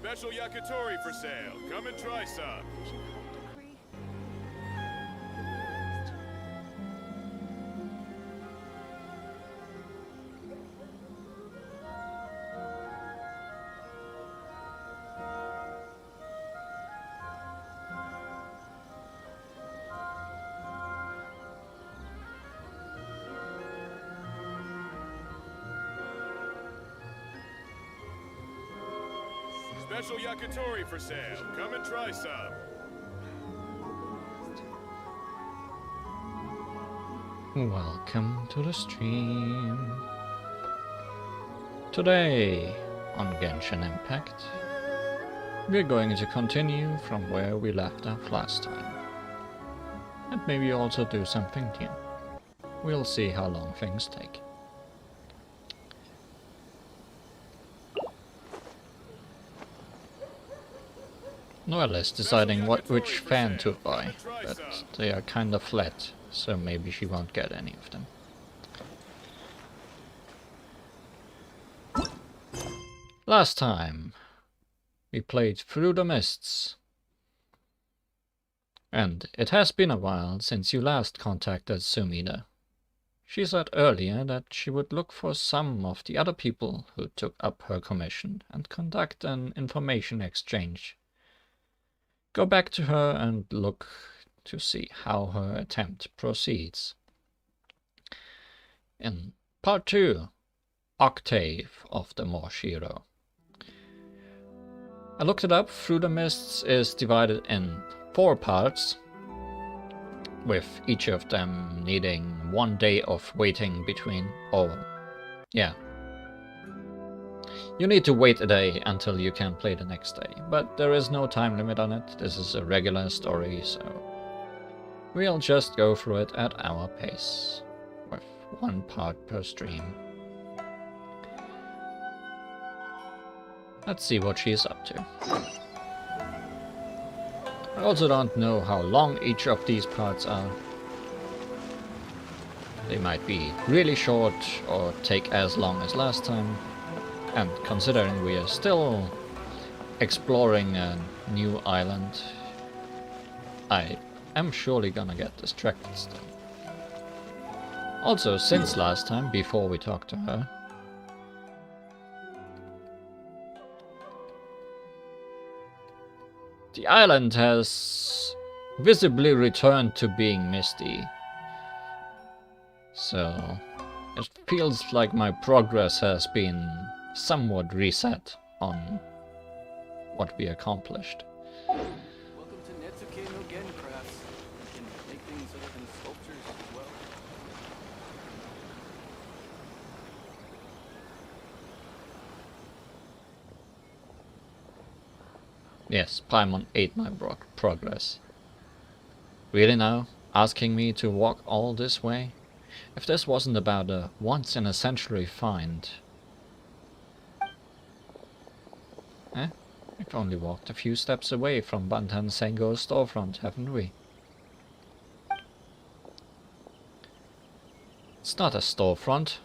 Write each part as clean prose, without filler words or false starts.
Special yakitori for sale. Come and try some. Special yakitori for sale. Come and try some. Welcome to the stream. Today on Genshin Impact, we're going to continue from where we left off last time. And maybe also do something new. We'll see how long things take. Noelle is deciding which fan to buy, but they are kind of flat, so maybe she won't get any of them. Last time, we played Through the Mists. And it has been a while since you last contacted Sumida. She said earlier that she would look for some of the other people who took up her commission and conduct an information exchange. Go back to her and look to see how her attempt proceeds. In part 2, Octave of the Maushiro. I looked it up. Through the Mists is divided in 4 parts, with each of them needing 1 day of waiting between. Oh, yeah. You need to wait a day until you can play the next day, but there is no time limit on it. This is a regular story, so we'll just go through it at our pace, with 1 part per stream. Let's see what she's up to. I also don't know how long each of these parts are. They might be really short or take as long as last time. And considering we are still exploring a new island, I am surely gonna get distracted still. Also, since last time, before we talked to her, the island has visibly returned to being misty. So it feels like my progress has been somewhat reset on what we accomplished. Welcome to Netsuke no Gen crafts. You can make things other than sculptures as well. Yes, Paimon ate my progress. Really now? Asking me to walk all this way? If this wasn't about a once-in-a-century find... We've only walked a few steps away from Bantan Sengo's storefront, haven't we? It's not a storefront.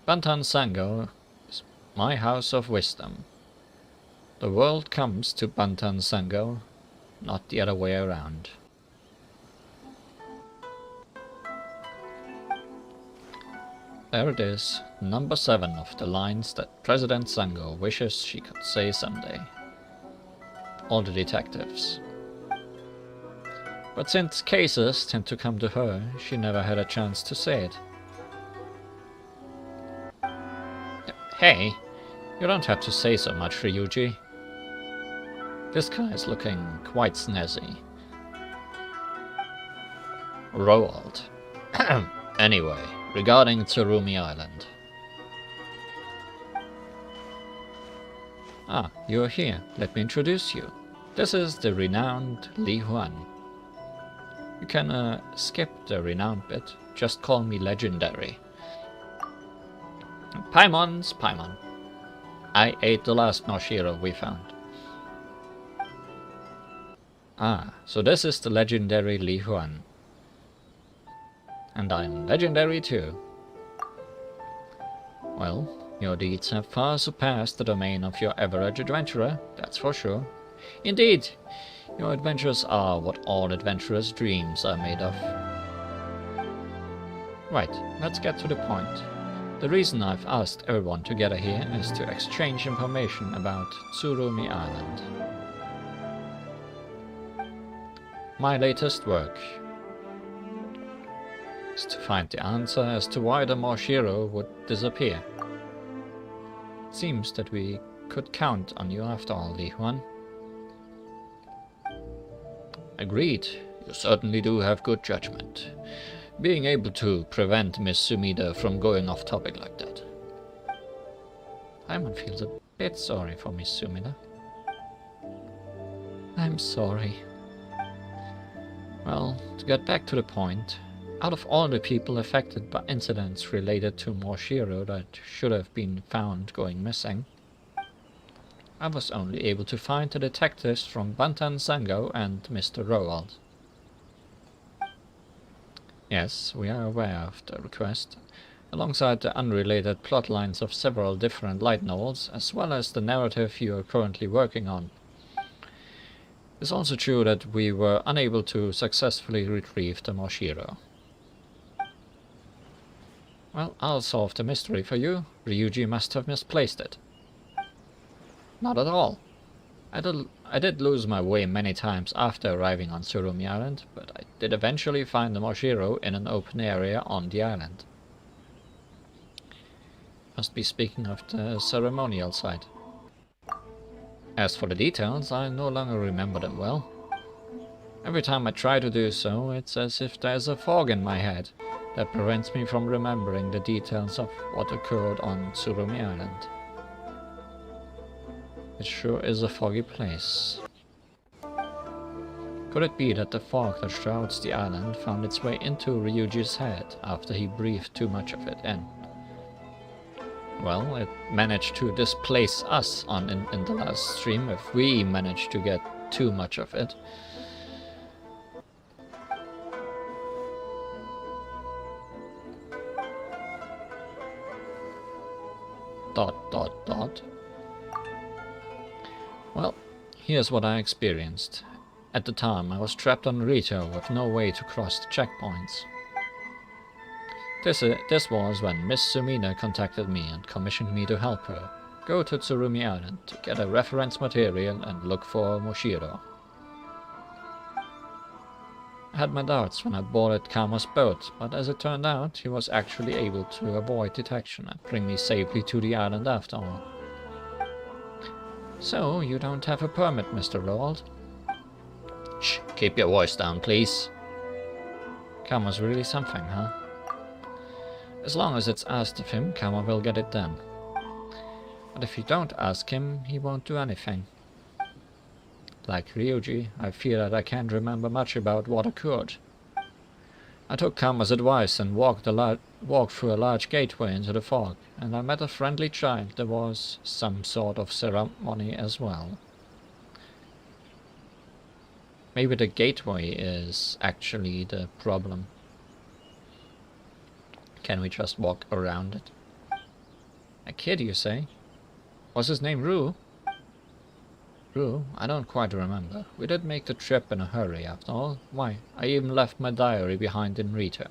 Bantan Sango is my house of wisdom. The world comes to Bantan Sango, not the other way around. There it is, number 7 of the lines that President Sango wishes she could say someday. All the detectives. But since cases tend to come to her, she never had a chance to say it. Hey, you don't have to say so much, Ryuji. This guy is looking quite snazzy. Roald. Anyway, regarding Tsurumi Island. Ah, you're here. Let me introduce you. This is the renowned Li Huan. You can skip the renowned bit. Just call me legendary. Paimon's Paimon. I ate the last Maushiro we found. Ah, so this is the legendary Li Huan. And I'm legendary too. Well, your deeds have far surpassed the domain of your average adventurer, that's for sure. Indeed, your adventures are what all adventurers' dreams are made of. Right, let's get to the point. The reason I've asked everyone together here is to exchange information about Tsurumi Island. My latest work is to find the answer as to why the Maushiro would disappear. It seems that we could count on you after all, Li Huan. Agreed. You certainly do have good judgment. Being able to prevent Miss Sumida from going off topic like that. Paimon feels a bit sorry for Miss Sumida. I'm sorry. Well, to get back to the point, out of all the people affected by incidents related to Maushiro that should have been found going missing, I was only able to find the detectives from Bantan Sango and Mr. Roald. Yes, we are aware of the request, alongside the unrelated plotlines of several different light novels, as well as the narrative you are currently working on. It's also true that we were unable to successfully retrieve the Maushiro. Well, I'll solve the mystery for you. Ryuji must have misplaced it. Not at all. I did lose my way many times after arriving on Tsurumi Island, but I did eventually find the Maushiro in an open area on the island. Must be speaking of the ceremonial site. As for the details, I no longer remember them well. Every time I try to do so, it's as if there's a fog in my head that prevents me from remembering the details of what occurred on Tsurumi Island. It sure is a foggy place. Could it be that the fog that shrouds the island found its way into Ryuji's head after he breathed too much of it in? Well, it managed to displace us in the last stream if we managed to get too much of it. Dot dot dot. Well, here's what I experienced. At the time, I was trapped on Rito with no way to cross the checkpoints. This was when Miss Sumida contacted me and commissioned me to help her go to Tsurumi Island to get a reference material and look for Maushiro. I had my doubts when I boarded Kama's boat, but as it turned out, he was actually able to avoid detection and bring me safely to the island after all. So, you don't have a permit, Mr. Roald? Shh, keep your voice down, please. Kama's really something, huh? As long as it's asked of him, Kama will get it done. But if you don't ask him, he won't do anything. Like Ryuji, I fear that I can't remember much about what occurred. I took Kama's advice and walked through a large gateway into the fog, and I met a friendly child. There was some sort of ceremony as well. Maybe the gateway is actually the problem. Can we just walk around it? A kid, you say? Was his name Rue? Rue? I don't quite remember. We did make the trip in a hurry, after all. Why, I even left my diary behind in Rito.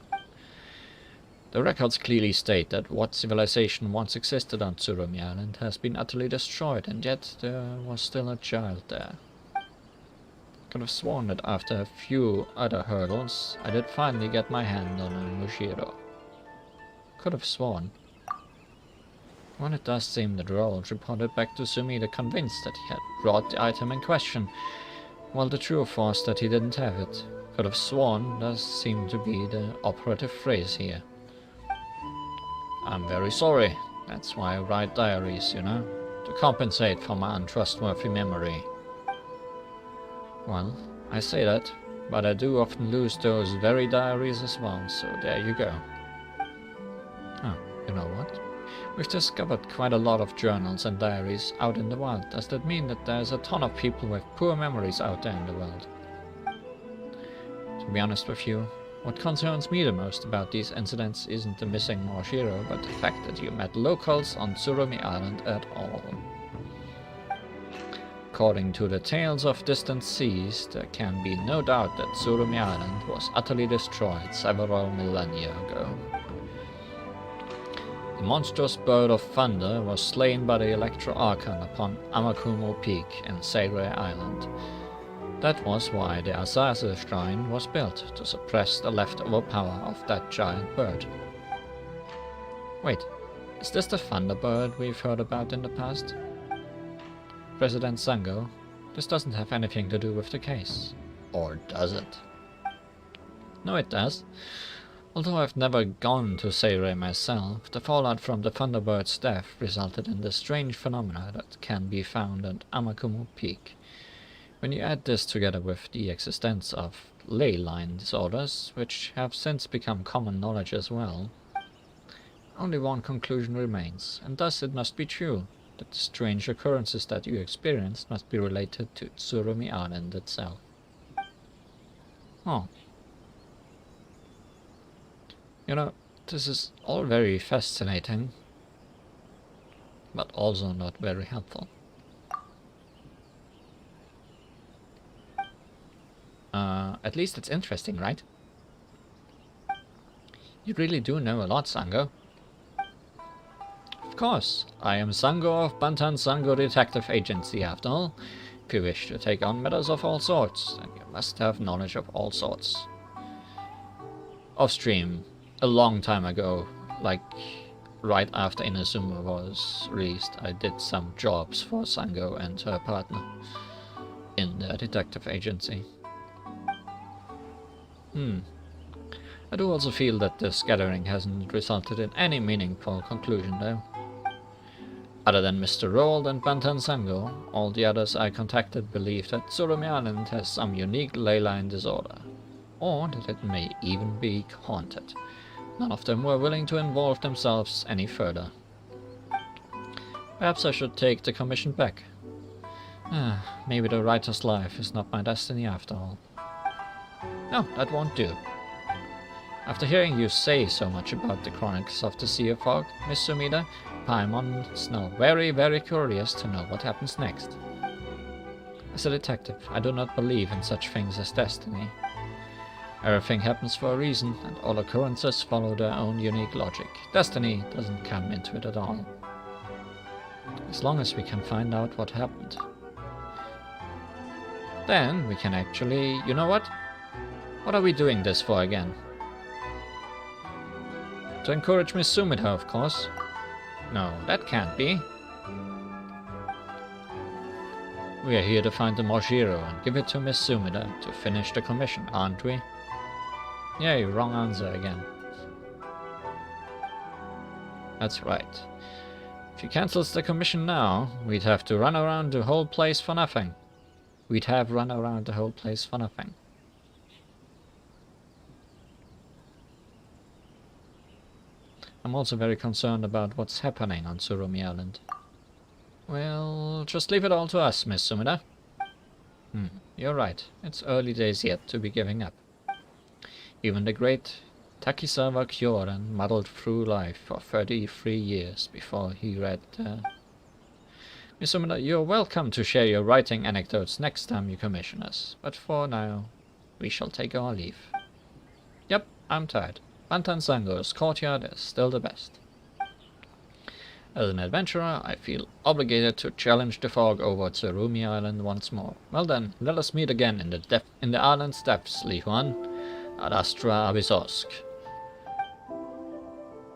The records clearly state that what civilization once existed on Tsurumi Island has been utterly destroyed, and yet there was still a child there. Could have sworn that after a few other hurdles, I did finally get my hand on a Maushiro. Could have sworn. When it does seem that Roald reported back to Sumida convinced that he had brought the item in question, while the truth was that he didn't have it. Could have sworn does seem to be the operative phrase here. I'm very sorry. That's why I write diaries, you know, to compensate for my untrustworthy memory. Well, I say that, but I do often lose those very diaries as well, so there you go. Oh, you know what? We've discovered quite a lot of journals and diaries out in the wild. Does that mean that there's a ton of people with poor memories out there in the world? To be honest with you, What concerns me the most about these incidents isn't the missing Maushiro, but the fact that you met locals on Tsurumi Island at all. According to the tales of distant seas, there can be no doubt that Tsurumi Island was utterly destroyed several millennia ago. The monstrous bird of thunder was slain by the Electro Archon upon Amakumo Peak in Seirei Island. That was why the Asase Shrine was built, to suppress the leftover power of that giant bird. Wait, is this the Thunderbird we've heard about in the past? President Sango, this doesn't have anything to do with the case. Or does it? No, it does. Although I've never gone to Seirei myself, the fallout from the Thunderbird's death resulted in the strange phenomena that can be found at Amakumo Peak. When you add this together with the existence of ley line disorders, which have since become common knowledge as well, only one conclusion remains, and thus it must be true that the strange occurrences that you experienced must be related to Tsurumi Island itself. Oh. You know, this is all very fascinating, but also not very helpful. At least it's interesting, right? You really do know a lot, Sango. Of course, I am Sango of Bantan Sango Detective Agency after all. If you wish to take on matters of all sorts, then you must have knowledge of all sorts. Off stream, a long time ago, like right after Inazuma was released, I did some jobs for Sango and her partner in the detective agency. I do also feel that this gathering hasn't resulted in any meaningful conclusion though. Other than Mr. Roald and Bantan Sango, all the others I contacted believe that Tsurumi Island has some unique ley line disorder, or that it may even be haunted. None of them were willing to involve themselves any further. Perhaps I should take the commission back. Maybe the writer's life is not my destiny after all. No, that won't do. After hearing you say so much about the Chronicles of the Sea of Fog, Miss Sumida, Paimon is now very, very curious to know what happens next. As a detective, I do not believe in such things as destiny. Everything happens for a reason, and all occurrences follow their own unique logic. Destiny doesn't come into it at all. As long as we can find out what happened. Then we can actually... You know what? What are we doing this for again? To encourage Miss Sumida, of course. No, that can't be. We are here to find the Maushiro and give it to Miss Sumida to finish the commission, aren't we? Yay, wrong answer again. That's right. If he cancels the commission now, we'd have to run around the whole place for nothing. We'd have run around the whole place for nothing. I'm also very concerned about what's happening on Tsurumi Island. Well, just leave it all to us, Miss Sumida. You're right. It's early days yet to be giving up. Even the great Takisawa Kyoran muddled through life for 33 years before he read... Miss Sumida, you're welcome to share your writing anecdotes next time you commission us, but for now, we shall take our leave. Yep, I'm tired. Bantan Sango's courtyard is still the best. As an adventurer, I feel obligated to challenge the fog over Tsurumi Island once more. Well then, let us meet again in the island's depths, Li Huan. Ad Astra Abyssosk.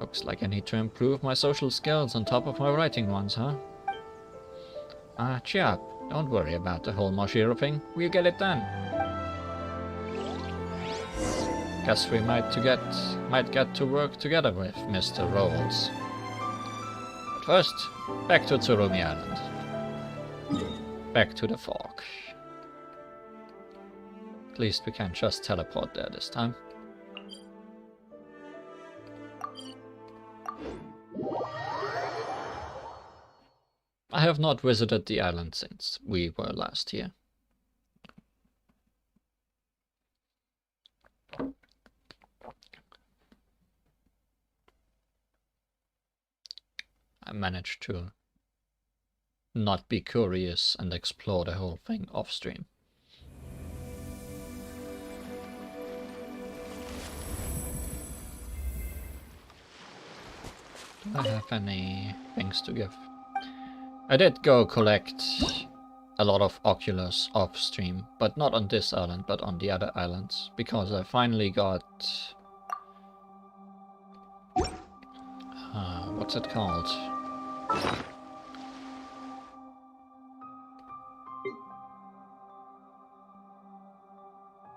Looks like I need to improve my social skills on top of my writing ones, huh? Cheer up. Don't worry about the whole Maushiro thing. We'll get it done. Guess we might get to work together with Mr. Rolls. But first, back to Tsurumi Island. Back to the fog. At least we can just teleport there this time. I have not visited the island since we were last here. managed to not be curious and explore the whole thing off stream. Do I have any things to give? I did go collect a lot of Oculus off stream, but not on this island, but on the other islands, because I finally got what's it called?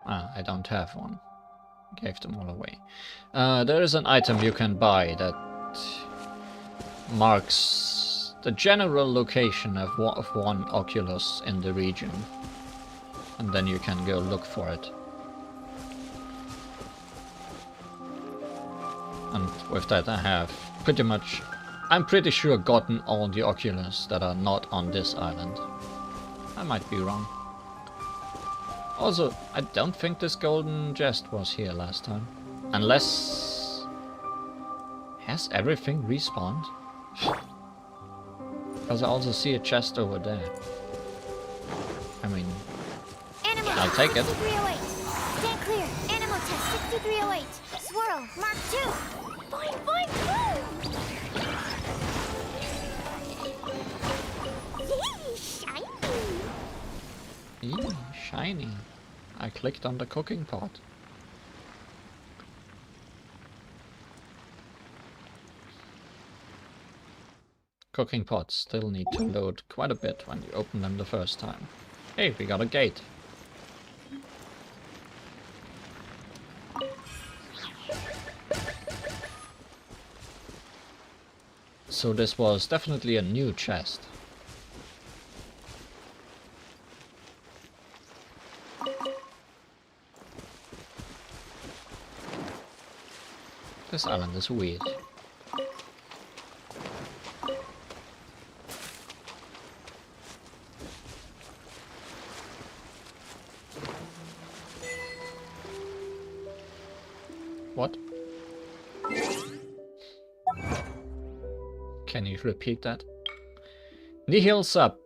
I don't have one. Gave them all away. There is an item you can buy that marks the general location of one Oculus in the region. And then you can go look for it. And with that I have pretty much, I'm pretty sure, gotten all the Oculus that are not on this island. I might be wrong. Also, I don't think this golden chest was here last time. Unless... Has everything respawned? Because I also see a chest over there. I mean... Animal I'll take it. 6308. Stand clear. Animal test 6308. Swirl. Mark 2. Boing, boing, boom! Yee, shiny. Eee, shiny. I clicked on the cooking pot. Cooking pots still need to load quite a bit when you open them the first time. Hey, we got a gate. So this was definitely a new chest. This island is weird. What? Can you repeat that? Nihil's up,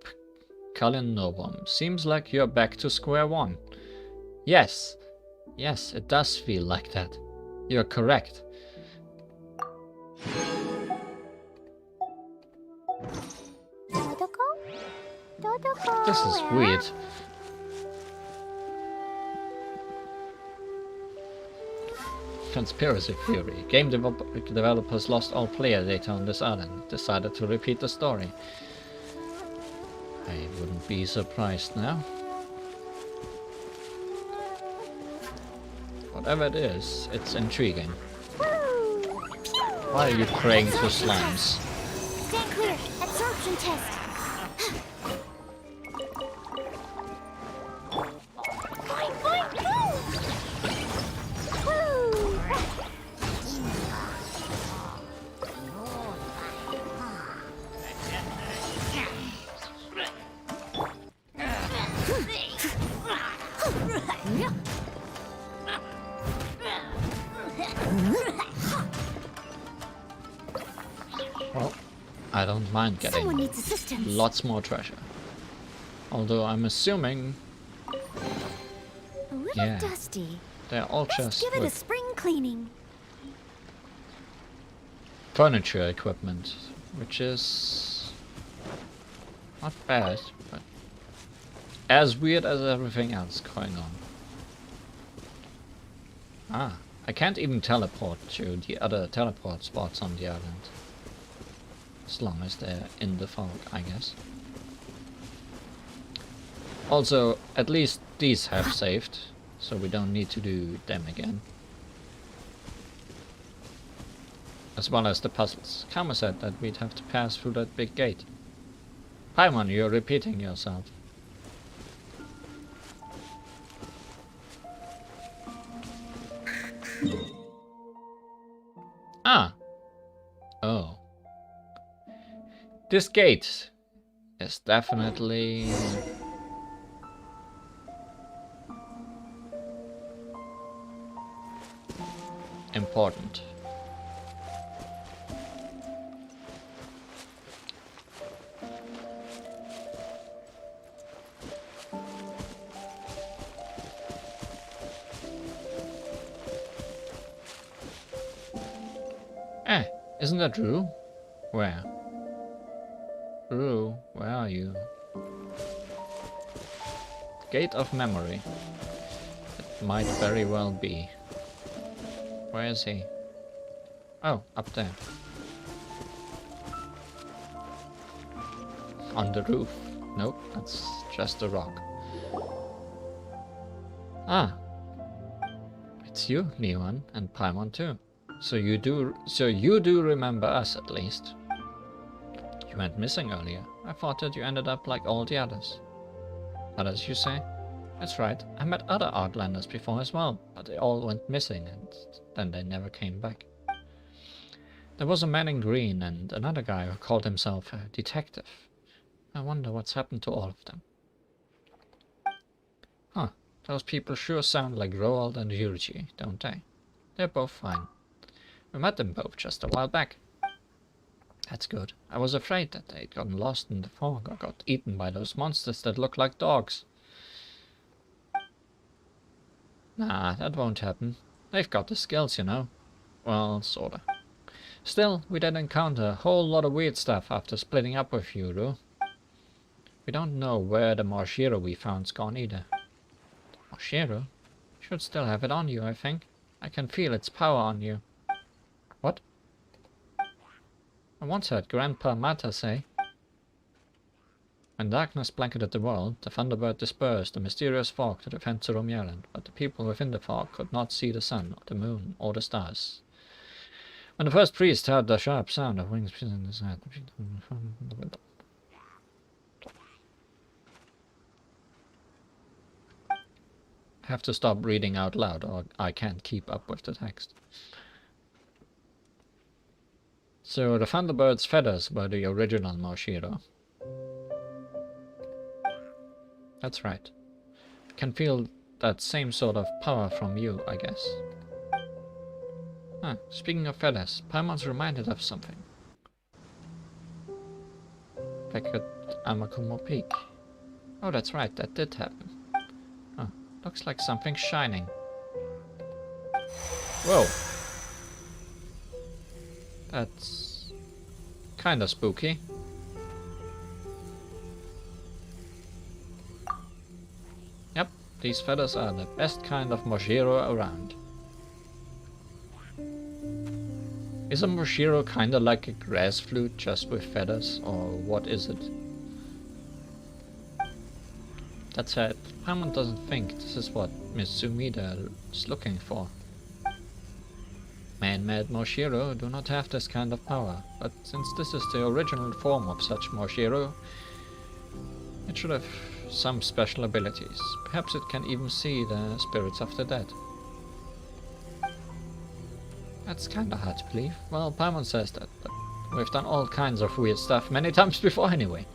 Kalin Novum. Seems like you're back to square one. Yes. Yes, it does feel like that. You're correct. Dodoko? Dodoko. This is where? weird. Conspiracy theory. Game developers lost all player data on this island. Decided to repeat the story. I wouldn't be surprised now. Whatever it is, it's intriguing. Why are you praying to slimes? Stand clear. Absorption test. Boing, boing, boom! Woo! Well, I don't mind Someone getting needs assistance. lots more treasure. Although I'm assuming A little Yeah. dusty. they're all Let's just give it a with spring cleaning. furniture equipment, which is not bad, but as weird as everything else going on. Ah, I can't even teleport to the other teleport spots on the island. As long as they're in the fog, I guess. Also, at least these have saved, so we don't need to do them again. As well as the puzzles. Kama said that we'd have to pass through that big gate. Paimon, you're repeating yourself. Ah! Oh. This gate is definitely important. Eh, isn't that Rue? Where? Rue, where are you? Gate of Memory. It might very well be. Where is he? Oh, up there. On the roof. Nope, that's just a rock. Ah. It's you, Leon, and Paimon too. So you do remember us at least. You went missing earlier. I thought that you ended up like all the others. Others, you say? That's right. I met other Outlanders before as well, but they all went missing and then they never came back. There was a man in green and another guy who called himself a detective. I wonder what's happened to all of them. Huh. Those people sure sound like Roald and Yuji, don't they? They're both fine. We met them both just a while back. That's good. I was afraid that they'd gotten lost in the fog or got eaten by those monsters that look like dogs. Nah, that won't happen. They've got the skills, you know. Well, sorta. Still, we did encounter a whole lot of weird stuff after splitting up with you, though. We don't know where the Maushiro we found's gone either. Maushiro? Should still have it on you, I think. I can feel its power on you. What? I once heard Grandpa Mata say, when darkness blanketed the world, the Thunderbird dispersed the mysterious fog to defend Tsurumi Island, but the people within the fog could not see the sun, or the moon, or the stars. When the first priest heard the sharp sound of wings piercing the sky, I have to stop reading out loud or I can't keep up with the text. So the Thunderbird's feathers were the original Maushiro. That's right. I can feel that same sort of power from you, I guess. Huh, speaking of feathers, Paimon's reminded of something. Back at Amakumo Peak. Oh, that's right, that did happen. Huh, looks like something shining. Whoa. That's kinda spooky. Yep, these feathers are the best kind of Maushiro around. Is a Maushiro kinda like a grass flute just with feathers, or what is it? That said, Paimon doesn't think this is what Miss Sumida is looking for. Man-made Maushiro do not have this kind of power, but since this is the original form of such Maushiro, it should have some special abilities. Perhaps it can even see the spirits of the dead. That's kinda hard to believe. Well, Paimon says that, but we've done all kinds of weird stuff many times before anyway.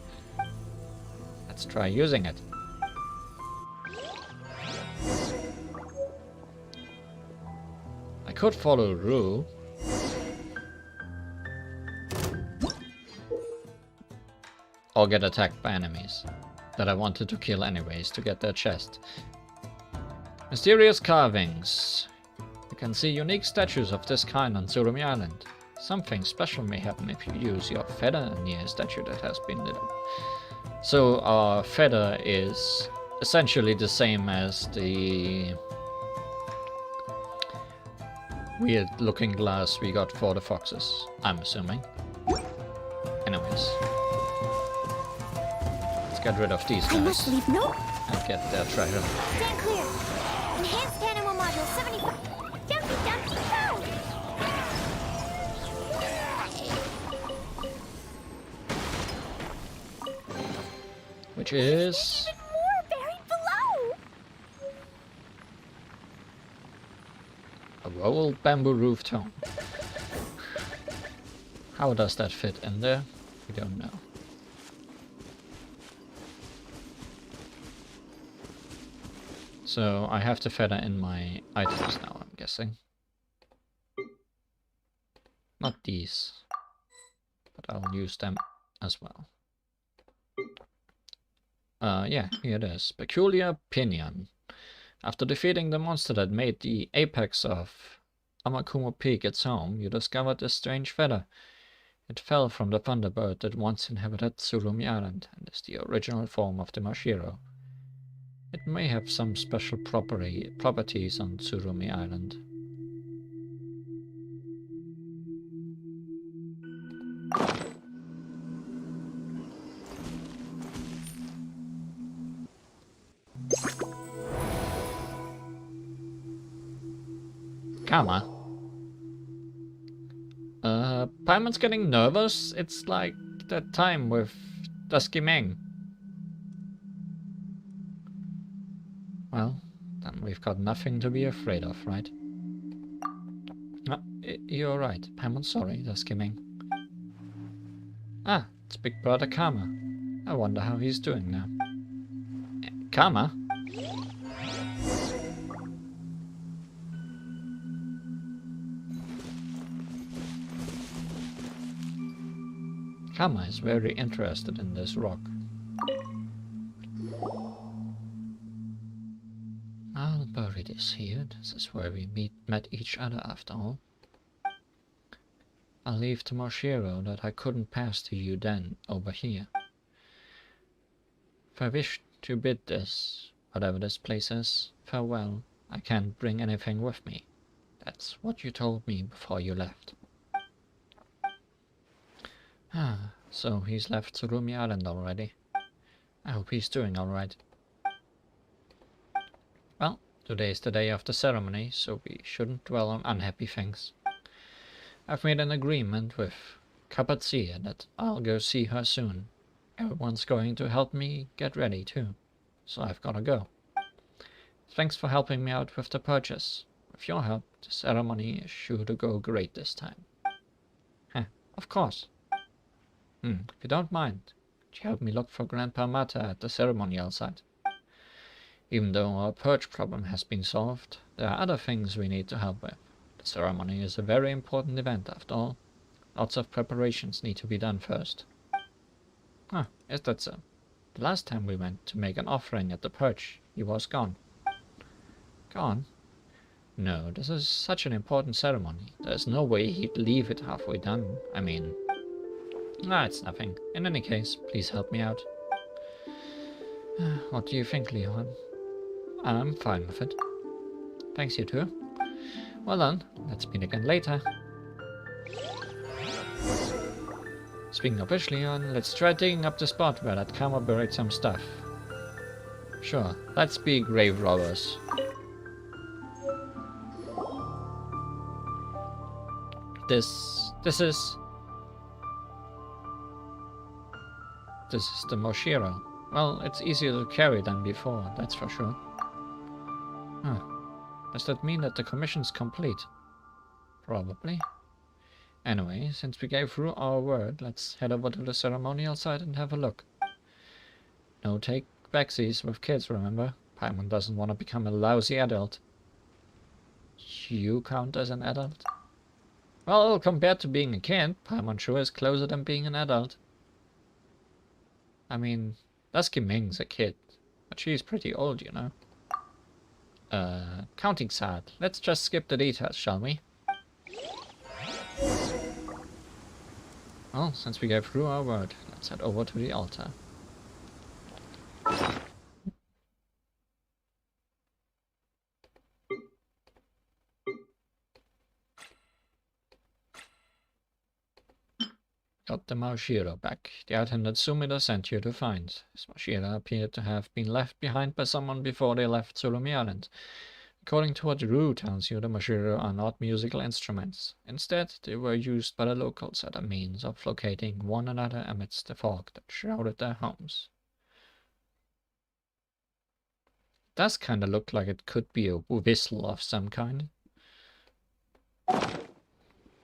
Let's try using it. I could follow Rue. Or get attacked by enemies that I wanted to kill anyways to get their chest. Mysterious carvings. You can see unique statues of this kind on Tsurumi Island. Something special may happen if you use your feather near a statue that has been lit up. So our feather is essentially the same as the weird looking glass we got for the foxes, I'm assuming. Anyways. Let's get rid of these I must guys leave no. and get their treasure. Stand clear. Enhanced animal module 75. Dumpy, dumpy, go! Which is... Even more buried below. a rolled bamboo roof tone. How does that fit in there? We don't know. So I have to feather in my items now, I'm guessing. Not these, but I'll use them as well. Yeah, here it is. Peculiar Pinion. After defeating the monster that made the apex of Amakumo Peak gets home, you discover this strange feather. It fell from the Thunderbird that once inhabited Tsurumi Island, and is the original form of the Maushiro. It may have some special properties on Tsurumi Island. Karma? Paimon's getting nervous. It's like that time with Dusky Meng. Well, then we've got nothing to be afraid of, right? No, you're right. Paimon's sorry, Dusky Meng. Ah, it's Big Brother Karma. I wonder how he's doing now. Karma? Karma is very interested in this rock. I'll bury this here. This is where we met each other after all. I'll leave to Maushiro that I couldn't pass to you then, over here. If I wish to bid this, whatever this place is, farewell, I can't bring anything with me. That's what you told me before you left. Ah, so he's left Tsurumi Island already. I hope he's doing alright. Well, today is the day of the ceremony, so we shouldn't dwell on unhappy things. I've made an agreement with Kapatsia that I'll go see her soon. Everyone's going to help me get ready too, so I've gotta go. Thanks for helping me out with the purchase. With your help, the ceremony is sure to go great this time. Of course. If you don't mind, could you help me look for Grandpa Mata at the ceremonial site? Even though our purge problem has been solved, there are other things we need to help with. The ceremony is a very important event after all. Lots of preparations need to be done first. Ah, is that so? The last time we went to make an offering at the purge, he was gone. Gone? No, this is such an important ceremony. There's no way he'd leave it halfway done. I mean... it's nothing. In any case, please help me out. What do you think, Leon? I'm fine with it. Thanks, you too. Well then, let's meet again later. Speaking of which, Leon, let's try digging up the spot where that Karma buried some stuff. Sure, let's be grave robbers. This is the Maushiro. Well, it's easier to carry than before, that's for sure. Huh. Does that mean that the commission's complete? Probably. Anyway, since we gave through our word, let's head over to the ceremonial site and have a look. No take backsies with kids, remember? Paimon doesn't want to become a lousy adult. You count as an adult? Well, compared to being a kid, Paimon sure is closer than being an adult. I mean, Dusky Ming's a kid, but she's pretty old, you know. Counting's hard. Let's just skip the details, shall we? Well, since we gave through our word, let's head over to the altar. Got the Maushiro back, the item that Sumida sent you to find. This Maushiro appeared to have been left behind by someone before they left Tsurumi Island. According to what Rue tells you, the Maushiro are not musical instruments. Instead, they were used by the locals as a means of locating one another amidst the fog that shrouded their homes. It does kinda look like it could be a whistle of some kind.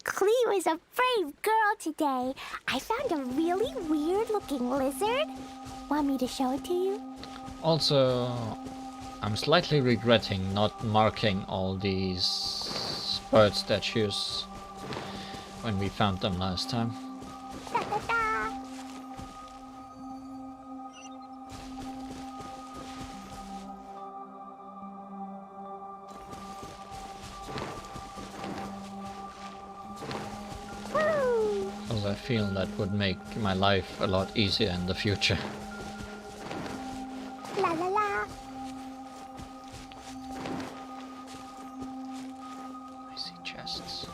Cleo is a brave girl today. I found a really weird-looking lizard. Want me to show it to you? Also, I'm slightly regretting not marking all these bird statues when we found them last time. Da, da, da. I feel that would make my life a lot easier in the future. La la la. I see chests.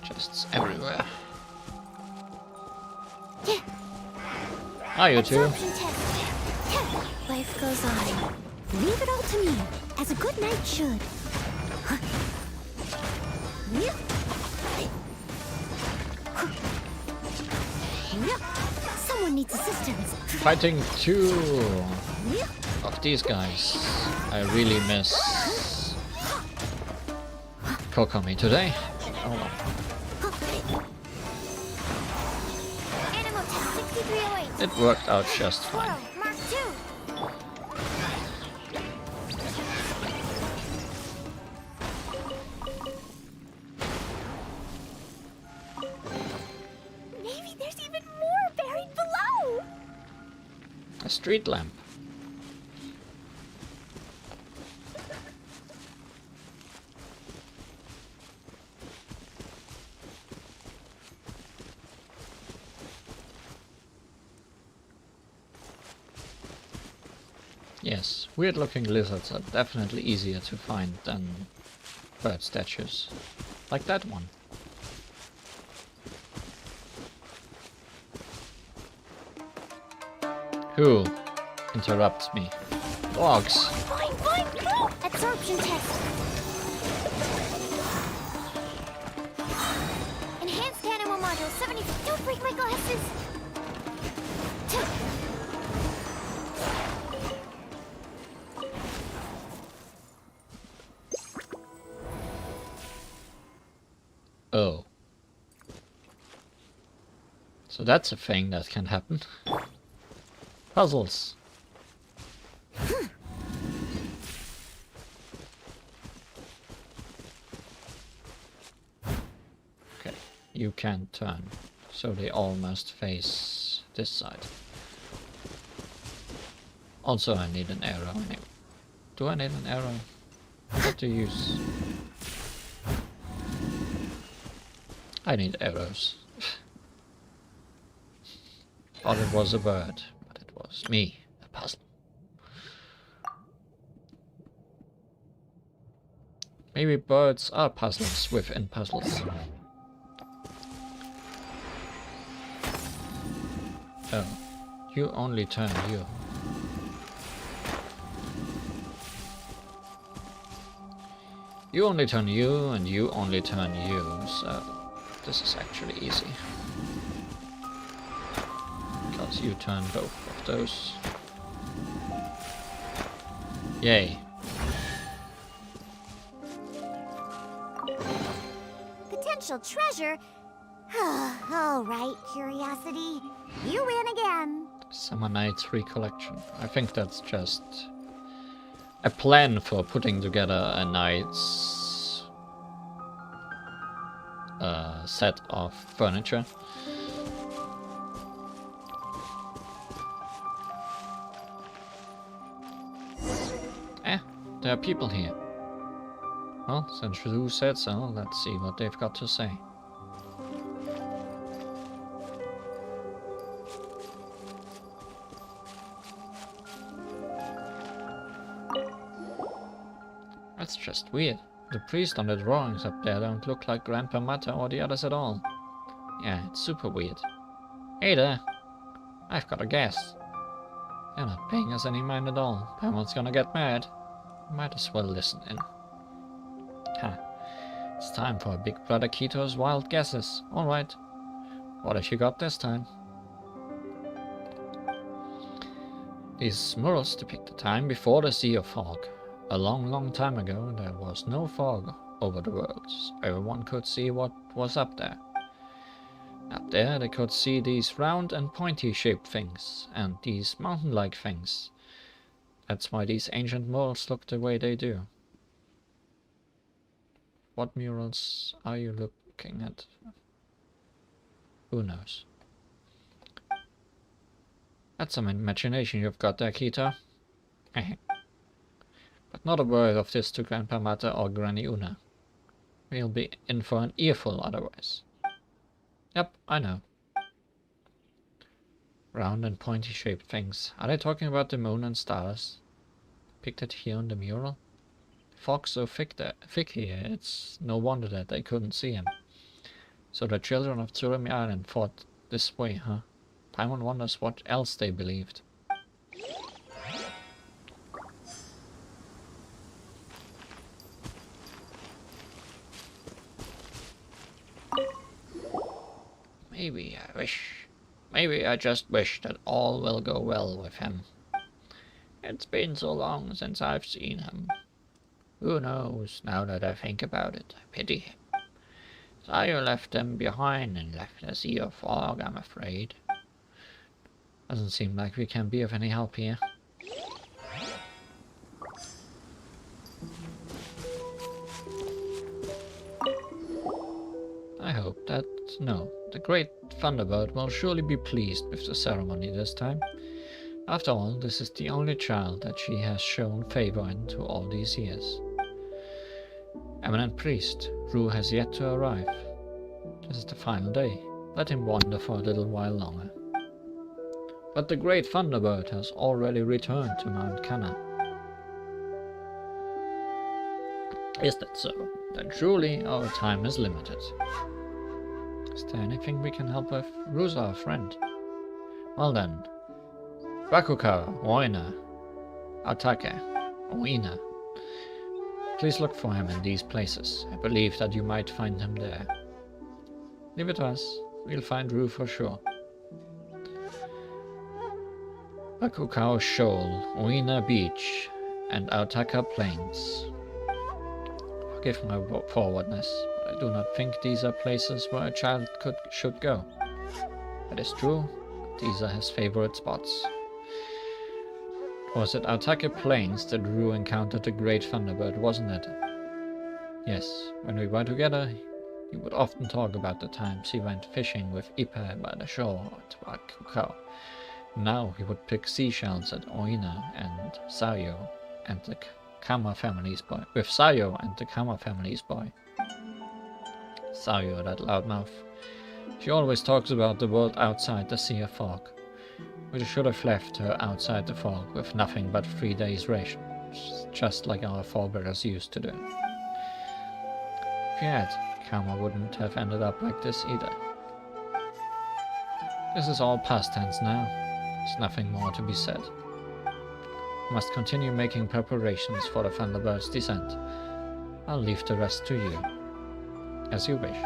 Chests everywhere. Hi, you two. Absorption test. Life goes on. Leave it all to me, as a good knight should. Someone needs assistance. Fighting 2 of these guys. I really miss Kokomi today. Oh. Animal test 6308. It worked out just fine. Squirrel, Mark 2. Maybe there's even more buried below. A street lamp. Yes, weird looking lizards are definitely easier to find than bird statues. Like that one. Who interrupts me? Dogs. Boing, boing, boing. Absorption test. Enhanced animal module 70. Don't break my glasses. Oh. So that's a thing that can happen. Puzzles. Okay, you can't turn, so they all must face this side. Also, I need an arrow anyway. Do I need an arrow? What to use? I need arrows. Thought it was a bird, but it was me, a puzzle. Maybe birds are puzzles within puzzles. Oh, you only turn you. You only turn you, and you only turn you, so this is actually easy. Because you turn both of those. Yay. Potential treasure? All right, curiosity. You win again. Summer Night's Recollection. I think that's just a plan for putting together a night's set of furniture. There are people here. Well, since Rue said so, let's see what they've got to say. That's just weird. The priest on the drawings up there don't look like Grandpa Mata or the others at all. Yeah, it's super weird. Hey there! I've got a guess. They're not paying us any mind at all. Pamon's gonna get mad. Might as well listen in. Ha. It's time for Big Brother Kito's wild guesses. Alright. What have you got this time? These murals depict the time before the Sea of Fog. A long, long time ago, there was no fog over the worlds. Everyone could see what was up there. Up there, they could see these round and pointy-shaped things, and these mountain-like things. That's why these ancient murals look the way they do. What murals are you looking at? Who knows? That's some imagination you've got there, Kita. But not a word of this to Grandpa Mata or Granny Una. We'll be in for an earful otherwise. Yep, I know. Round and pointy shaped things. Are they talking about the moon and stars? Pictured here on the mural? Fog's so thick here, it's no wonder that they couldn't see him. So the children of Tsurumi Island fought this way, huh? Paimon wonders what else they believed. Maybe I just wish that all will go well with him. It's been so long since I've seen him. Who knows, now that I think about it, I pity him. Sayo left them behind and left a sea of fog, I'm afraid. Doesn't seem like we can be of any help here. I hope that, no, the great Thunderbird will surely be pleased with the ceremony this time. After all, this is the only child that she has shown favor into all these years. Eminent Priest, Rue has yet to arrive. This is the final day. Let him wander for a little while longer. But the great Thunderbird has already returned to Mount Kana. Is that so? Then truly our time is limited. Is there anything we can help with? Rue's our friend. Well then. Bakuka, Oina, Atake, Oina. Please look for him in these places. I believe that you might find him there. Leave it to us. We'll find Rue for sure. Bakukao Shoal, Oina Beach, and Aotaka Plains. Forgive my forwardness, but I do not think these are places where a child should go. That is true, but these are his favorite spots. It was at Aotaka Plains that Rue encountered the great Thunderbird, wasn't it? Yes, when we were together, he would often talk about the times he went fishing with Ipe by the shore at Bakukao. Now he would pick seashells at Oina and Sayo and the Kama family's boy. With Sayo and the Kama family's boy. Sayo, that loudmouth. She always talks about the world outside the sea of fog. We should have left her outside the fog with nothing but 3 days' rations, just like our forebears used to do. If we had, Kama wouldn't have ended up like this either. This is all past tense now. There's nothing more to be said. I must continue making preparations for the Thunderbird's descent. I'll leave the rest to you. As you wish.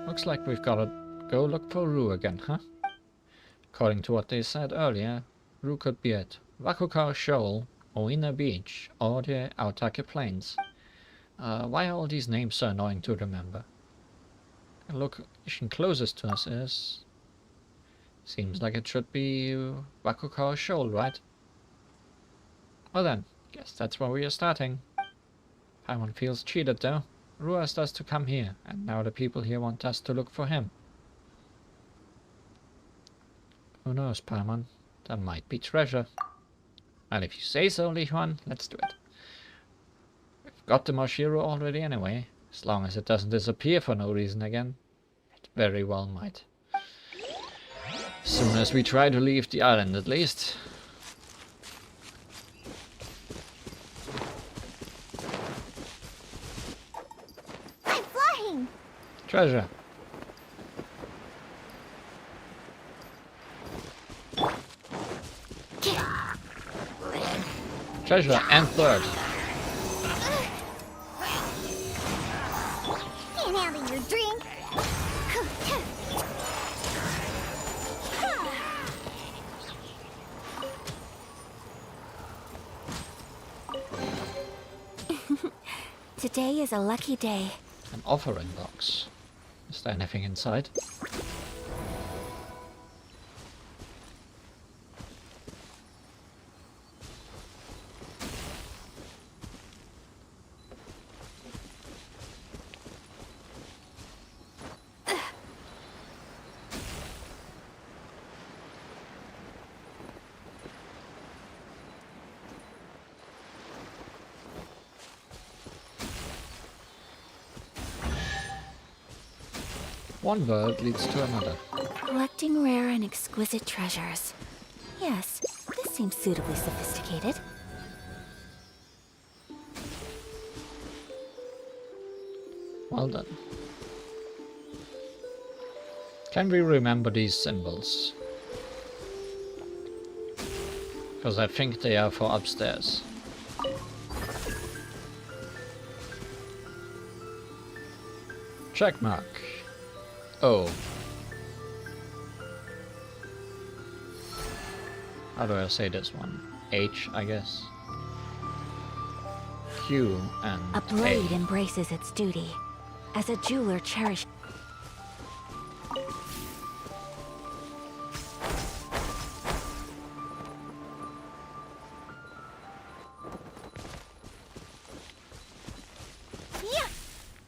Looks like we've gotta go look for Rue again, huh? According to what they said earlier, Rue could be at Wakukao Shoal, Oina Beach, or the Aotake Plains. Why are all these names so annoying to remember? The location closest to us is... Seems like it should be Wakukao Shoal, right? Well then, guess that's where we are starting. Paimon feels cheated though. Rue asked us to come here, and now the people here want us to look for him. Who knows, Paimon? There might be treasure. Well, if you say so, Li Huan, let's do it. We've got the Maushiro already anyway, as long as it doesn't disappear for no reason again. It very well might. As soon as we try to leave the island, at least. I'm flying! Treasure. Treasure and bird. Can't handle your drink. Today is a lucky day. An offering box. Is there anything inside? One world leads to another. Collecting rare and exquisite treasures. Yes, this seems suitably sophisticated. Well done. Can we remember these symbols? Because I think they are for upstairs. Check mark. O. How do I say this one? H, I guess. Q and A blade A. embraces its duty. As a jeweler cherishes.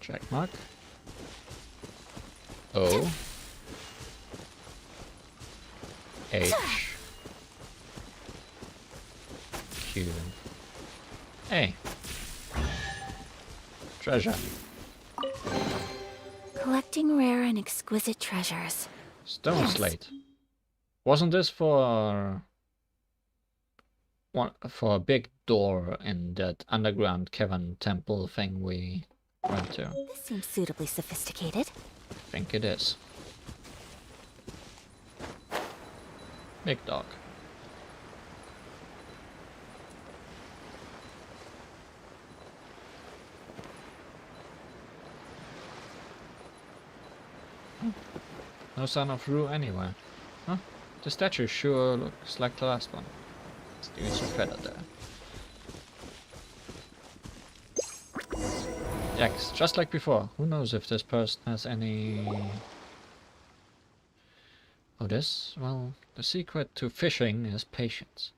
Check mark. O. H. Q. A. Treasure. Collecting rare and exquisite treasures. Stone Yes. slate. Wasn't this for a big door in that underground cavern temple thing we went to? This seems suitably sophisticated. I think it is. Big dog. No sign of Rue anywhere. Huh? The statue sure looks like the last one. It's doing some feather there. Yes, just like before. Who knows if this person has any... Oh, this? Well, the secret to fishing is patience.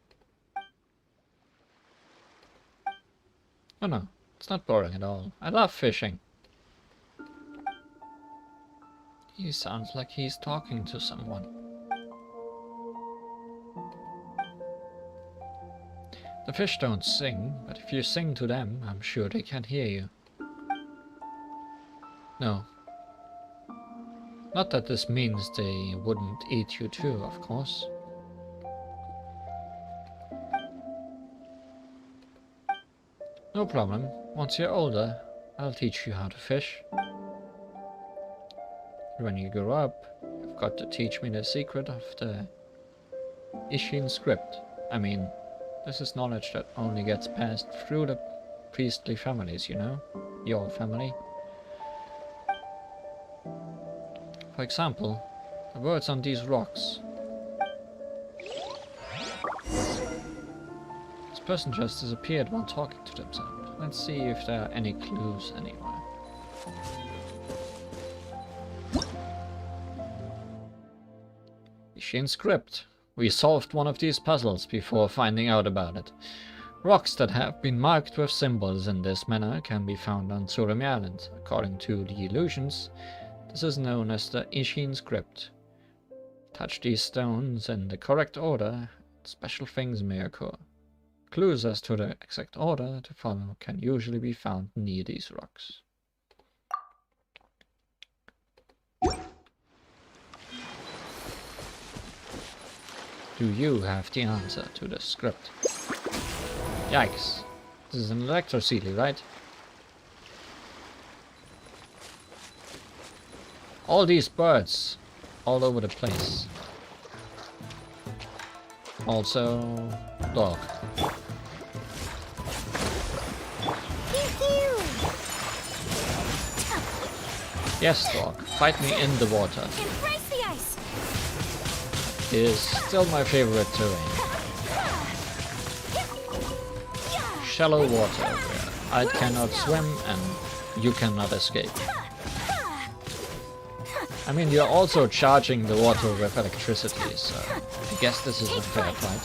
Oh no, it's not boring at all. I love fishing. He sounds like he's talking to someone. The fish don't sing, but if you sing to them, I'm sure they can hear you. No. Not that this means they wouldn't eat you too, of course. No problem. Once you're older, I'll teach you how to fish. When you grow up, you've got to teach me the secret of the Ishin script. I mean, this is knowledge that only gets passed through the priestly families, you know? Your family. For example, the words on these rocks. This person just disappeared while talking to themselves. Let's see if there are any clues anywhere. Ishin script. We solved one of these puzzles before finding out about it. Rocks that have been marked with symbols in this manner can be found on Surumi Island. According to the illusions, this is known as the Ishin script. Touch these stones in the correct order, special things may occur. Clues as to the exact order to follow can usually be found near these rocks. Do you have the answer to the script? Yikes. This is an electrosealy, right? All these birds all over the place. Also, dog. Yes, dog. Fight me in the water. Embrace the ice! Is still my favorite terrain. Shallow water where I cannot swim and you cannot escape. I mean, you're also charging the water with electricity, so I guess this is a fair fight.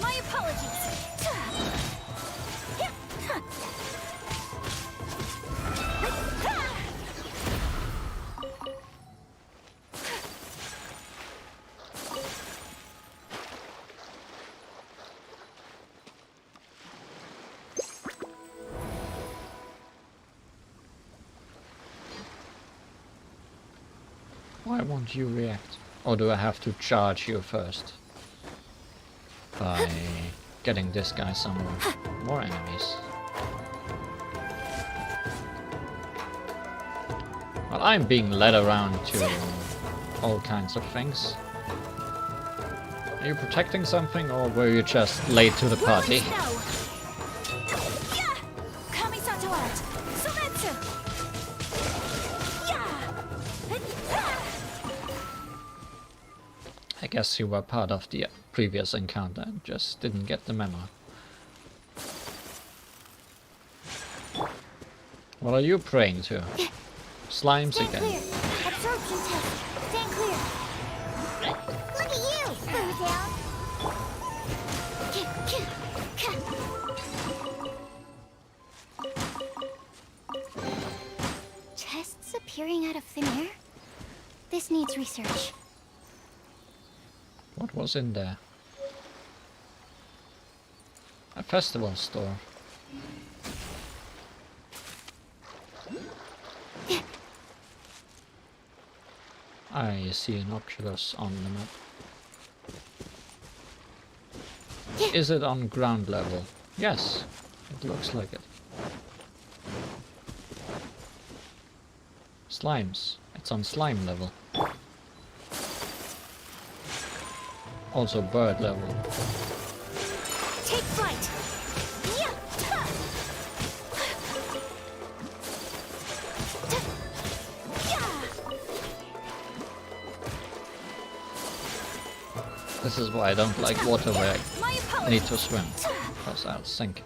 My apologies. Why won't you react? Or do I have to charge you first? By getting this guy some more enemies. Well, I'm being led around to all kinds of things. Are you protecting something, or were you just late to the party? I guess you were part of the previous encounter and just didn't get the memo. What are you praying to? Slimes Stand again. clear. Absorption test. Stand clear. Look at you, Boozound. Chests appearing out of thin air? This needs research. What was in there? A festival store. I see an Oculus on the map. Is it on ground level? Yes, it looks like it. Slimes. It's on slime level. Also bird level. Take flight. This is why I don't like water where I need to swim, because I'll sink.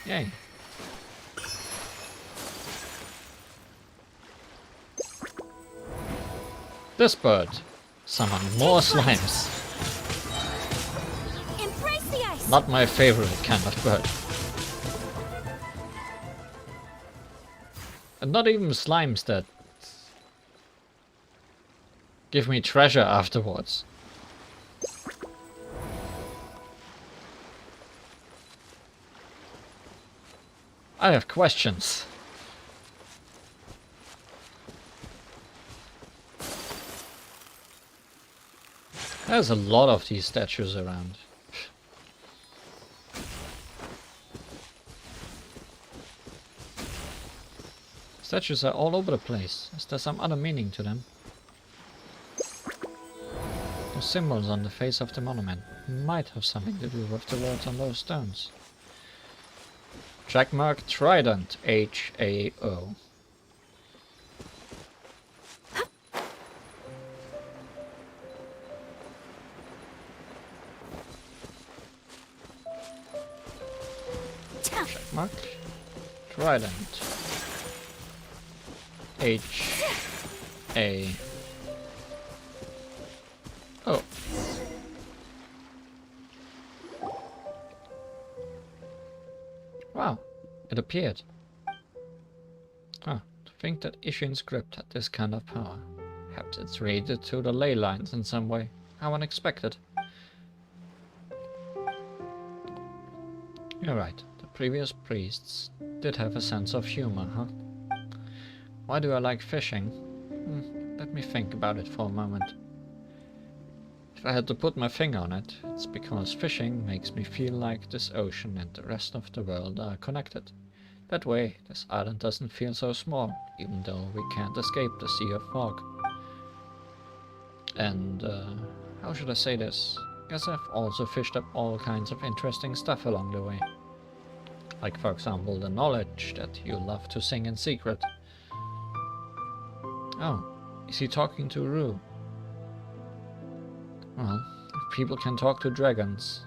Yay. This bird summoned more slimes. Embrace the ice. Not my favorite kind of bird. And not even slimes that give me treasure afterwards. I have questions. There's a lot of these statues around. Statues are all over the place. Is there some other meaning to them? The symbols on the face of the monument might have something to do with the words on those stones. Checkmark Trident HAO. Checkmark Trident HAO. Wow, it appeared. To think that Ishin's script had this kind of power. Perhaps it's related to the ley lines in some way. How unexpected. You're right, the previous priests did have a sense of humor, huh? Why do I like fishing? Let me think about it for a moment. If I had to put my finger on it, it's because fishing makes me feel like this ocean and the rest of the world are connected. That way, this island doesn't feel so small, even though we can't escape the sea of fog. And, how should I say this? Guess I've also fished up all kinds of interesting stuff along the way. Like, for example, the knowledge that you love to sing in secret. Oh, is he talking to Rue? Well, if people can talk to dragons,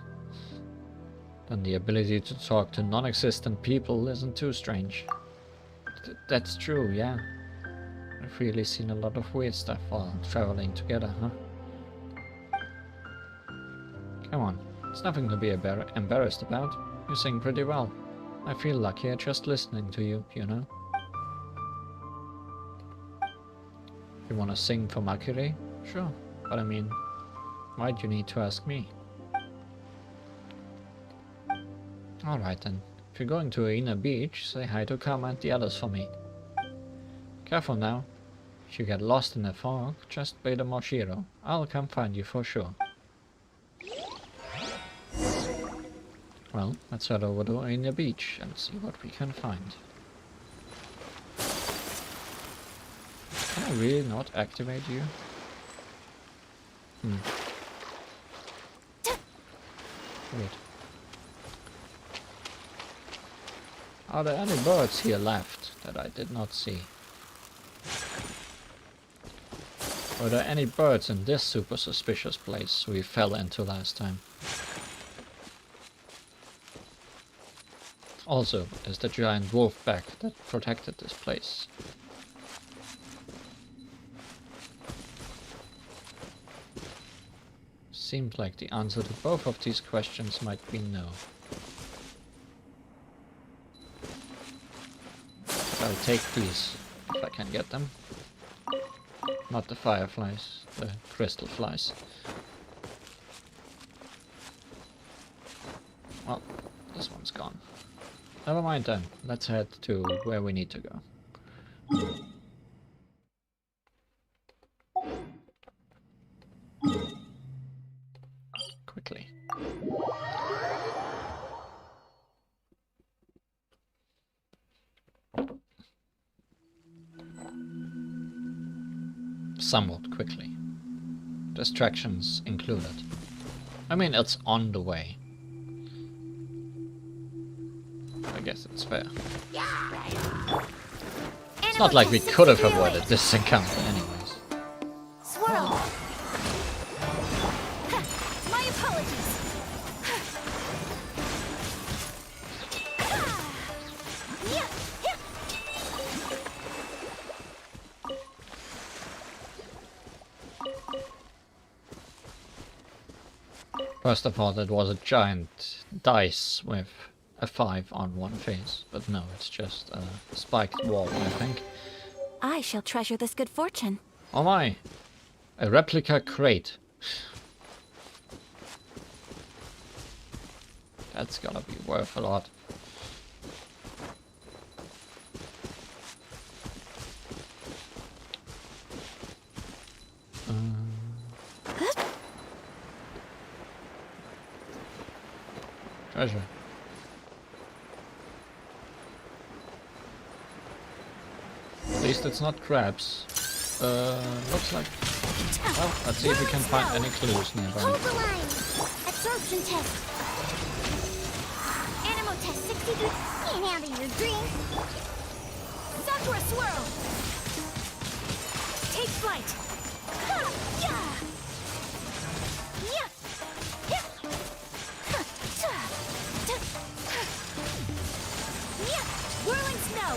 then the ability to talk to non-existent people isn't too strange. That's true, yeah. I've really seen a lot of weird stuff while traveling together, huh? Come on, it's nothing to be embarrassed about. You sing pretty well. I feel luckier just listening to you, you know? You wanna sing for Mercury? Sure, but I mean, why'd you need to ask me? Alright then, if you're going to Arena Beach, say hi to Karma and the others for me. Careful now. If you get lost in the fog, just bait a Maushiro. I'll come find you for sure. Well, let's head over to Rainier Beach and see what we can find. Can I really not activate you? Weird. Are there any birds here left that I did not see? Were there any birds in this super suspicious place we fell into last time? Also, is the giant wolf back that protected this place? Seems like the answer to both of these questions might be no. But I'll take these, if I can get them. Not the fireflies, the crystal flies. Well, this one's gone. Never mind then, let's head to where we need to go. Quickly. Somewhat quickly. Distractions included. I mean, it's on the way. I guess it's fair. It's not like we could have avoided this encounter anyways. Swirl! My apologies! First of all, that was a giant dice with a 5 on one face, but no, it's just a spiked wall, I think. I shall treasure this good fortune. Oh my! A replica crate. That's gotta be worth a lot. Treasure. At least it's not crabs. Looks like... Well, let's see if we can find any clues nearby. Hold the line. Absorption test. Animal test 63. Can't handle your dreams. Sakura swirl! Take flight! Whirling snow!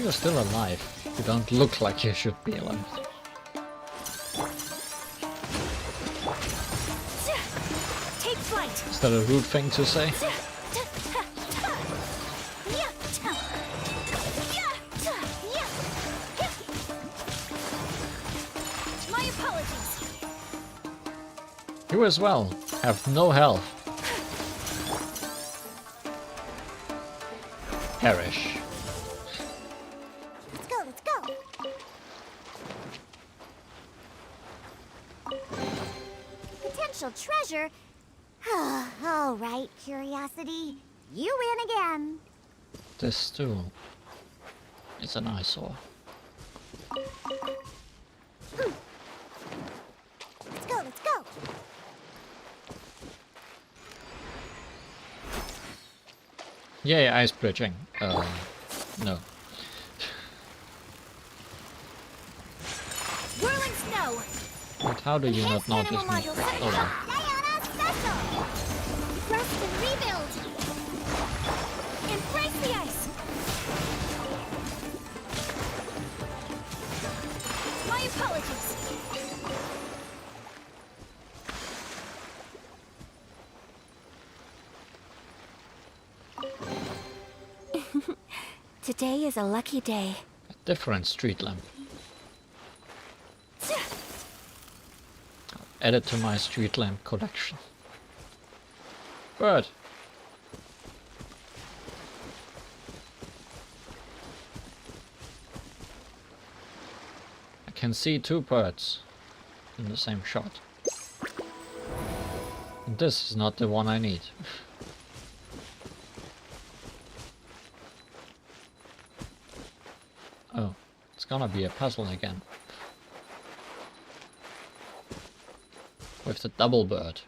You're still alive. You don't look like you should be alive. Take flight! Is that a rude thing to say? My apologies! You as well have no health. Perish. Let's go, let's go. Potential treasure? All right, curiosity. You win again. This stool is an eyesore. Let's go, let's go. Yay, ice bridging. No. Whirling snow! But how do you not notice me? Hold on. Diana Special! Rest and rebuild! Embrace the ice! My apologies! Today is a lucky day. A different street lamp. I'll add it to my street lamp collection. Bird. can see two birds in the same shot. And this is not the one I need. Oh, it's gonna be a puzzle again. With the double bird.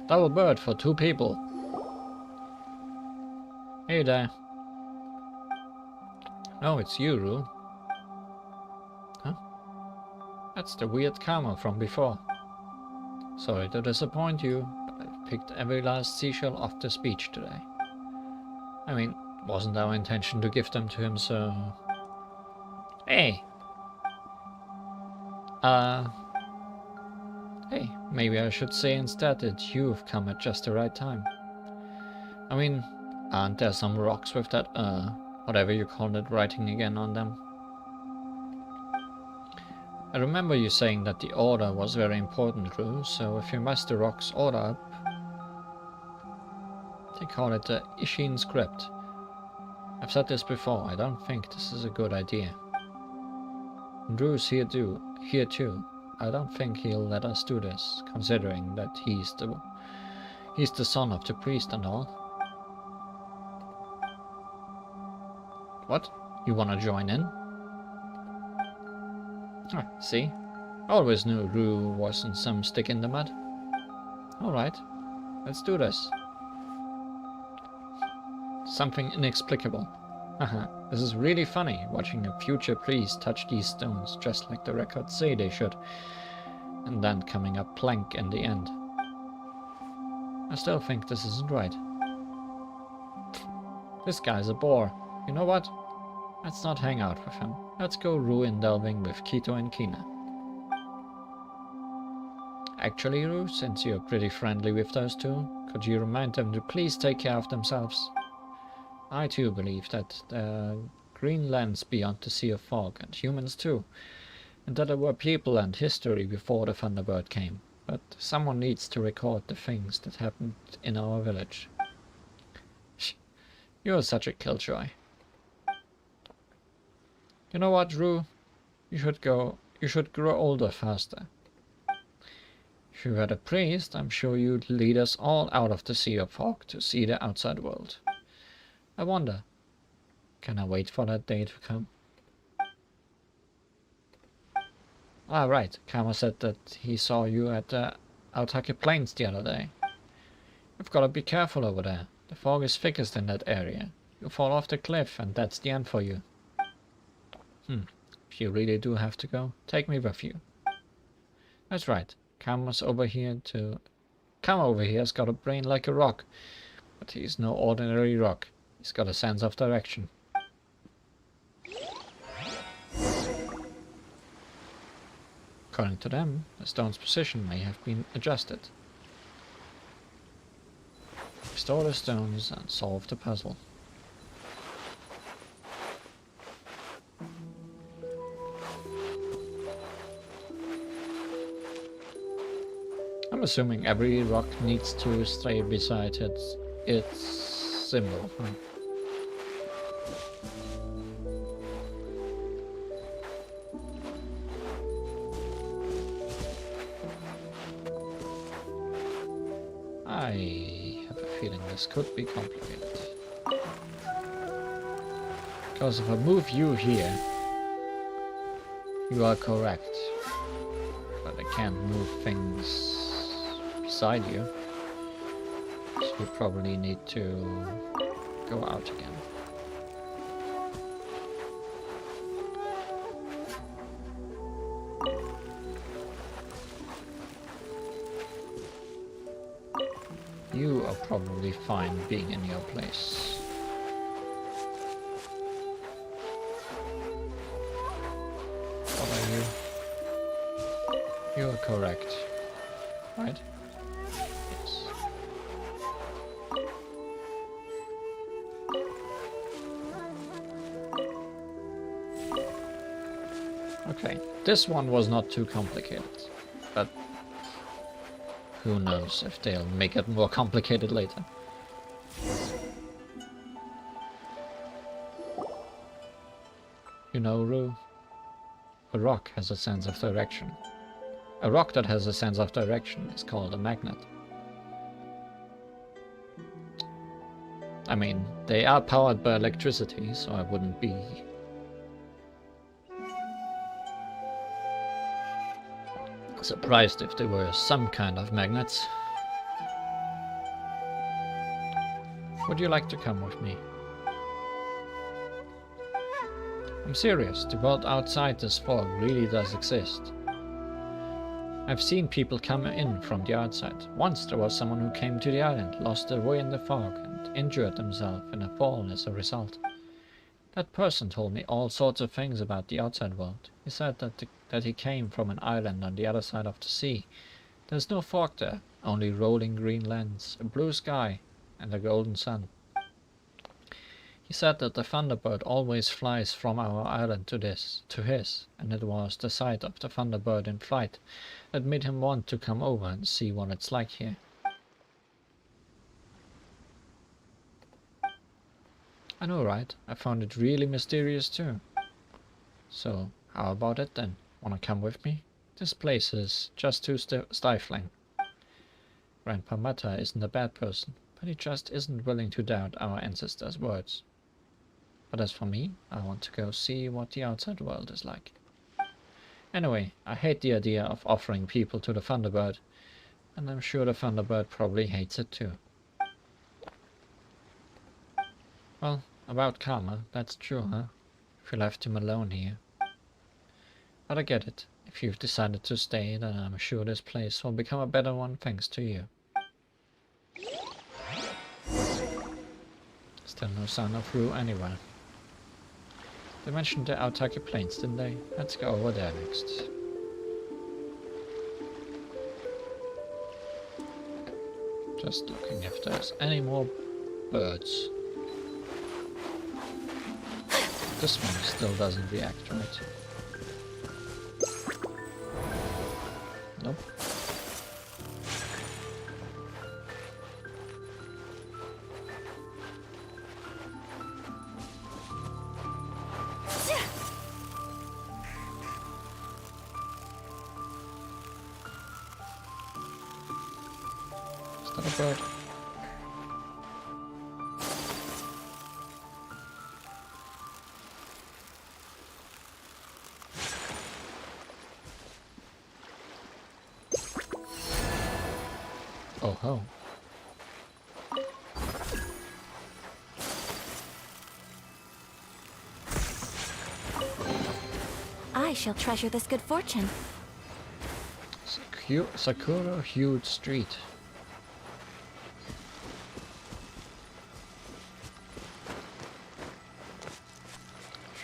Double bird for two people. Hey there. Oh, it's you, Rue. Huh? That's the weird karma from before. Sorry to disappoint you, but I've picked every last seashell off this beach today. I mean, it wasn't our intention to give them to him, so... Hey! Hey, maybe I should say instead that you've come at just the right time. I mean, aren't there some rocks with that, whatever you call it, writing again on them? I remember you saying that the order was very important, Rue, so if you mess the rock's order up... They call it the Ishin script. I've said this before, I don't think this is a good idea. And Rue's here too. I don't think he'll let us do this, considering that he's the son of the priest and all. What? You wanna join in? Ah, see? Always knew Rue wasn't some stick in the mud. Alright, let's do this. Something inexplicable. Haha, this is really funny, watching a future priest touch these stones just like the records say they should, and then coming up plank in the end. I still think this isn't right. This guy's a bore. You know what? Let's not hang out with him. Let's go ruin delving with Kito and Kina. Actually, Rue, since you're pretty friendly with those two, could you remind them to please take care of themselves? I too believe that there are green lands beyond the Sea of Fog, and humans too, and that there were people and history before the Thunderbird came, but someone needs to record the things that happened in our village. You're such a killjoy. You know what, Rue? You should grow older faster. If you were a priest, I'm sure you'd lead us all out of the Sea of Fog to see the outside world. I wonder, can I wait for that day to come? Ah, right. Kama said that he saw you at the Aotake Plains the other day. You've got to be careful over there. The fog is thickest in that area. You'll fall off the cliff and that's the end for you. If you really do have to go, take me with you. That's right. Kama over here's got a brain like a rock. But he's no ordinary rock. He's got a sense of direction. According to them, the stone's position may have been adjusted. Restore the stones and solve the puzzle. I'm assuming every rock needs to stay beside its symbol. I have a feeling this could be complicated. Because if I move you here, you are correct. But I can't move things beside you. So you probably need to go out again. You are probably fine being in your place. What are you? You are correct, right? Yes. Okay, this one was not too complicated, but who knows if they'll make it more complicated later. You know, Rue, a rock has a sense of direction. A rock that has a sense of direction is called a magnet. I mean, they are powered by electricity, so I wouldn't be surprised if they were some kind of magnets. Would you like to come with me? I'm serious, the world outside this fog really does exist. I've seen people come in from the outside. Once there was someone who came to the island, lost their way in the fog, and injured themselves in a fall as a result. That person told me all sorts of things about the outside world. He said that he came from an island on the other side of the sea. There's no fog there, only rolling green lands, a blue sky, and a golden sun. He said that the Thunderbird always flies from our island to his, and it was the sight of the Thunderbird in flight that made him want to come over and see what it's like here. I know, right? I found it really mysterious too. So, how about it then? Wanna come with me? This place is just too stifling. Grandpa Mata isn't a bad person, but he just isn't willing to doubt our ancestors' words. But as for me, I want to go see what the outside world is like. Anyway, I hate the idea of offering people to the Thunderbird, and I'm sure the Thunderbird probably hates it too. Well, about karma, that's true, huh? If you left him alone here. But I get it. If you've decided to stay, then I'm sure this place will become a better one thanks to you. Still no sign of Rue anywhere. They mentioned the Aotaki Plains, didn't they? Let's go over there next. Just looking if there's any more birds. This one still doesn't react right. Nope. Is that a bird? Oh ho. I shall treasure this good fortune. Sakura Hued Street.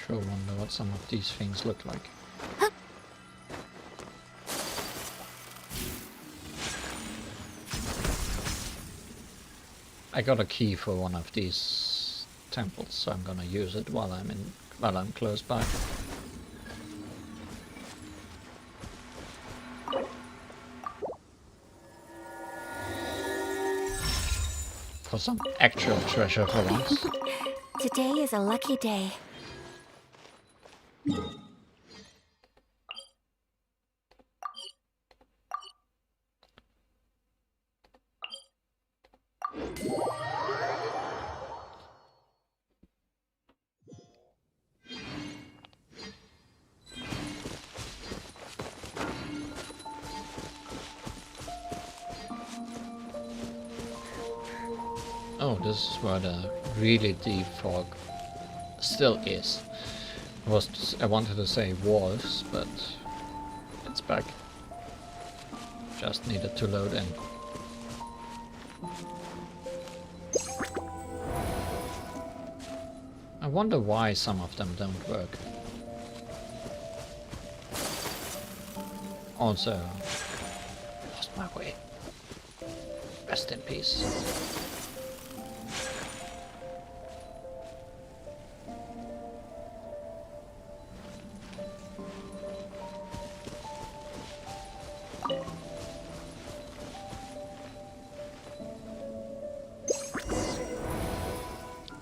Sure wonder what some of these things look like. I got a key for one of these temples, so I'm gonna use it while I'm close by. For some actual treasure for once. Today is a lucky day. Oh, this is where the really deep fog still is. I wanted to say was, but it's back. Just needed to load in. I wonder why some of them don't work. Also, lost my way. Rest in peace.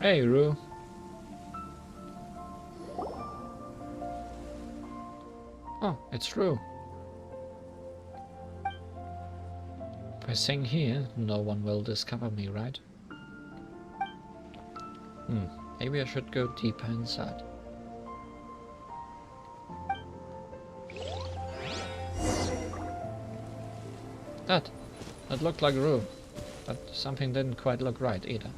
Hey, Rue. Oh, it's true. If I sing here, no one will discover me, right? Maybe I should go deeper inside. That looked like a room, but something didn't quite look right either.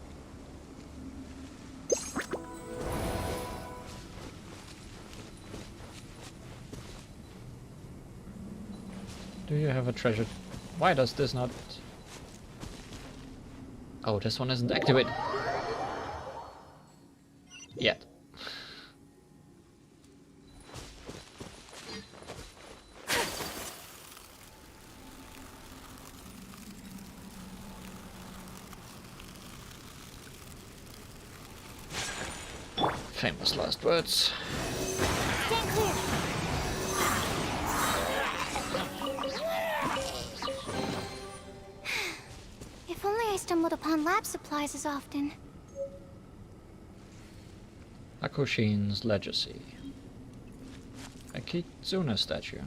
Do you have a treasure? Why does this not... Oh, this one isn't activated. Yet. Famous last words. Stand clear. If only I stumbled upon lab supplies as often. Akushin's legacy. A Kitsune statue.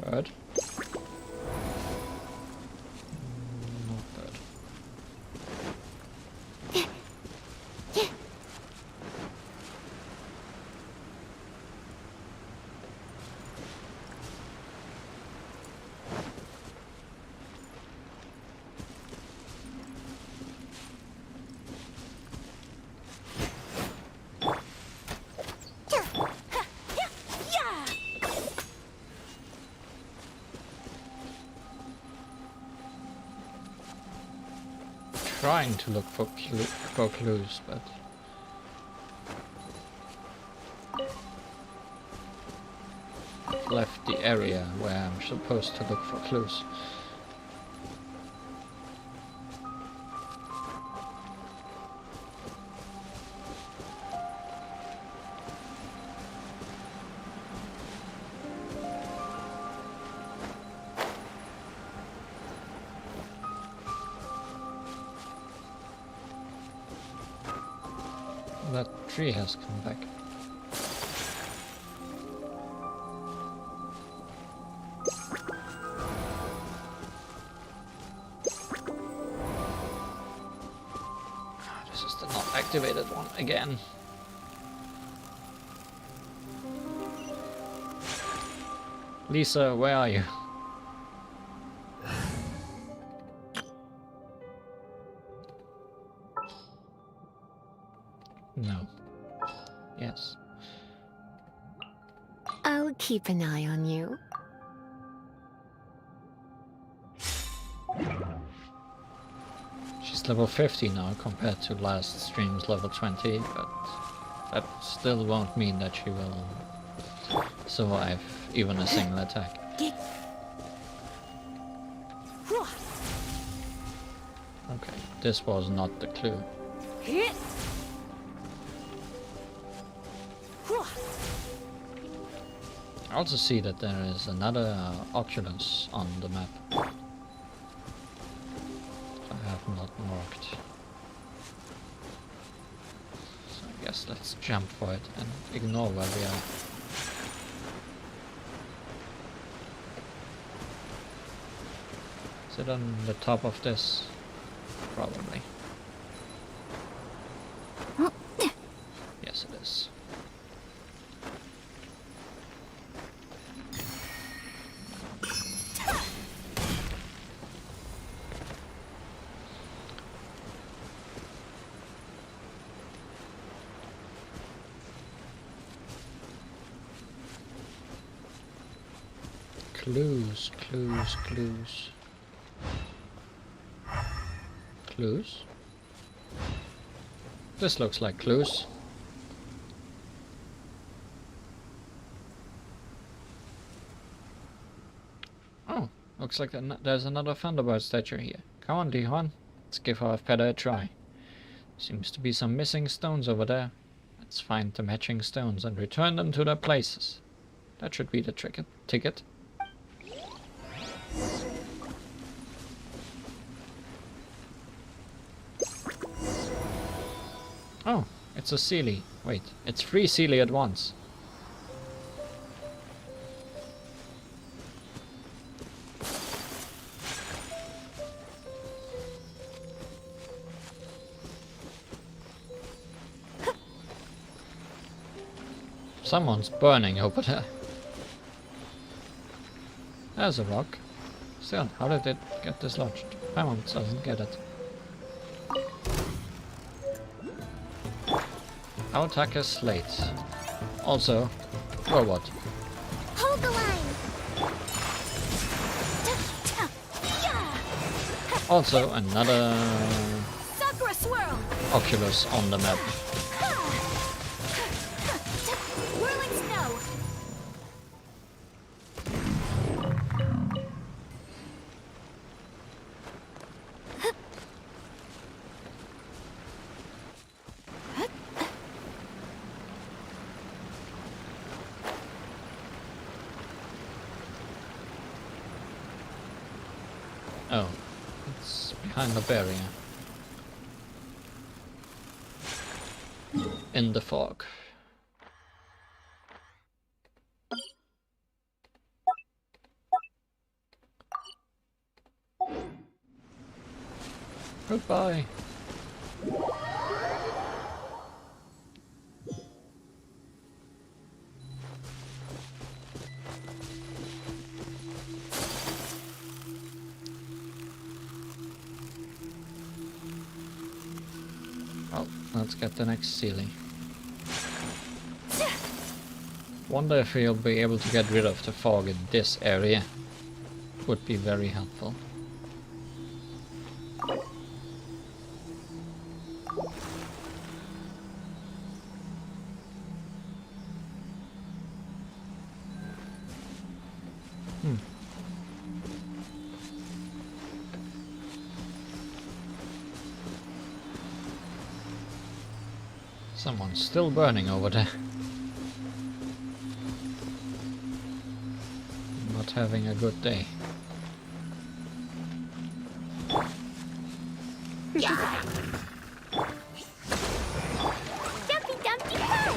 Bird. Not bird. Trying to look for clues, but I've left the area where I'm supposed to look for clues. That tree has come back. This is the not activated one again. Lisa, where are you? No. Yes. I'll keep an eye on you. She's level 50 now compared to last stream's level 20, but that still won't mean that she will survive even a single attack. Okay, this was not the clue. I also see that there is another Oculus on the map. I have not marked. So I guess let's jump for it and ignore where we are. Is it on the top of this? Probably. Yes, it is. Clues, clues, clues. Clues? This looks like clues. Oh, looks like there's another Thunderbird statue here. Come on, Dihon. Let's give our feather a try. Seems to be some missing stones over there. Let's find the matching stones and return them to their places. That should be the ticket. Oh, it's a Sealy. Wait, it's 3 Sealy at once. Someone's burning over there. There's a rock. Still, how did it get dislodged? Paimon doesn't get it. Our attack is slate. Also, robot. Hold the line. Also, another Sakura swirl! Oculus on the map. Whirling snow! Oh, it's behind the barrier. In the fog. Goodbye. Well, let's get the next ceiling. Wonder if we'll be able to get rid of the fog in this area. Would be very helpful. Someone's still burning over there. Not having a good day. Dumpy Dumpty Ho!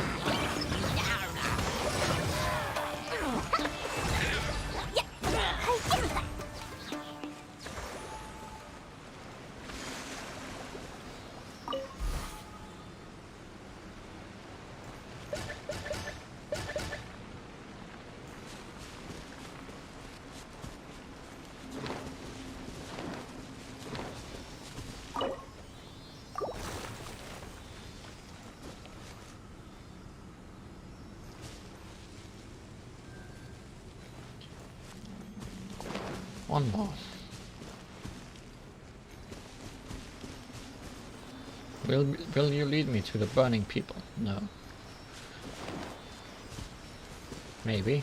One more. Will you lead me to the burning people? No. Maybe.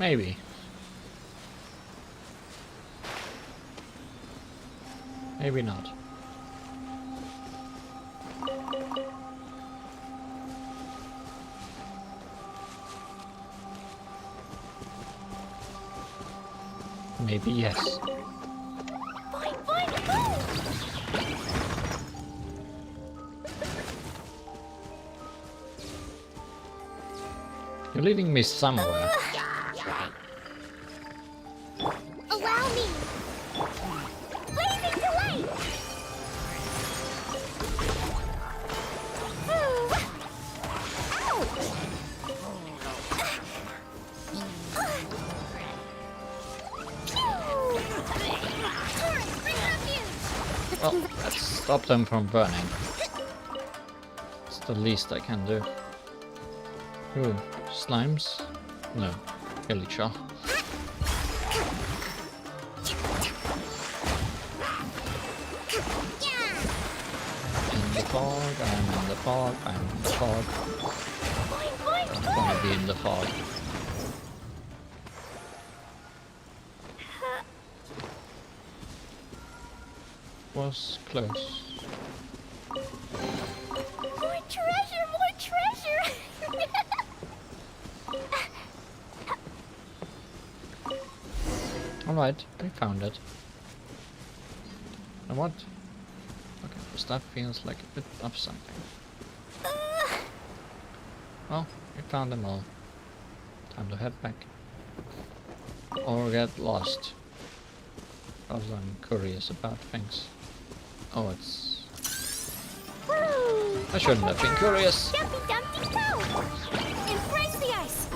Maybe. Maybe not. Maybe yes. Boing, boing, boing! You're leading me somewhere. Allow me! Blazing delight! Well, let's stop them from burning. It's the least I can do. Ooh, slimes? No, Illicha. In the fog, I'm in the fog, I'm in the fog. I'm gonna be in the fog. Was close. More treasure, more treasure! Alright, we found it. What? Okay, the stuff feels like a bit of something. Well, we found them all. Time to head back. Or get lost. Because I'm curious about things. Oh, it's... I shouldn't have been curious. Dumpy Dumpty Toe! Embrace the ice!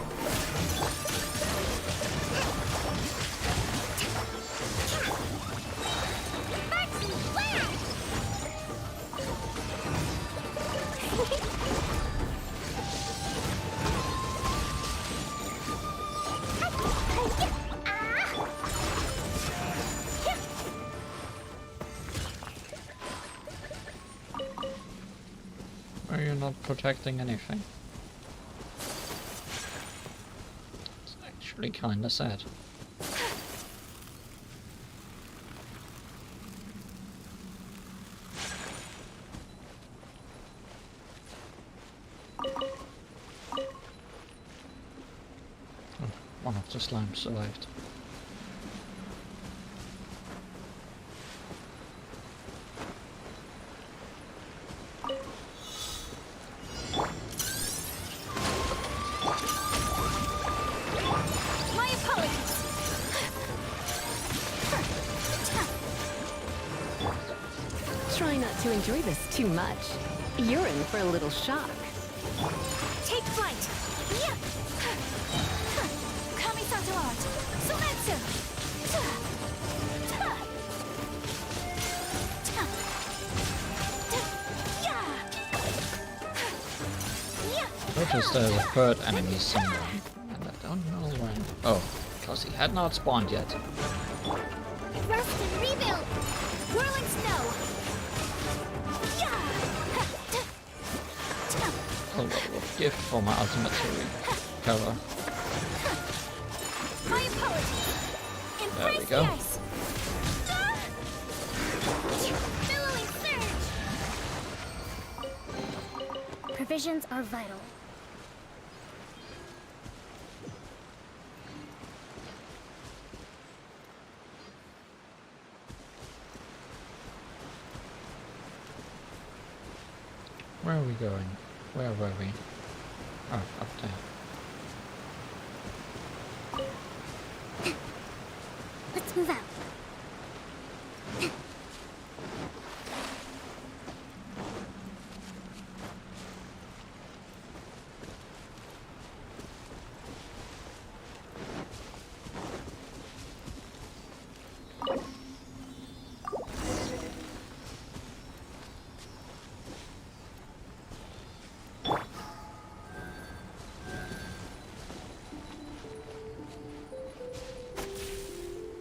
Marching Flash! Are you not protecting anything? It's actually kinda sad. Oh, one of the slimes survived. My apologies. Try not to enjoy this too much. You're in for a little shock. Take flight. Yeah. Kamisato art. Sumetsu. Notice there's a third enemy somewhere, and I don't know where. Oh, because he had not spawned yet. Rust and rebuild! Whirling snow. A level of gift for my ultimate cover. My apologies. There we go. Ice. Billowing surge! Provisions are vital. Where are we going? Where were we? Oh, up there. Let's move out.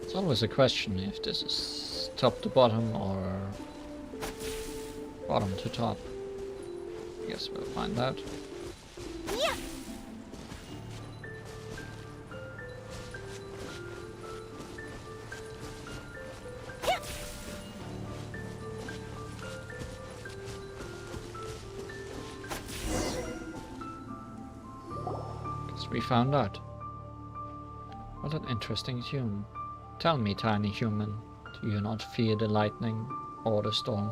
It's always a question if this is top to bottom or bottom to top. Guess we'll find out. Yeah! Guess we found out. What an interesting tune. Tell me, tiny human, do you not fear the lightning or the storm?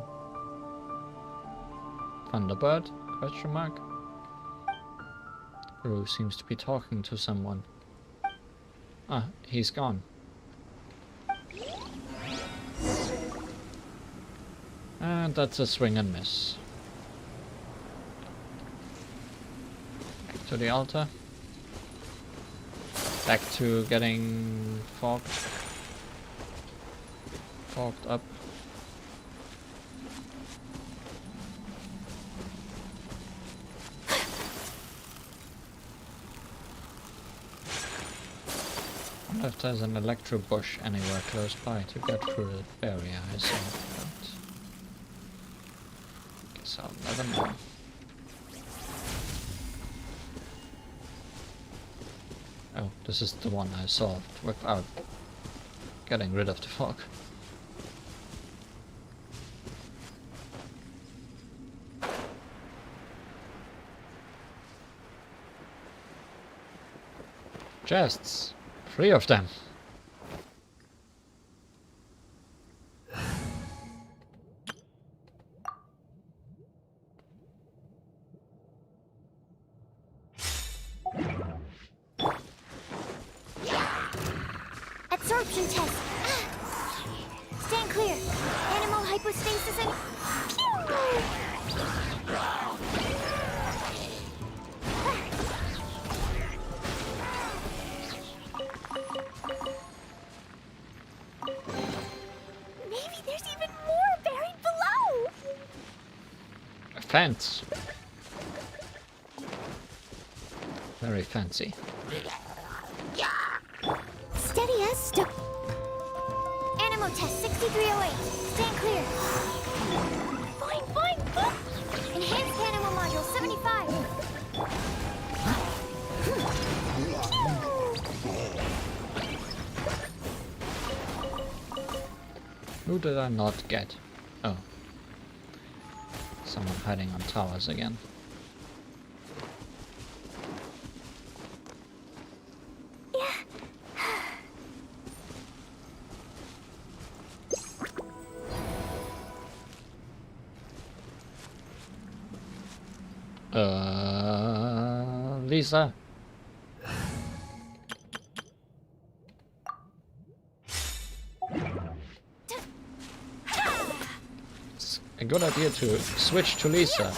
Thunderbird? Question mark. Rue seems to be talking to someone. Ah, he's gone. And that's a swing and miss. Back to the altar. Back to getting fogged up. I wonder if there's an electro bush anywhere close by to get through the barrier I saw, but guess I'll never know. Oh, this is the one I solved without getting rid of the fog. Chests. 3 of them. Absorption test. Stand clear. Animal hypostasis and... Maybe there's even more buried below. A fence. Very fancy. Steady as stone. Animal test 6308. Stand clear. Fine. Enhanced animal module 75. Who did I not get? Oh. Someone hiding on towers again. Lisa. It's a good idea to switch to Lisa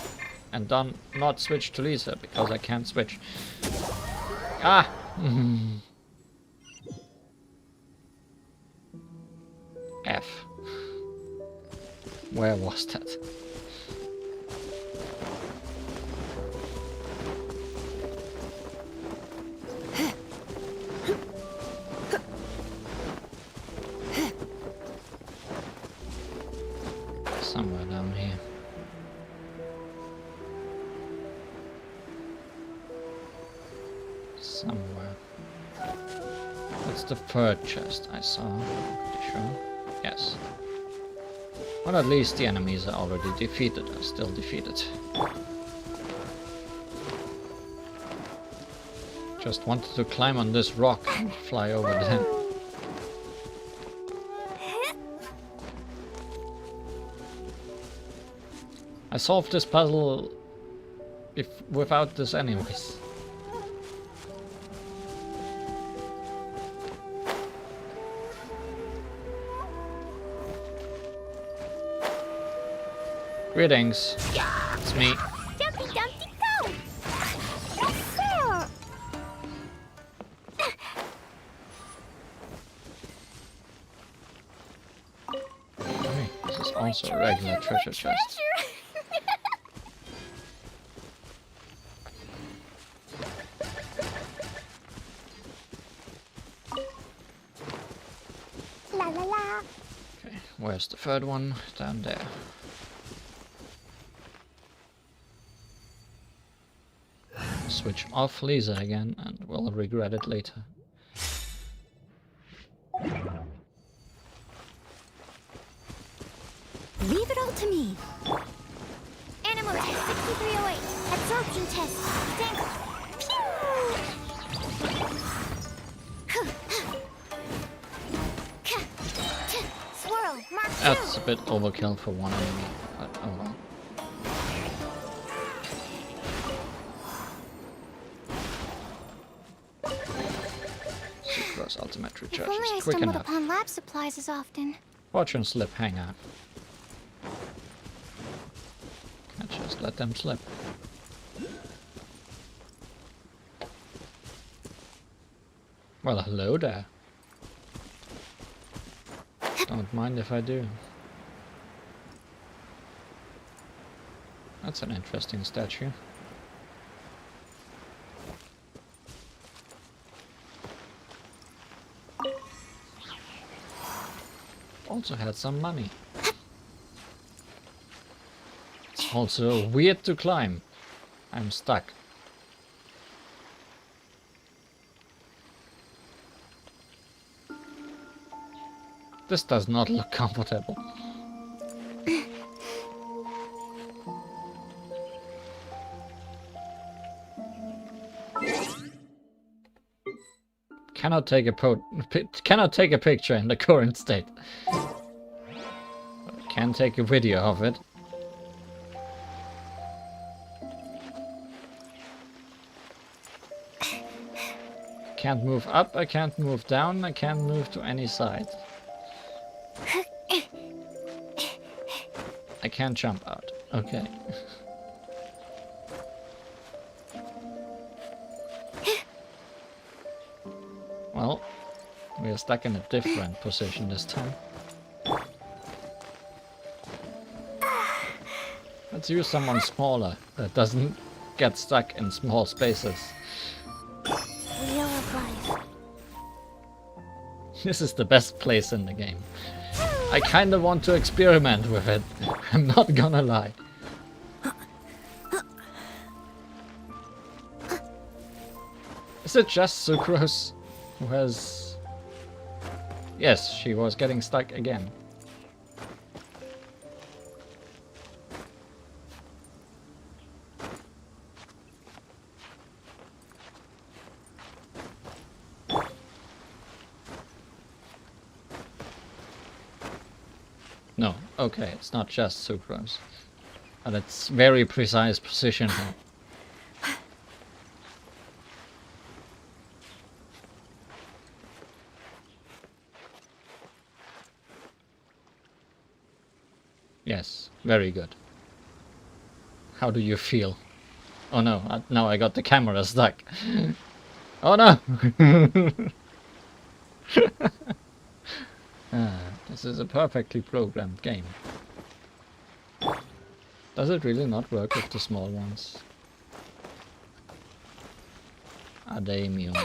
and then not switch to Lisa because I can't switch. Ah! F. Where was that? Somewhere down here. Somewhere. That's the third chest I saw. Pretty sure. Yes. Well, at least the enemies are already defeated. Are still defeated. Just wanted to climb on this rock and fly over them. I solved this puzzle without this anyways. Greetings. It's me. Dumpty Dumpty go! Yes, sir! Hey, this is also a regular treasure chest. La la la. Okay, where's the third one? Down there. Switch off Lisa again and we'll regret it later. Leave it all to me. Animal test 6308. Absorption test. Stand Swirl. Mark 2. That's a bit overkill for one enemy, but oh well. Sucrose ultimate If recharge only I is quick stumbled enough. upon lab supplies as often. Fortune slip hangout. Can't just let them slip. Well, hello there. Don't mind if I do. That's an interesting statue. Also had some money. It's also weird to climb. I'm stuck. This does not look comfortable. Cannot take a picture in the current state. Can take a video of it. can't move up, I can't move down, I can't move to any side. I can't jump out. Okay. Well, we are stuck in a different position this time. Let's use someone smaller that doesn't get stuck in small spaces. Wheel of life. This is the best place in the game. I kinda want to experiment with it. I'm not gonna lie. Is it just Sucrose who has... Yes, she was getting stuck again. No, okay, it's not just Sucrose. But it's very precise positioning. Yes, very good. How do you feel? Oh no, now I got the camera stuck. Oh no! This is a perfectly programmed game. Does it really not work with the small ones? Are they immune?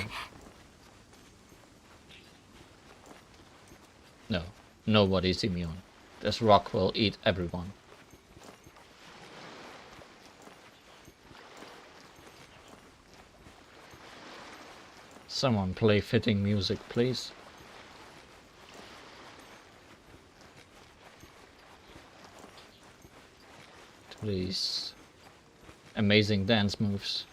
No, nobody's immune. This rock will eat everyone. Someone play fitting music, please. To these amazing dance moves.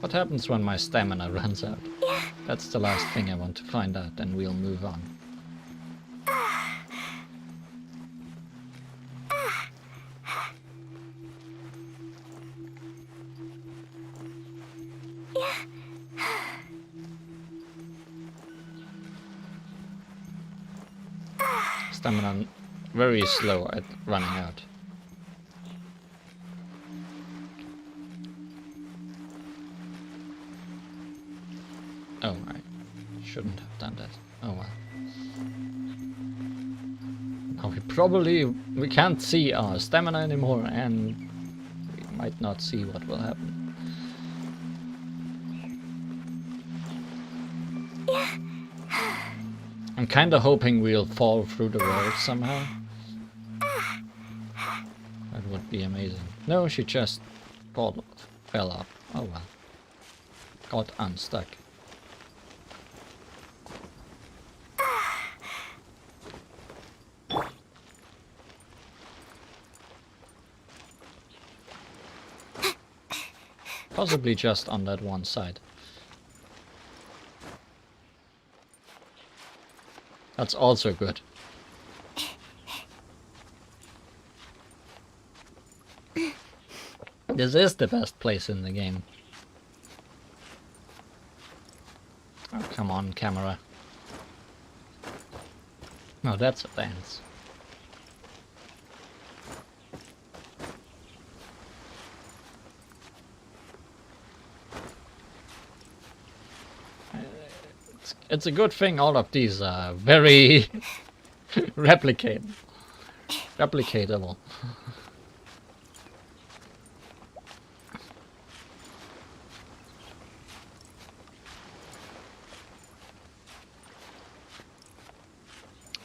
What happens when my stamina runs out? That's the last thing I want to find out, and we'll move on. Stamina very slow at running out. Oh, I shouldn't have done that. Oh well. Now we can't see our stamina anymore, and we might not see what will happen. I'm kinda hoping we'll fall through the world somehow. That would be amazing. No, she just fell up. Oh well. Got unstuck. Possibly just on that one side. That's also good. This is the best place in the game. Oh, come on, camera. No, that's a dance. It's a good thing all of these are very replicatable.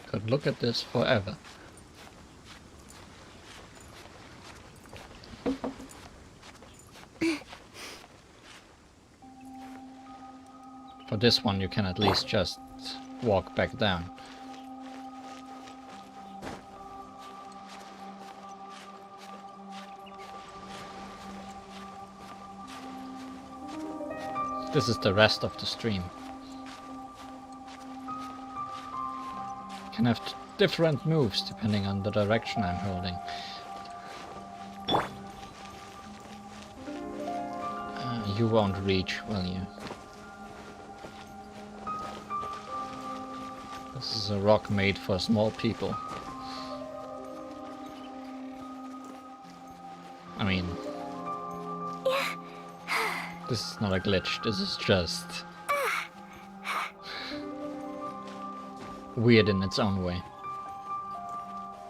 Could look at this forever. For this one you can at least just walk back down. This is the rest of the stream. different moves depending on the direction I'm holding. You won't reach, will you? This is a rock made for small people. I mean... This is not a glitch, this is just... weird in its own way.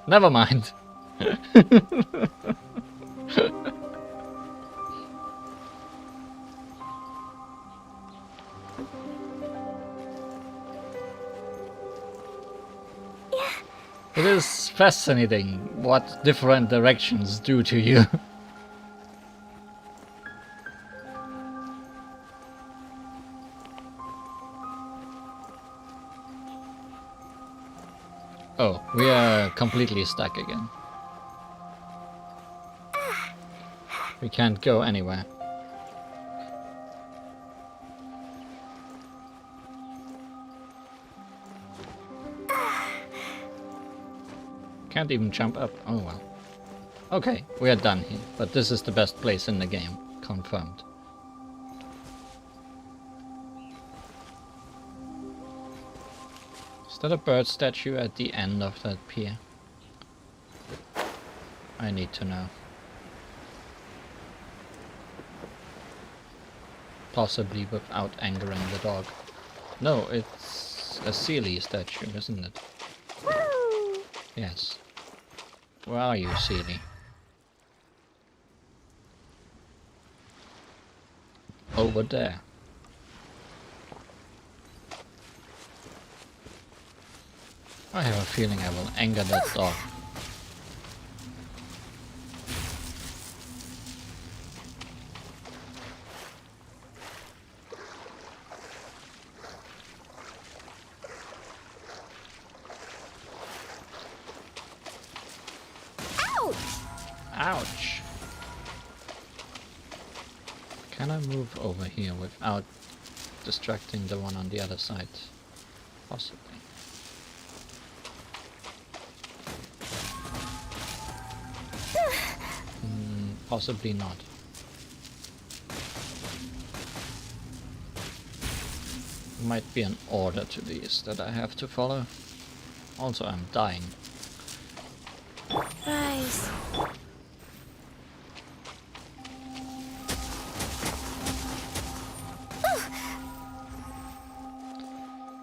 Never mind! It is fascinating what different directions do to you. Oh, we are completely stuck again. We can't go anywhere. Can't even jump up. Oh well. Okay, we are done here, but this is the best place in the game. Confirmed. Is that a bird statue at the end of that pier? I need to know. Possibly without angering the dog. No, it's a Sealy statue, isn't it? Yes. Where are you, Sealy? Over there. I have a feeling I will anger that dog. Ouch! Can I move over here without distracting the one on the other side? Possibly. Possibly not. Might be an order to these that I have to follow. Also, I'm dying. Rise.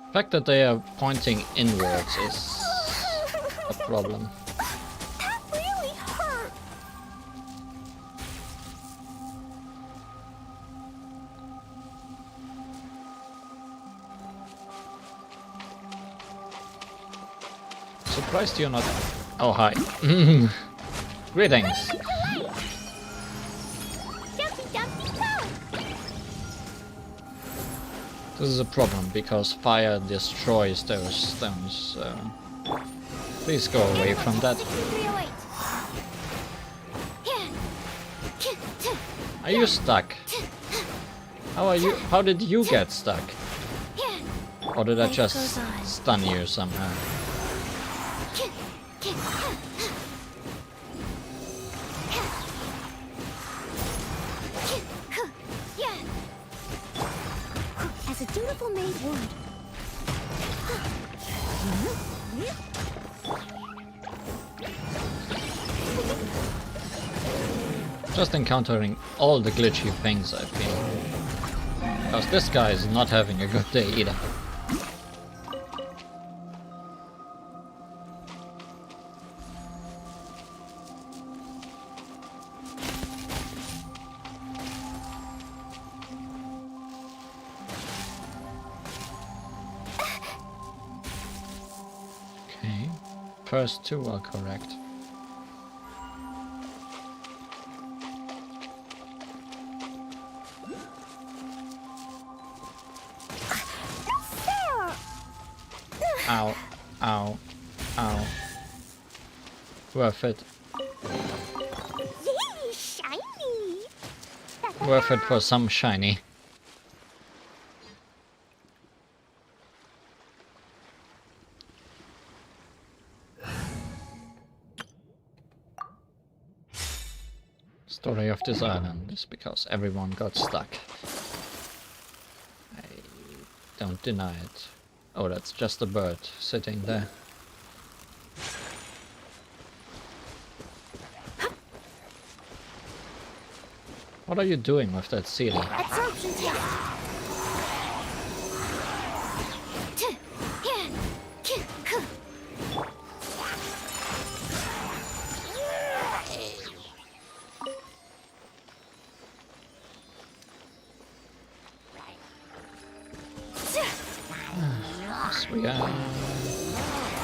The fact that they are pointing inwards is a problem. That really hurt. Surprised you're not... Oh, hi. Greetings. Jumpy, jumpy, go. This is a problem because fire destroys those stones, so... Please go away from that. Are you stuck? How did you get stuck? Or did I just stun you somehow? As a dutiful maid would. Just encountering all the glitchy things I've been. Because this guy is not having a good day either. Okay, first two are correct. Ow, ow, ow. Worth it. Yay, shiny. Worth it for some shiny. Story of this island is because everyone got stuck. I don't deny it. Oh, that's just a bird sitting there. What are you doing with that ceiling? Absorption test. Yes, we are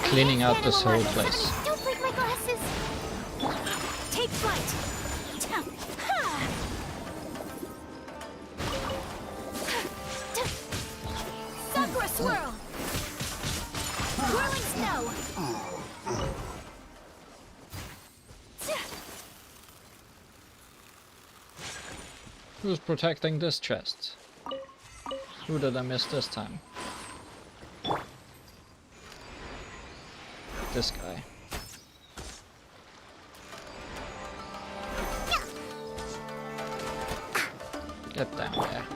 cleaning out this whole place. Don't break my glasses. Take flight! Sakura swirl. Whirling snow. Who's protecting this chest? Who did I miss this time? This guy. Get down there.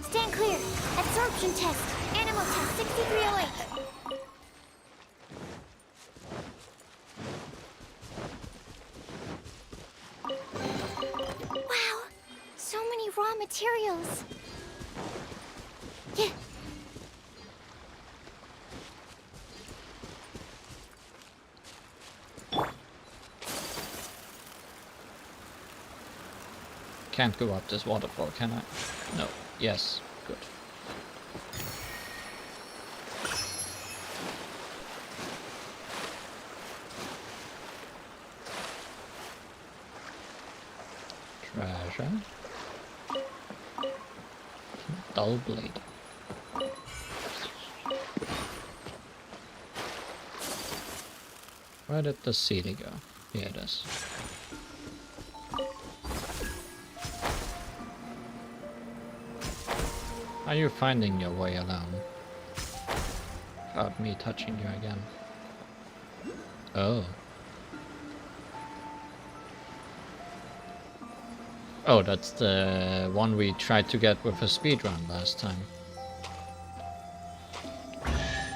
Stand clear. Absorption test. Animal test 6308. Wow. So many raw materials. Yeah. Can't go up this waterfall, can I? No. Yes. Good. Treasure. Dull blade. Where did the CD go? Here it is. Are you finding your way alone? Without me touching you again. Oh. Oh, that's the one we tried to get with a speedrun last time.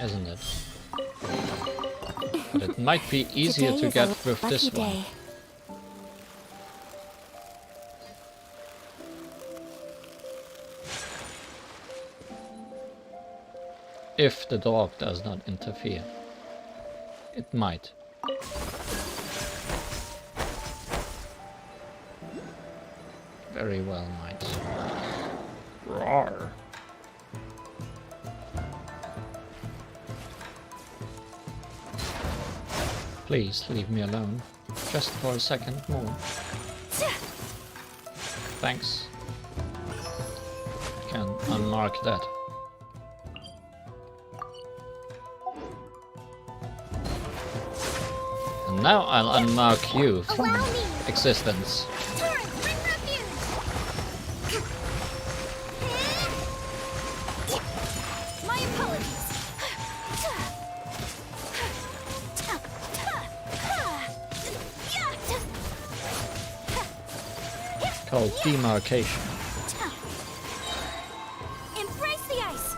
Isn't it? But it might be easier Today to is get a with this lucky one. day. If the dog does not interfere. It might. Very well might. Roar. Please leave me alone. Just for a second more. Thanks. Can unmark that. And now I'll unmark you from Allow me. existence. Turn. Bring refuge. My apologies. Called demarcation. Embrace the ice.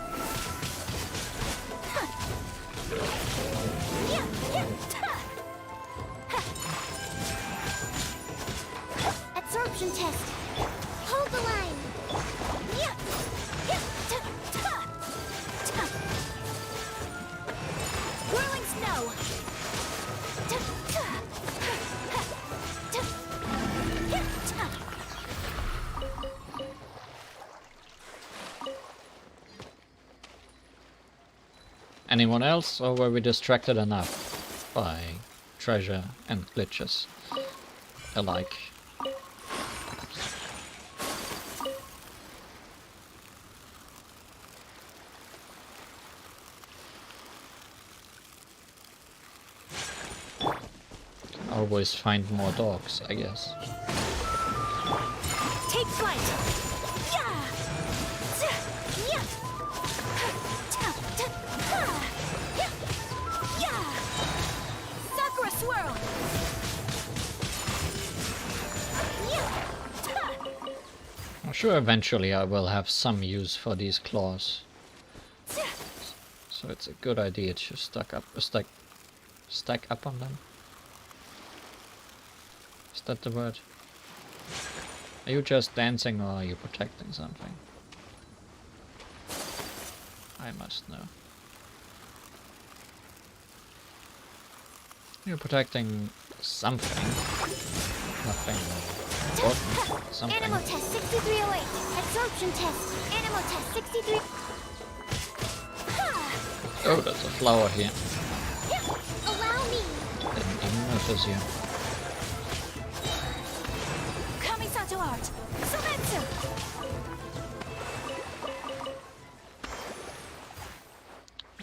Absorption test. Hold the line. Whirling snow. Anyone else, or were we distracted enough by treasure and glitches alike? Can always find more dogs, I guess. Take flight! Sakura swirl. Sure, eventually I will have some use for these claws. So it's a good idea to stack up on them. Is that the word? Are you just dancing or are you protecting something? I must know. You're protecting something. Nothing important. Something. Animal test 6308. Absorption test. Animal test 63. Oh, there's a flower here. Allow me. Didn't even notice you. Kamisato art. Sometsu.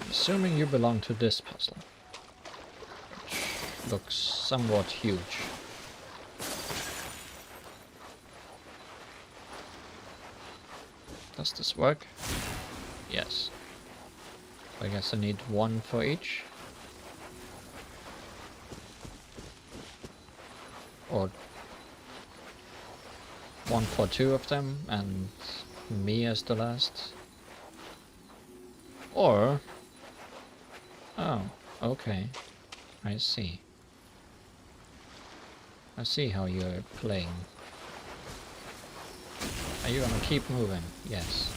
Assuming you belong to this puzzle. Which looks somewhat huge. Does this work? Yes. I guess I need one for each. Or one for two of them and me as the last. Or... Oh, okay. I see. I see how you're playing. Are you gonna keep moving? Yes.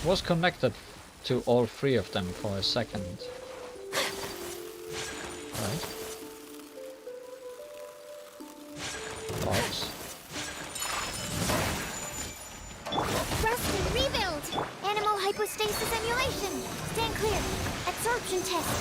Was connected to all three of them for a second. Right. Dogs. Thrust and rebuild. Animal hypostasis emulation. Stand clear. Absorption test.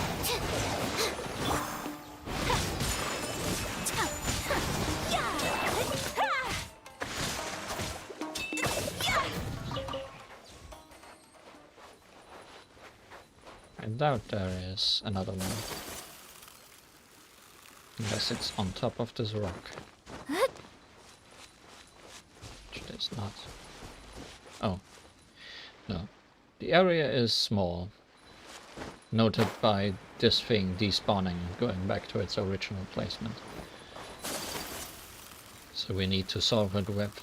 I doubt there is another one. Unless it's on top of this rock. Which it is not. Oh. No. The area is small. Noted by this thing despawning, going back to its original placement. So we need to solve it with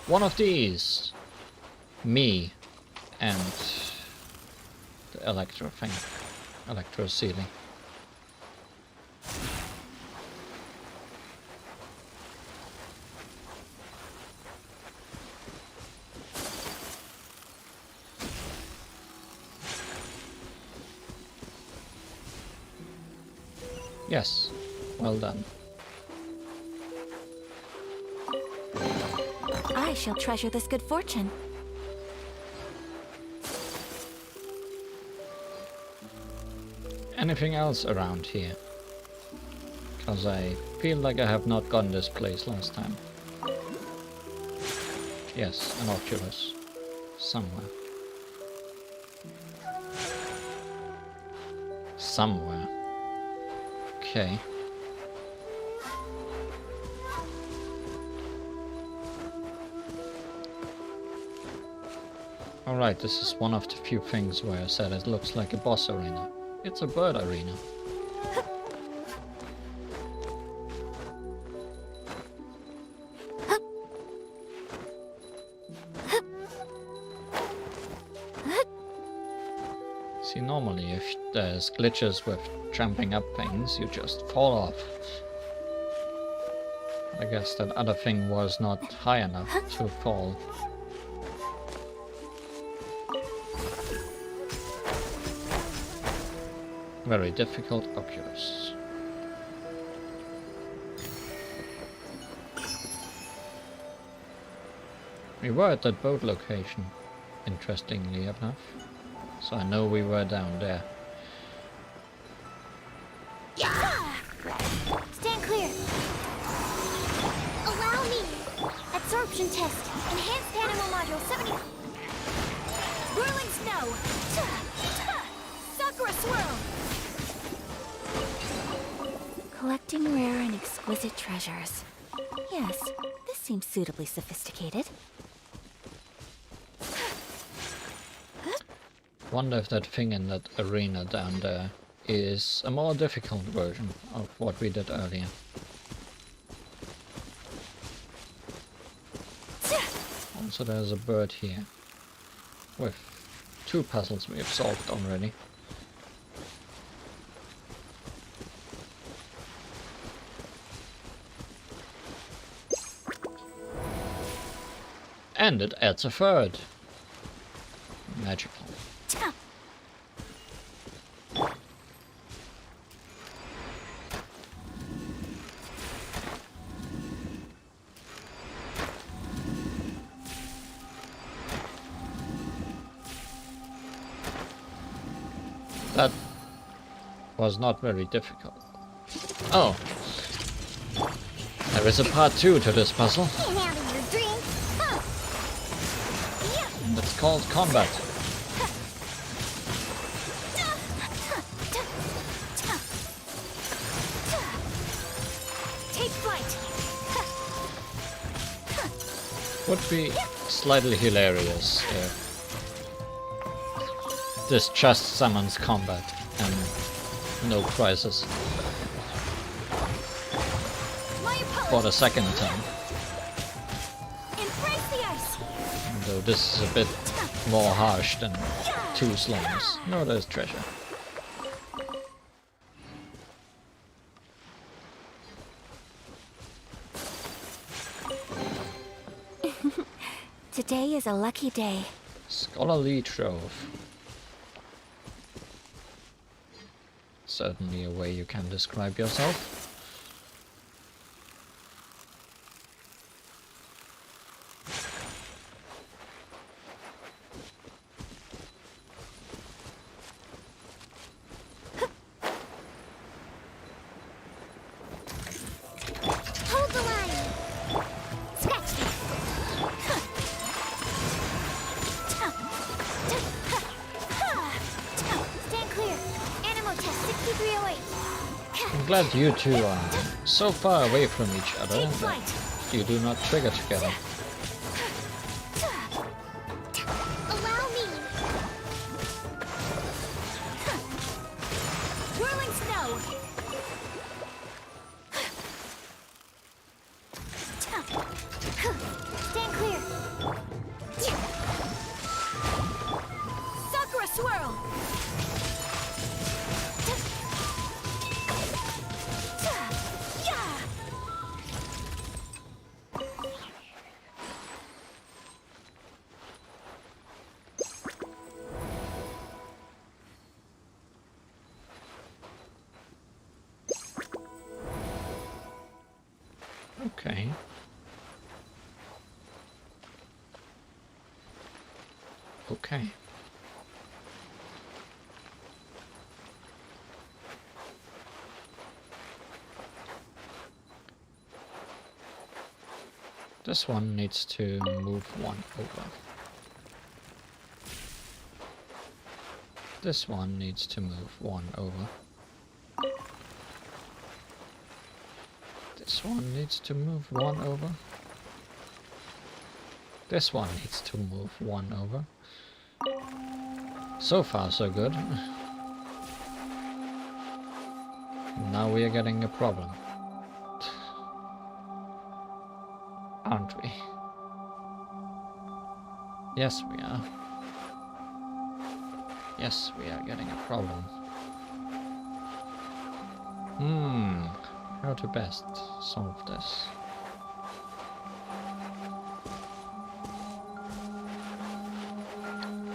one of these. Me and the electro thing. Electro ceiling. Yes, well done. I shall treasure this good fortune. Anything else around here? Because I feel like I have not gone this place last time. Yes, an Oculus. Somewhere. Somewhere. Okay. Alright, this is one of the few things where I said it looks like a boss arena. It's a bird arena. See, normally if there's glitches with tramping up things, you just fall off. I guess that other thing was not high enough to fall. Very difficult Oculus. We were at that boat location, interestingly enough. So I know we were down there. Stand clear. Allow me. Absorption test. Enhanced animal module 70. Whirling snow. Sakura swirl. Collecting rare and exquisite treasures. Yes, this seems suitably sophisticated. Wonder if that thing in that arena down there is a more difficult version of what we did earlier. so there's a bird here. With 2 puzzles we have solved already. And it adds a third. Magical. That was not very difficult. Oh. There is a part 2 to this puzzle. Can't handle your drink. Huh. It's called combat. Take flight. Would be slightly hilarious if this just summons combat and no prizes My for the apologies. second time. Embrace the ice. Though this is a bit more harsh than 2 slimes. No, there's treasure. Today is a lucky day. Scholarly Trove. Certainly a way you can describe yourself. Hold the line. Scratch me. Stand clear. Animal test 6308. I'm glad you two are so far away from each other Take that flight. you do not trigger together. Allow me. Whirling snow. Stand clear. Sakura swirl. Okay. Okay. This one needs to move 1 over. This one needs to move 1 over. This one needs to move 1 over. This one needs to move 1 over. So far, so good. Now we are getting a problem. Aren't we? Yes, we are. Yes, we are getting a problem. How to best solve this?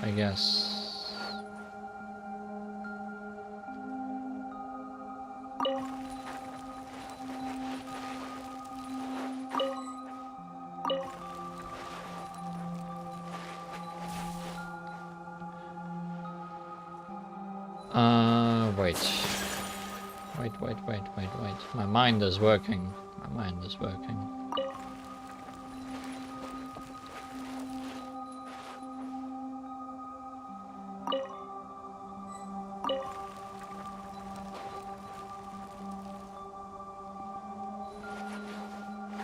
I guess. Wait. My mind is working. My mind is working.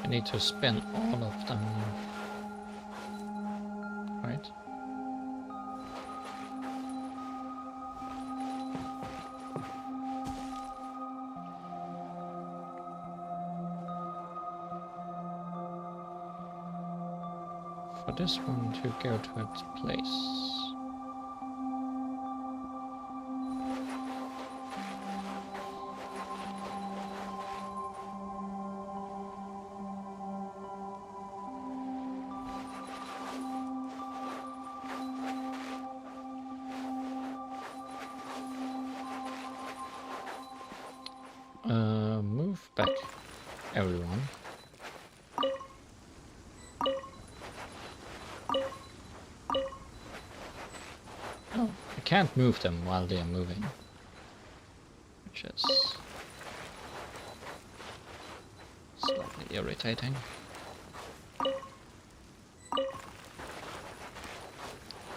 I need to spin all of them. Right? for this one to go to its place. Move back, everyone. Oh, I can't move them while they are moving, which is slightly irritating.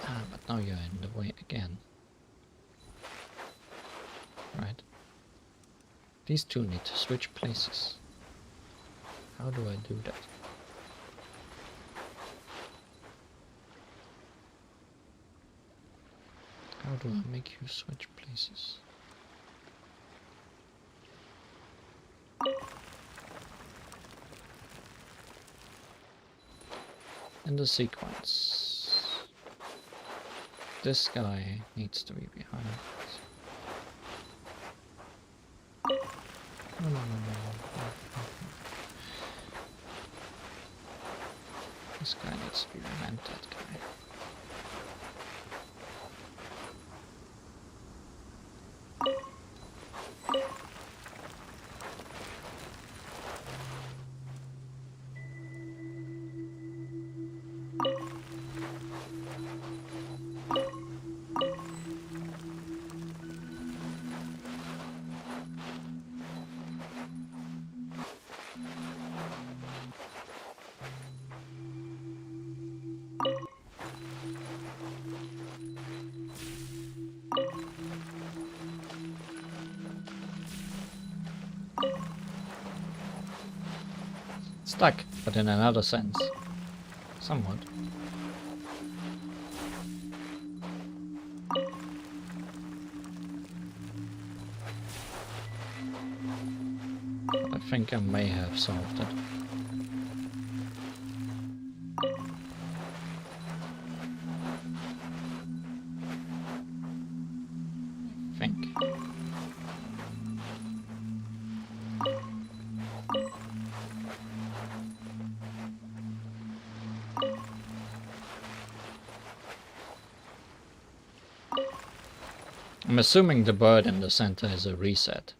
Ah, but now you're in the way again. Right. These two need to switch places. How do I do that? How do I make you switch places? In the sequence, this guy needs to be behind. No. This guy needs to be behind that guy. Stuck, but in another sense. Somewhat. But I think I may have solved it. I think. I'm assuming the bird in the center is a reset.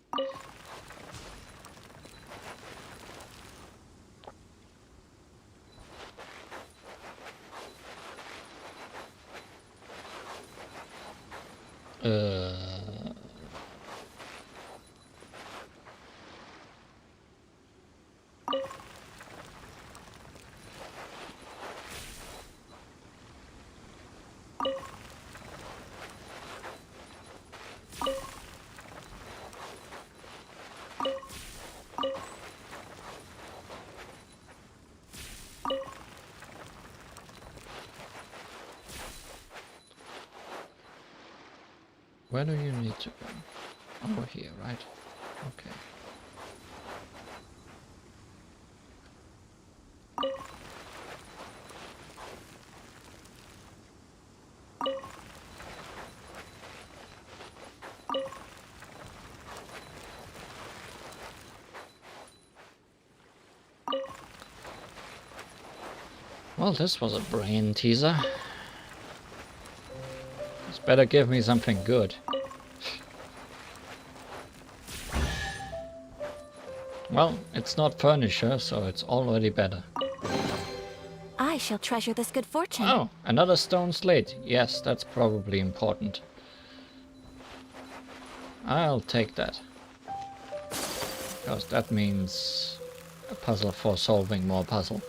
Where do you need to go? Over here, right? Okay. Well, this was a brain teaser. It's better give me something good. Well, it's not furniture, so it's already better. I shall treasure this good fortune. Oh, another stone slate. Yes, that's probably important. I'll take that. Because that means a puzzle for solving more puzzles.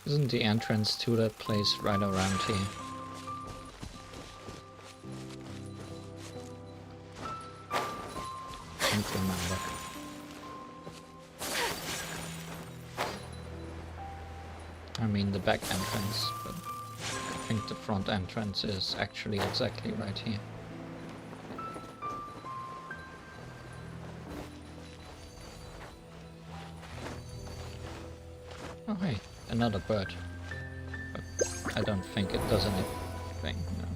Isn't the entrance to that place right around here? Can't remember. I mean the back entrance, but I think the front entrance is actually exactly right here. Oh hey, another bird. But I don't think it does anything, no.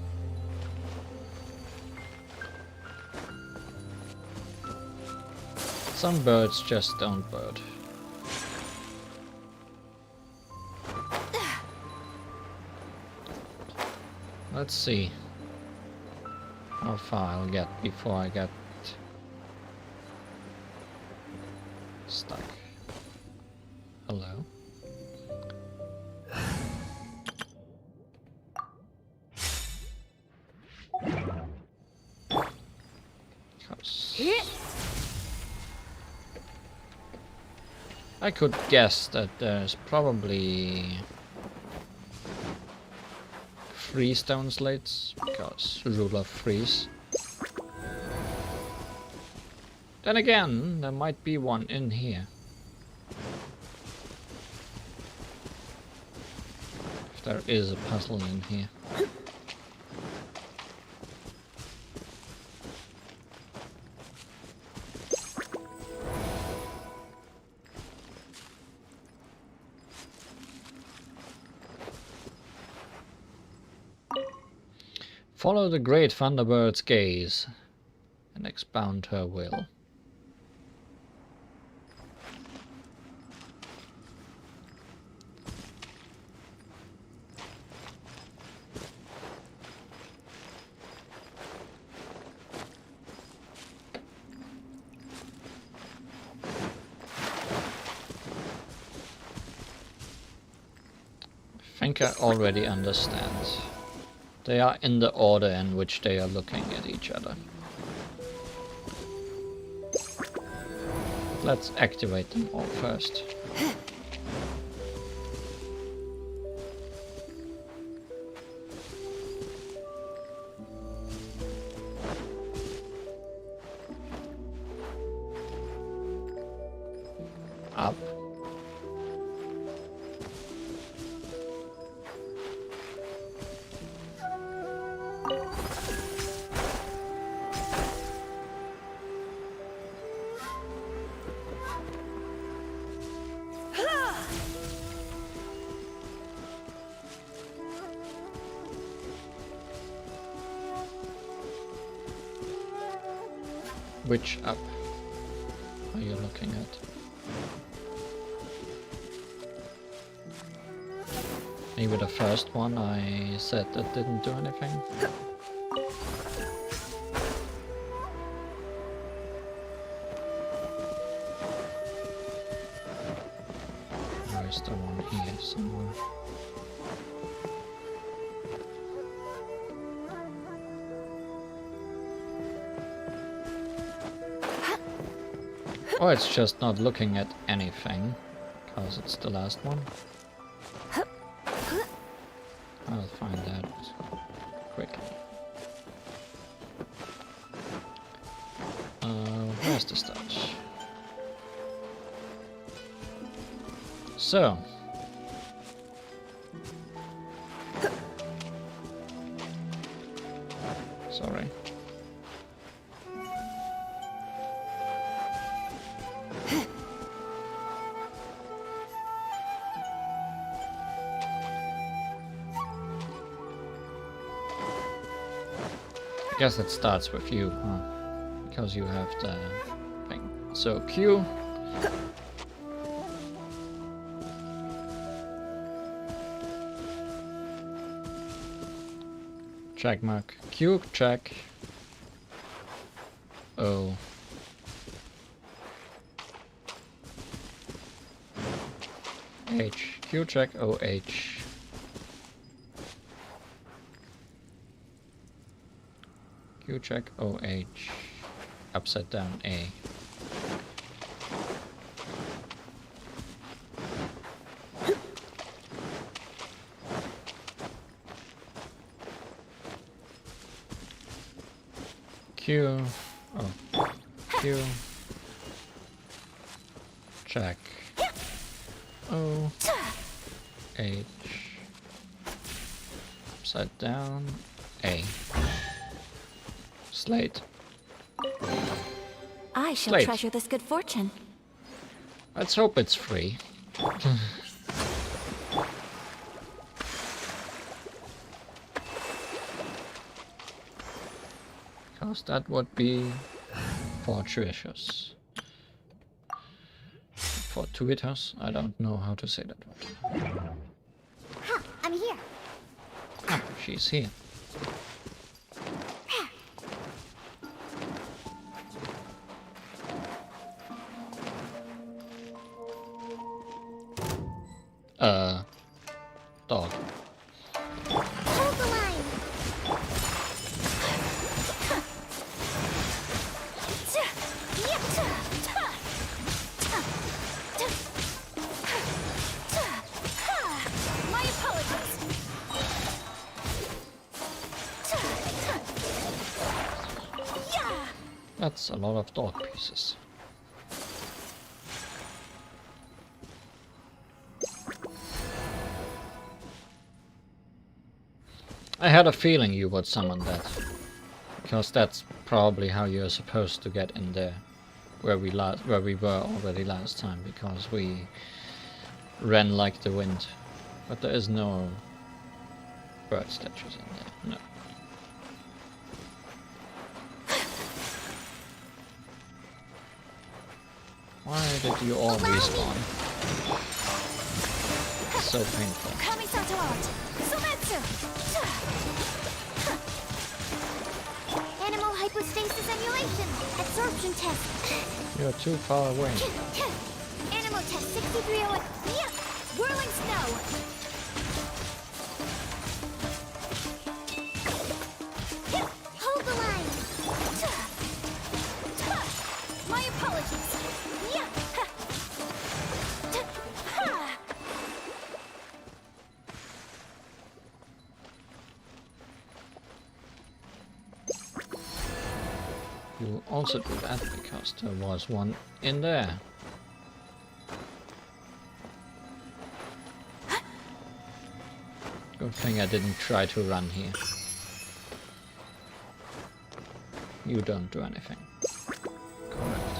Some birds just don't bird. Let's see how far I'll get before I get stuck. Hello? I could guess that there's probably 3 stone slates, because rule of 3s. Then again, there might be one in here. If there is a puzzle in here. Follow the great Thunderbird's gaze and expound her will. I think I already understand. They are in the order in which they are looking at each other. Let's activate them all first. Up. Which up are you looking at? Maybe the first one I said that didn't do anything? Or is there one here somewhere? Or it's just not looking at anything, because it's the last one. I'll find that quickly. Where's the start? So. Sorry. I guess it starts with you, huh? Because you have the thing. So Q. Check mark. Q check. O. H. Q check O H. Q check OH, upside down A. Q. Oh. Q. Check. O. H. Upside down. A. Slate. I shall Slate. treasure this good fortune. Let's hope it's free. Because that would be fortuitous. Fortuitous? I don't know how to say that word. Huh, I'm here. Ah, she's here. Dog. Hold the line. My apologies. That's a lot of dog pieces. I had a feeling you would summon that. Because that's probably how you're supposed to get in there. Where we were already last time, because we ran like the wind. But there is no bird statues in there, no. Why did you all respawn? It's so painful. Animal hypostasis emulation. Absorption test. You're too far away. Animal test 6301. Yeah. Whirling snow. Hold the line. My apologies. Yeah. You also do that because there was one in there. Good thing I didn't try to run here. You don't do anything. Correct.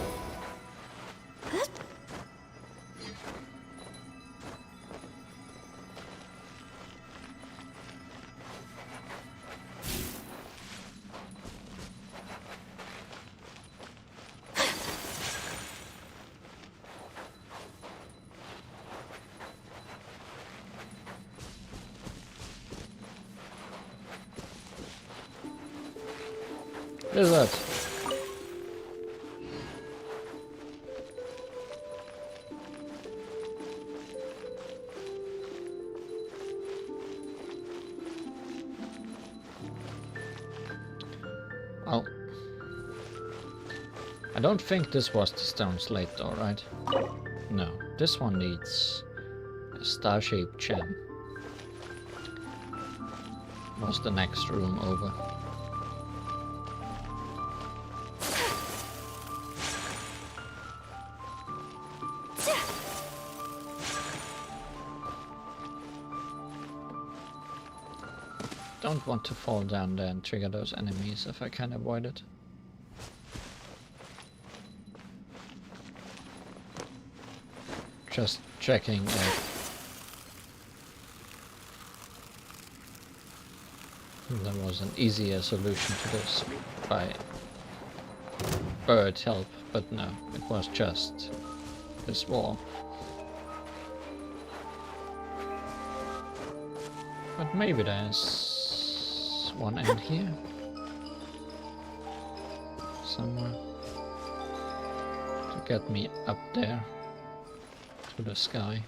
Is that? Well, I don't think this was the stone slate though, right? No, this one needs a star-shaped gem. Was the next room over? Don't want to fall down there and trigger those enemies if I can avoid it. Just checking if there was an easier solution to this by bird help, but no, it was just this wall. But maybe there's one end here somewhere to get me up there to the sky,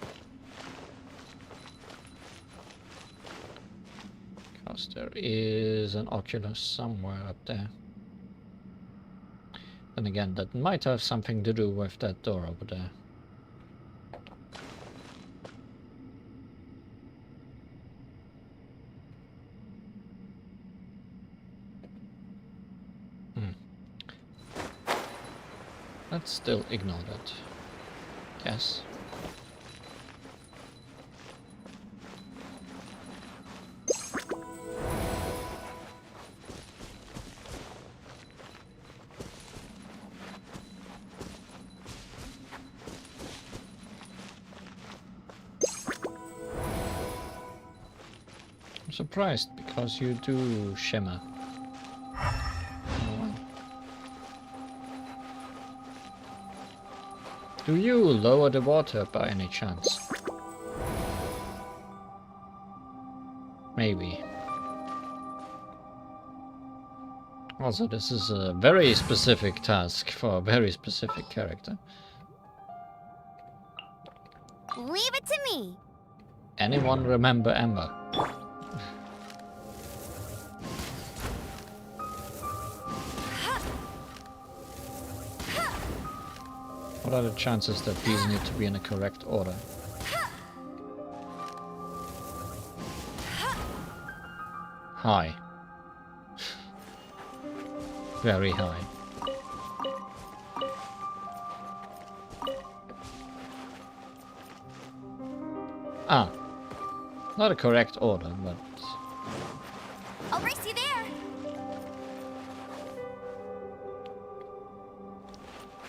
because there is an oculus somewhere up there. Then again, that might have something to do with that door over there. let's still ignore that. Yes. I'm surprised because you do shimmer. Do you lower the water by any chance? Maybe. Also, this is a very specific task for a very specific character. Leave it to me. Anyone remember Ember? What are the chances that these need to be in a correct order? High. Very high. Ah. Not a correct order, but... I'll race you there.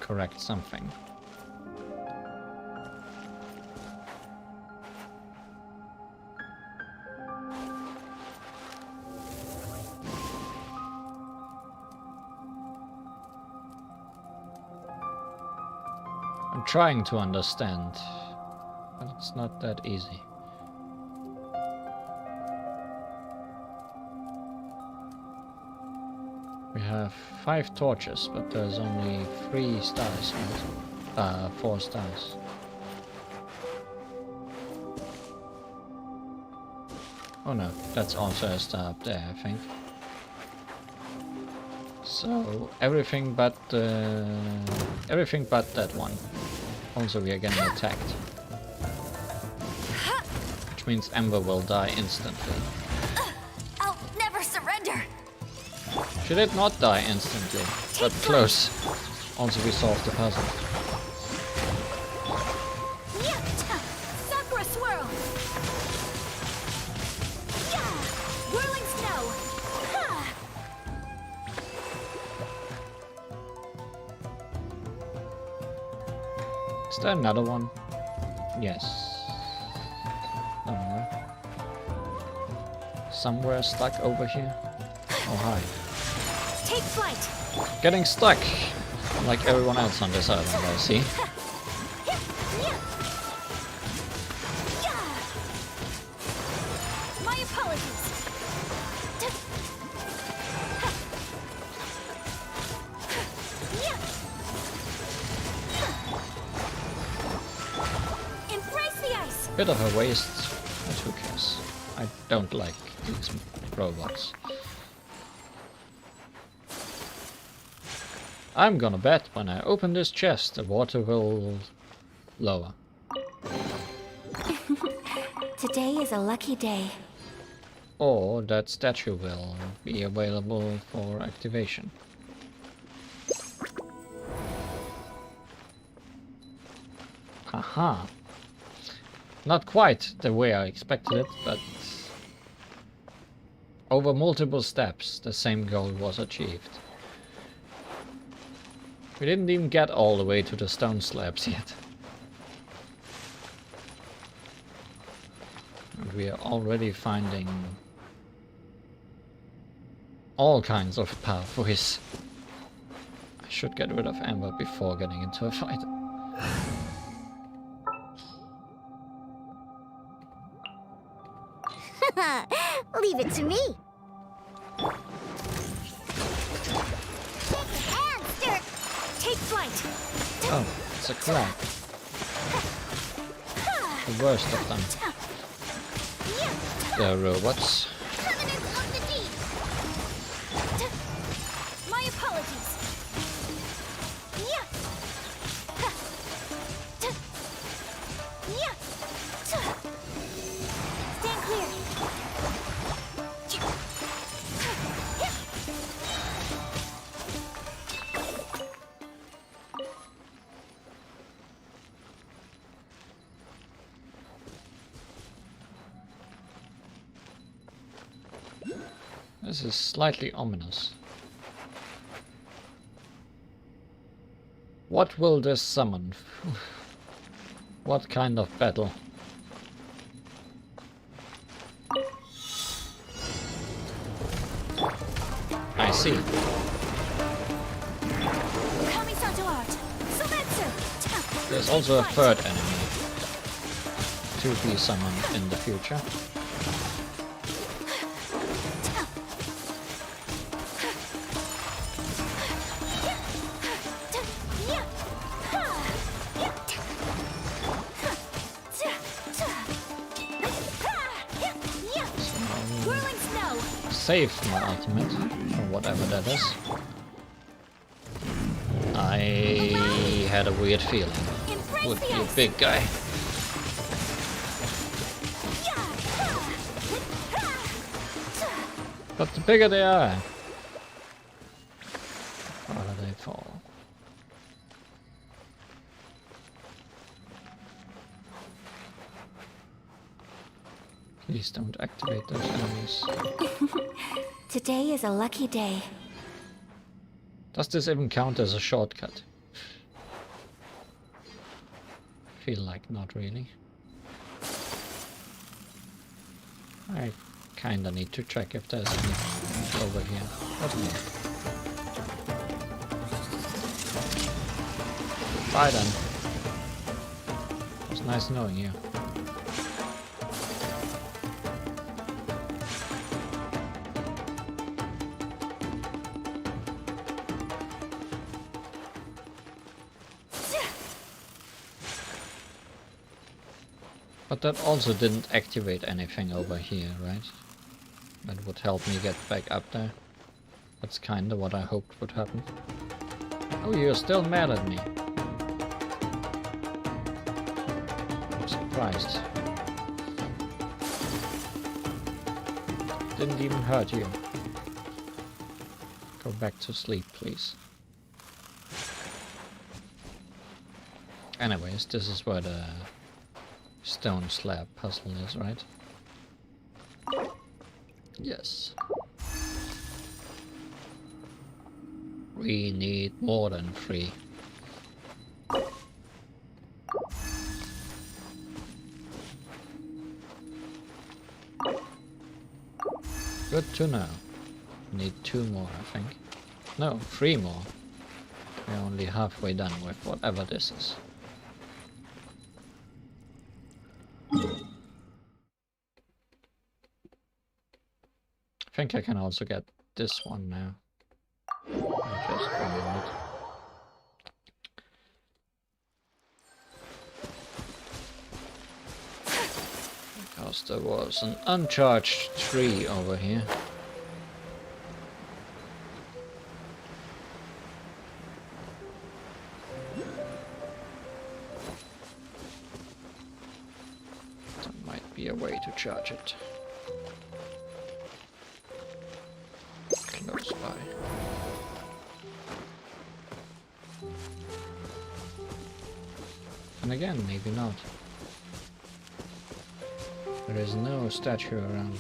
correct something. I'm trying to understand, but it's not that easy. We have 5 torches, but there's only 3 stars, right? 4 stars. Oh no, that's also a star up there, I think. So everything but that one. Also, we are getting attacked, which means Ember will die instantly. I'll never surrender. She did not die instantly, but close. Also, we solved the puzzle. Sakura swirl. Yeah, whirling snow. Ha! Is there another one? Yes. Somewhere stuck over here. Oh, hi. Take flight. Getting stuck! Like everyone else on this island, I see. My apologies. Embrace the ice. Bit of a waste, but who cares? I don't like these robots. I'm gonna bet when I open this chest, the water will lower. Today is a lucky day. Or that statue will be available for activation. Haha. Not quite the way I expected it, but over multiple steps the same goal was achieved. We didn't even get all the way to the stone slabs yet. And we are already finding all kinds of pathways. I should get rid of Amber before getting into a fight. Leave it to me. Take flight. Oh, it's a crab. The worst of them. They're robots. Covenant of the deep. My apologies. Stand clear. This is slightly ominous. What will this summon? What kind of battle? I see. There's also a third enemy to be summoned in the future. Saved my ultimate, or whatever that is. I had a weird feeling. Would be a big guy. But the bigger they are, the harder they fall. Please don't activate those enemies. Today is a lucky day. Does this even count as a shortcut? Feel like not really. I kinda need to check if there's anything over here. Oh, no. Bye then. It was nice knowing you. But that also didn't activate anything over here, right? That would help me get back up there. That's kinda what I hoped would happen. Oh, you're still mad at me. I'm surprised. Didn't even hurt you. Go back to sleep, please. Anyways, this is where the stone slab puzzle is, right? Yes. We need more than 3. Good to know. Need 2 more, I think. No, 3 more. We're only halfway done with whatever this is. I think I can also get this one now. I just found it. Because there was an uncharged tree over here. There might be a way to charge it. Close by. And again, maybe not. There is no statue around.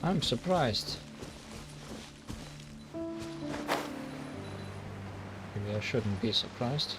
I'm surprised. Maybe I shouldn't be surprised.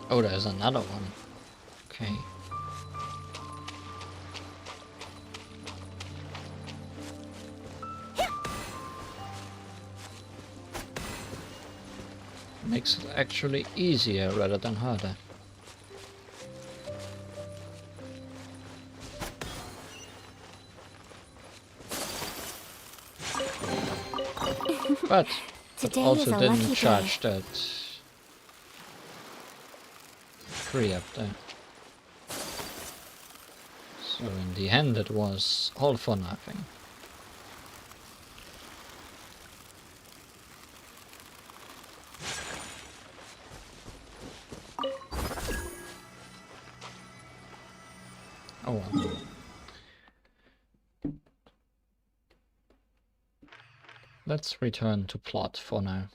Oh, there's another one. Okay. Makes it actually easier rather than harder. But Today also is a didn't lucky charge day. that tree up there. So in the end it was all for nothing. Oh well. Let's return to plot for now.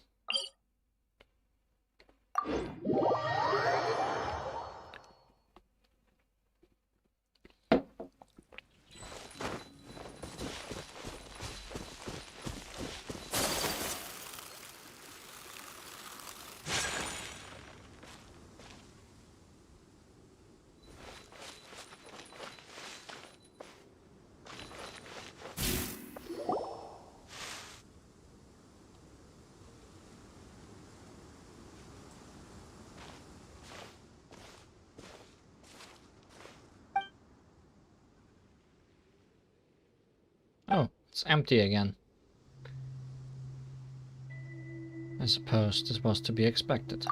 Oh, it's empty again. I suppose this was to be expected.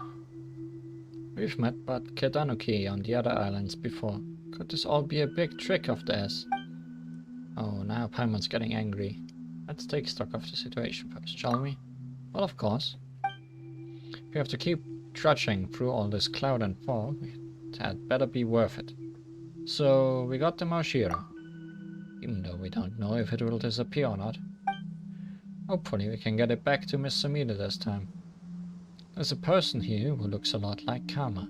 We've met but Kedanuki on the other islands before. Could this all be a big trick of theirs? Oh, now Paimon's getting angry. Let's take stock of the situation first, shall we? Well, of course. If we have to keep trudging through all this cloud and fog, it had better be worth it. So, we got the Maushiro. Even though we don't know if it will disappear or not. Hopefully we can get it back to Miss Sumida this time. There's a person here who looks a lot like Kama.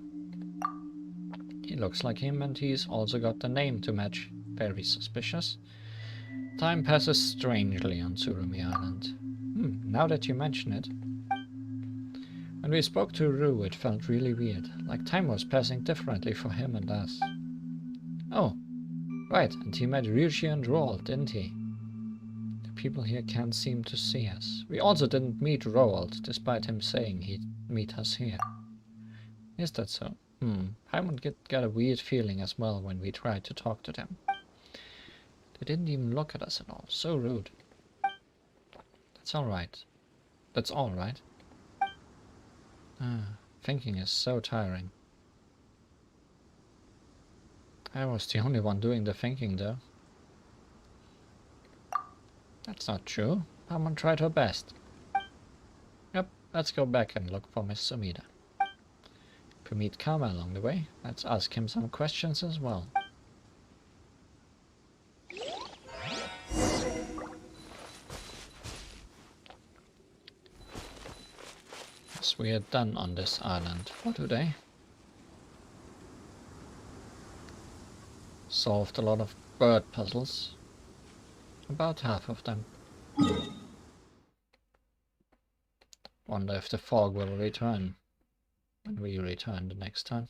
He looks like him and he's also got the name to match. Very suspicious. Time passes strangely on Tsurumi Island. Now that you mention it. When we spoke to Rue, it felt really weird, like time was passing differently for him and us. Oh, right, and he met Ryuji and Roald, didn't he? The people here can't seem to see us. We also didn't meet Roald, despite him saying he'd meet us here. Is that so? Paimon got a weird feeling as well when we tried to talk to them. They didn't even look at us at all. So rude. That's alright. That's alright. Thinking is so tiring. I was the only one doing the thinking though. That's not true. Paimon tried her best. Yep, let's go back and look for Miss Sumida. If we meet Kama along the way, let's ask him some questions as well. Yes, we are done on this island for today. Solved a lot of bird puzzles. About half of them. Wonder if the fog will return when we return the next time.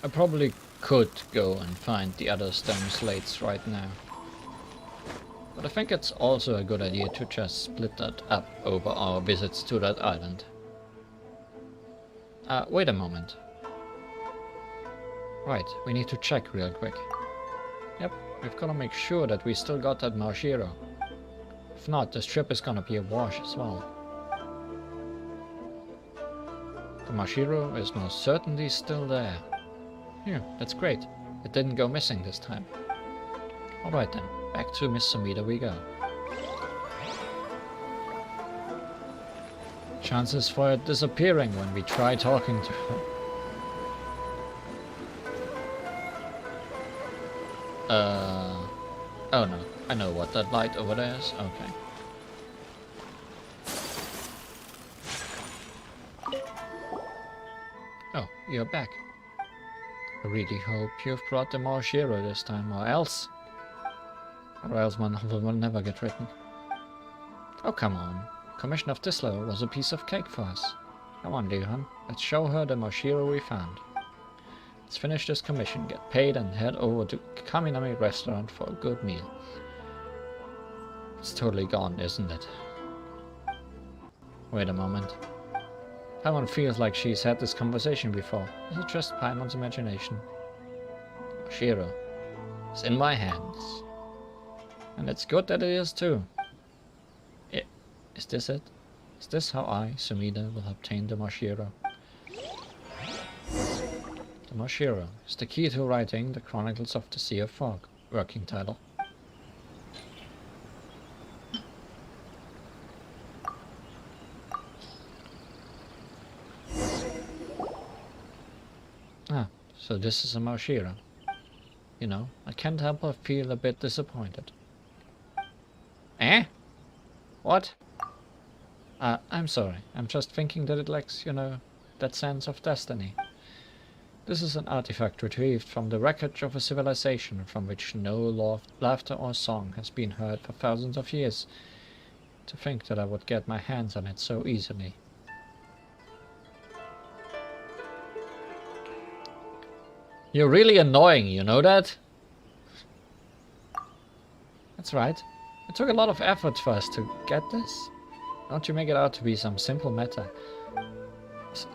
I probably could go and find the other stone slates right now. But I think it's also a good idea to just split that up over our visits to that island. Wait a moment. Right, we need to check real quick. Yep, we've got to make sure that we still got that Maushiro. If not, this trip is gonna be a wash as well. The Maushiro is most certainly still there. Yeah, that's great. It didn't go missing this time. Alright then, back to Miss Sumida we go. Chances for it disappearing when we try talking to her. Oh no, I know what that light over there is. Okay. Oh, you're back. I really hope you've brought the Maushiro this time, or else my novel will never get written. Oh, come on. Commission of Tislo was a piece of cake for us. Come on, Leon. Let's show her the Maushiro we found. Let's finish this commission, get paid, and head over to Kaminami restaurant for a good meal. It's totally gone, isn't it? Wait a moment. Paimon feels like she's had this conversation before. Is it just Paimon's imagination? Maushiro is in my hands. And it's good that it is too. Is this it? Is this how I, Sumida, will obtain the Maushiro? The Maushiro is the key to writing the Chronicles of the Sea of Fog. Working title. Ah, so this is a Maushiro. You know, I can't help but feel a bit disappointed. Eh? What? I'm sorry. I'm just thinking that it lacks, you know, that sense of destiny. This is an artifact retrieved from the wreckage of a civilization from which no laughter or song has been heard for thousands of years. To think that I would get my hands on it so easily. You're really annoying, you know that? That's right. It took a lot of effort for us to get this. Don't you make it out to be some simple matter.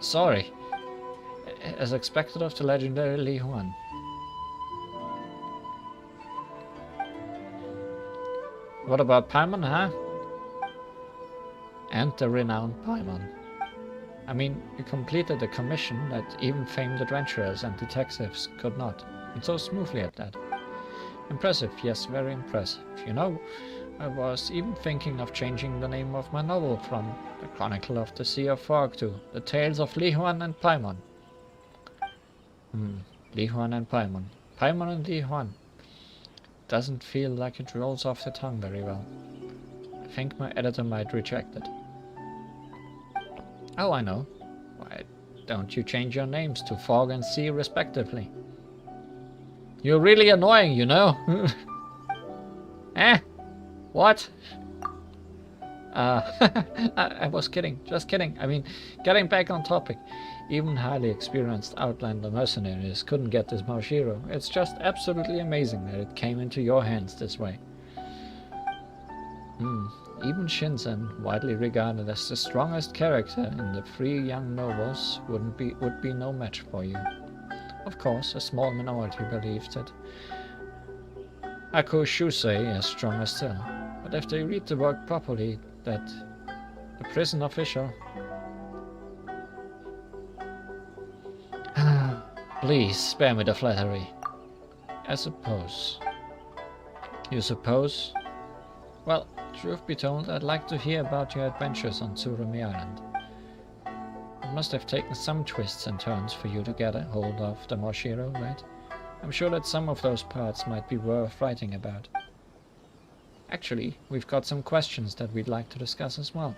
Sorry. As expected of the legendary Li Huan. What about Paimon, huh? And the renowned Paimon. I mean, you completed a commission that even famed adventurers and detectives could not. And so smoothly at that. Impressive, yes, very impressive. You know, I was even thinking of changing the name of my novel from The Chronicle of the Sea of Fog to The Tales of Li Huan and Paimon. Li Huan and Paimon. Paimon and Li Huan. Doesn't feel like it rolls off the tongue very well. I think my editor might reject it. Oh, I know. Why don't you change your names to Fog and Sea respectively? You're really annoying, you know. Eh? What? I was kidding, just kidding. I mean, getting back on topic. Even highly experienced Outlander mercenaries couldn't get this Maushiro. It's just absolutely amazing that it came into your hands this way. Even Shinzen, widely regarded as the strongest character in the 3 young nobles, would be no match for you. Of course, a small minority believed it. Ako Shusei is stronger still, but if they read the work properly, that the prison official... Please, spare me the flattery. I suppose. You suppose? Well, truth be told, I'd like to hear about your adventures on Tsurumi Island. It must have taken some twists and turns for you to get a hold of the Maushiro, right? I'm sure that some of those parts might be worth writing about. Actually, we've got some questions that we'd like to discuss as well.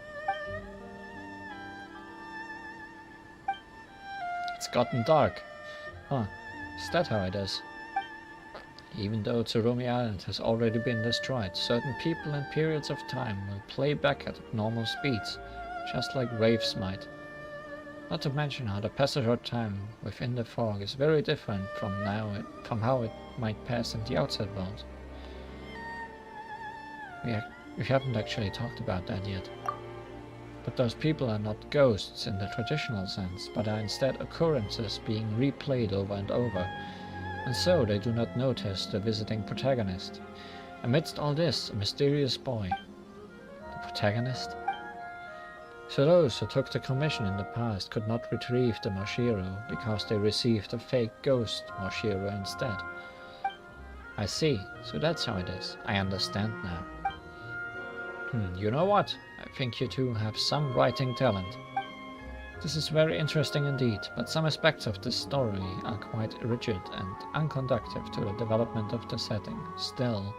It's gotten dark. Huh, is that how it is? Even though Tsurumi Island has already been destroyed, certain people in periods of time will play back at normal speeds, just like waves might. Not to mention how the passage of time within the fog is very different from how it might pass in the outside world. We haven't actually talked about that yet. But those people are not ghosts in the traditional sense, but are instead occurrences being replayed over and over, and so they do not notice the visiting protagonist. Amidst all this, a mysterious boy. The protagonist? So those who took the commission in the past could not retrieve the Maushiro because they received a fake ghost Maushiro instead. I see, so that's how it is. I understand now. You know what? I think you two have some writing talent. This is very interesting indeed, but some aspects of this story are quite rigid and unconducive to the development of the setting. Still...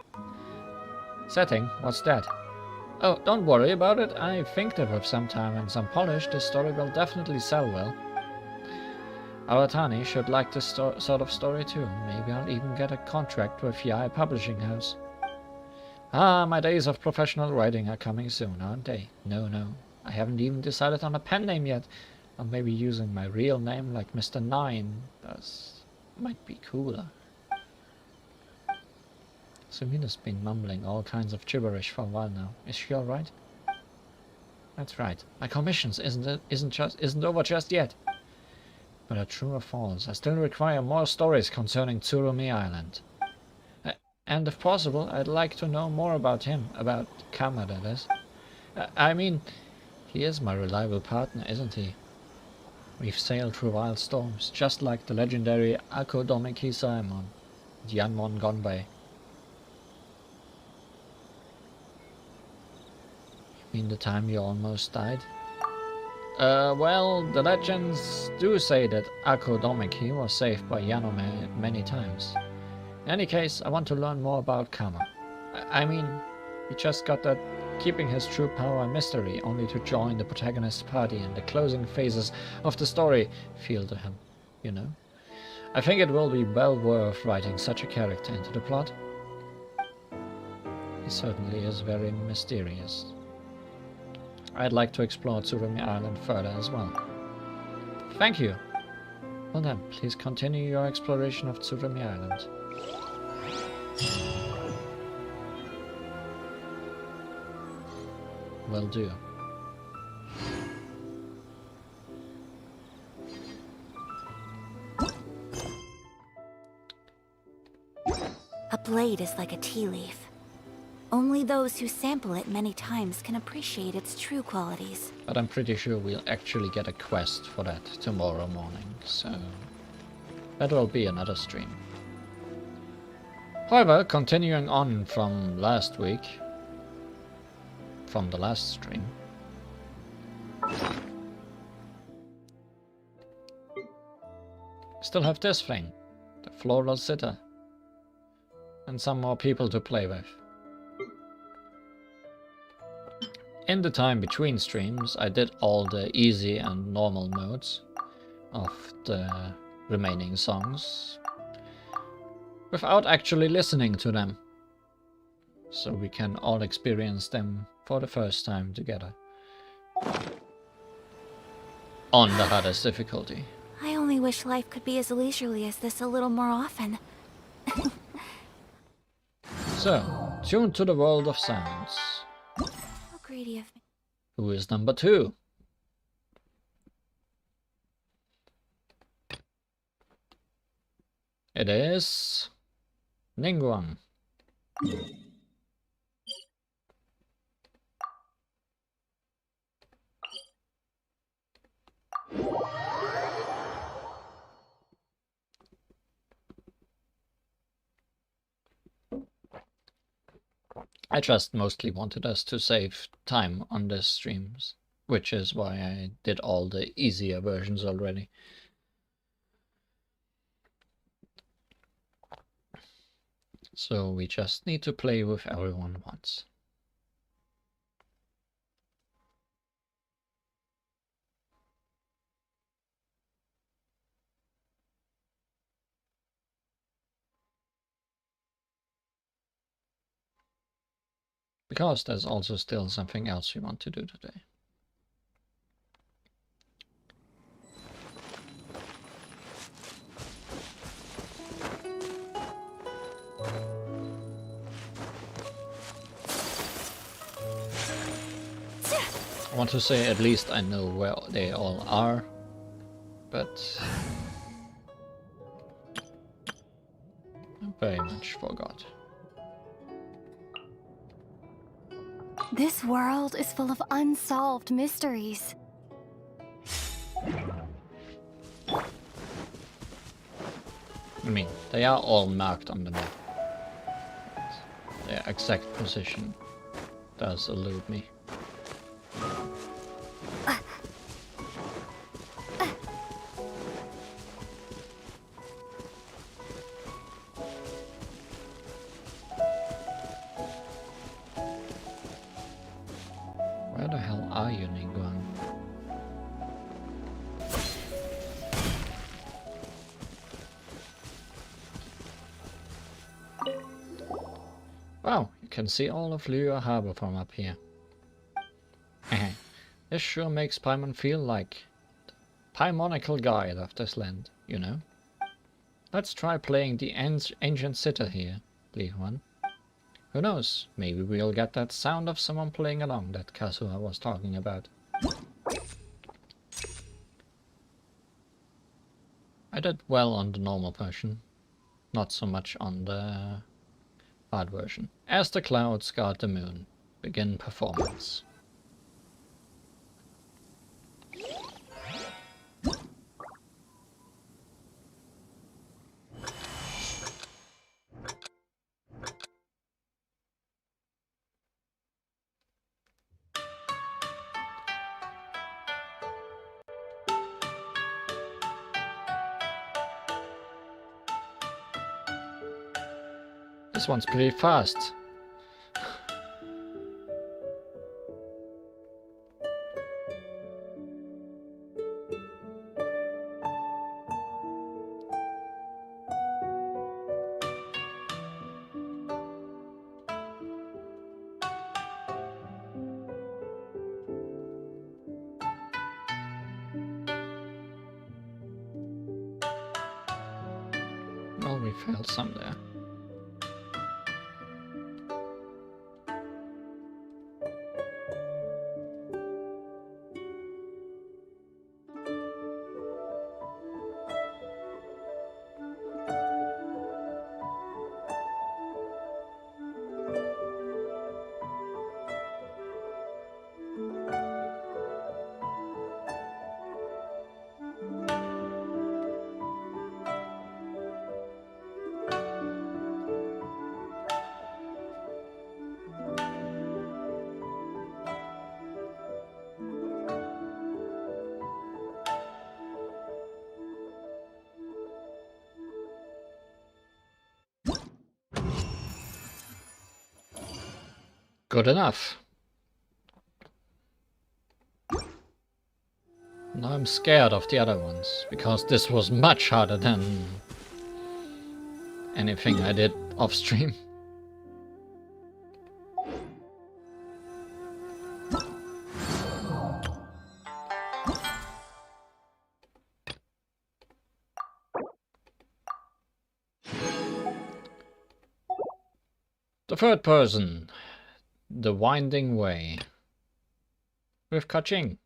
Setting? What's that? Oh, don't worry about it. I think that with some time and some polish, this story will definitely sell well. Awatani should like this sort of story too. Maybe I'll even get a contract with Yai Publishing House. Ah, my days of professional writing are coming soon, aren't they? No, I haven't even decided on a pen name yet. Or maybe using my real name like Mr. Nine might be cooler. Sumina's been mumbling all kinds of gibberish for a while now. Is she alright? That's right. My commissions isn't over just yet. But true or false, I still require more stories concerning Tsurumi Island. And if possible, I'd like to know more about him, about Kama, that is. I mean, he is my reliable partner, isn't he? We've sailed through wild storms, just like the legendary Akodomeki Saemon, Yanmon Gonbei. You mean the time you almost died? Well, the legends do say that Akodomeki was saved by Yanome many times. In any case, I want to learn more about Kama. I mean, he just got that keeping his true power a mystery, only to join the protagonist's party in the closing phases of the story feel to him, you know? I think it will be well worth writing such a character into the plot. He certainly is very mysterious. I'd like to explore Tsurumi Island further as well. Thank you! Well then, please continue your exploration of Tsurumi Island. Will do. A blade is like a tea leaf. Only those who sample it many times can appreciate its true qualities. But I'm pretty sure we'll actually get a quest for that tomorrow morning, so that will be another stream. However, continuing on from last week, from the last stream, still have this thing, the floral sitter, and some more people to play with. In the time between streams, I did all the easy and normal modes of the remaining songs without actually listening to them, so we can all experience them for the first time together on the hardest difficulty. I only wish life could be as leisurely as this a little more often. So, tune to the world of sounds. How greedy of me. Who is number 2? It is Ningguang. I just mostly wanted us to save time on the streams, which is why I did all the easier versions already. So we just need to play with everyone once. Because there's also still something else we want to do today. I want to say at least I know where they all are, but I very much forgot. This world is full of unsolved mysteries. I mean, they are all marked on the map. Their exact position does elude me. Where the hell are you, Ningguang? can see all of Lure Harbor from up here. This sure makes Paimon feel like the Paimonical guide of this land, you know? Let's try playing the ancient sitar here, Lee One. Who knows, maybe we'll get that sound of someone playing along that Kazuha was talking about. I did well on the normal version, not so much on the hard version. As the clouds guard the moon, begin performance. This one's pretty fast. Well, we failed some there. Good enough. Now I'm scared of the other ones, because this was much harder than anything I did off stream. The third person. The Winding Way. With Kaching.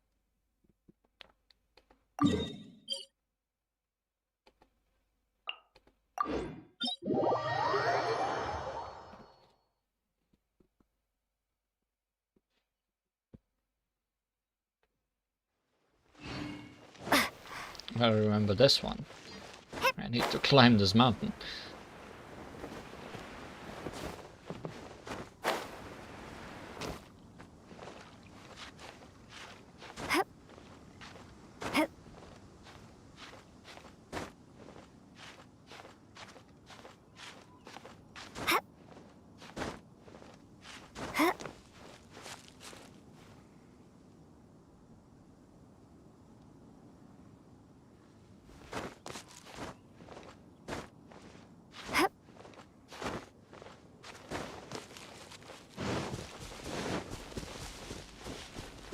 I remember this one. I need to climb this mountain.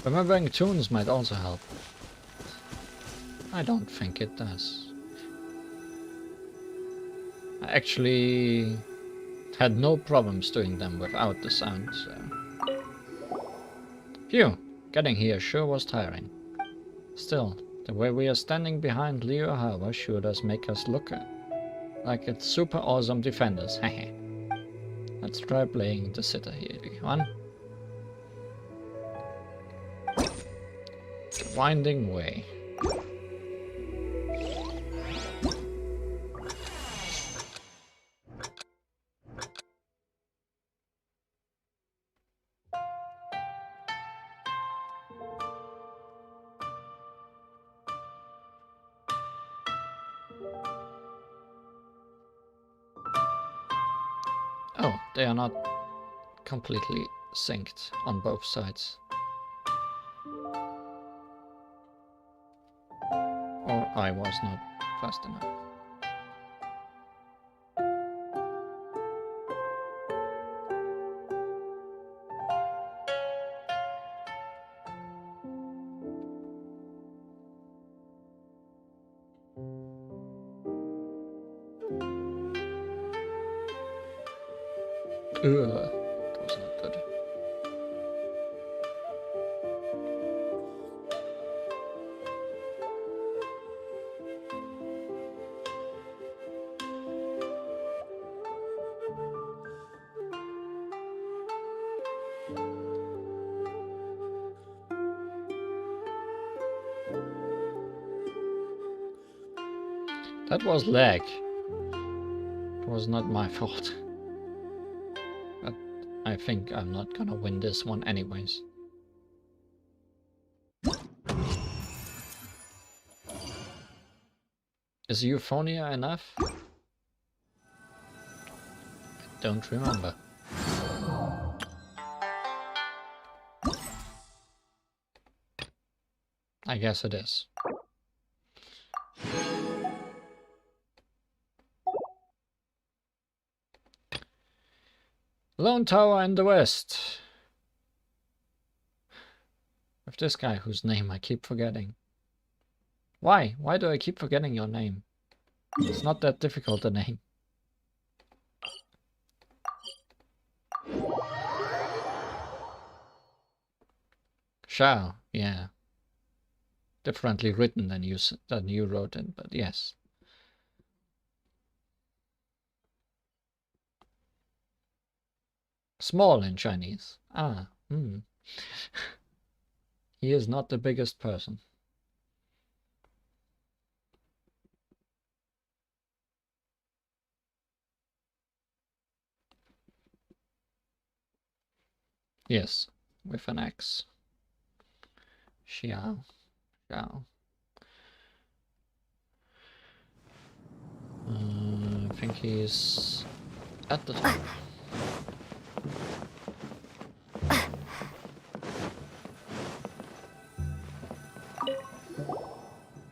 Remembering tunes might also help. I don't think it does. I actually had no problems doing them without the sound, so... Phew! Getting here sure was tiring. Still, the way we are standing behind Leo Harbor sure does make us look like it's super awesome defenders, hehe. Let's try playing the sitar here, One. Winding Way. Oh, they are not completely synced on both sides. Or I was not fast enough. That was not good. That was lag. It was not my fault. But I think I'm not gonna win this one anyways. Is Euphonia enough? I don't remember. I guess it is. Lone Tower in the West. With this guy whose name I keep forgetting. Why? Why do I keep forgetting your name? It's not that difficult a name. Shao, yeah. Differently written than you wrote it, but yes. Small in Chinese. Ah, He is not the biggest person. Yes, with an X. Xiao. Xiao. I think he's at the top.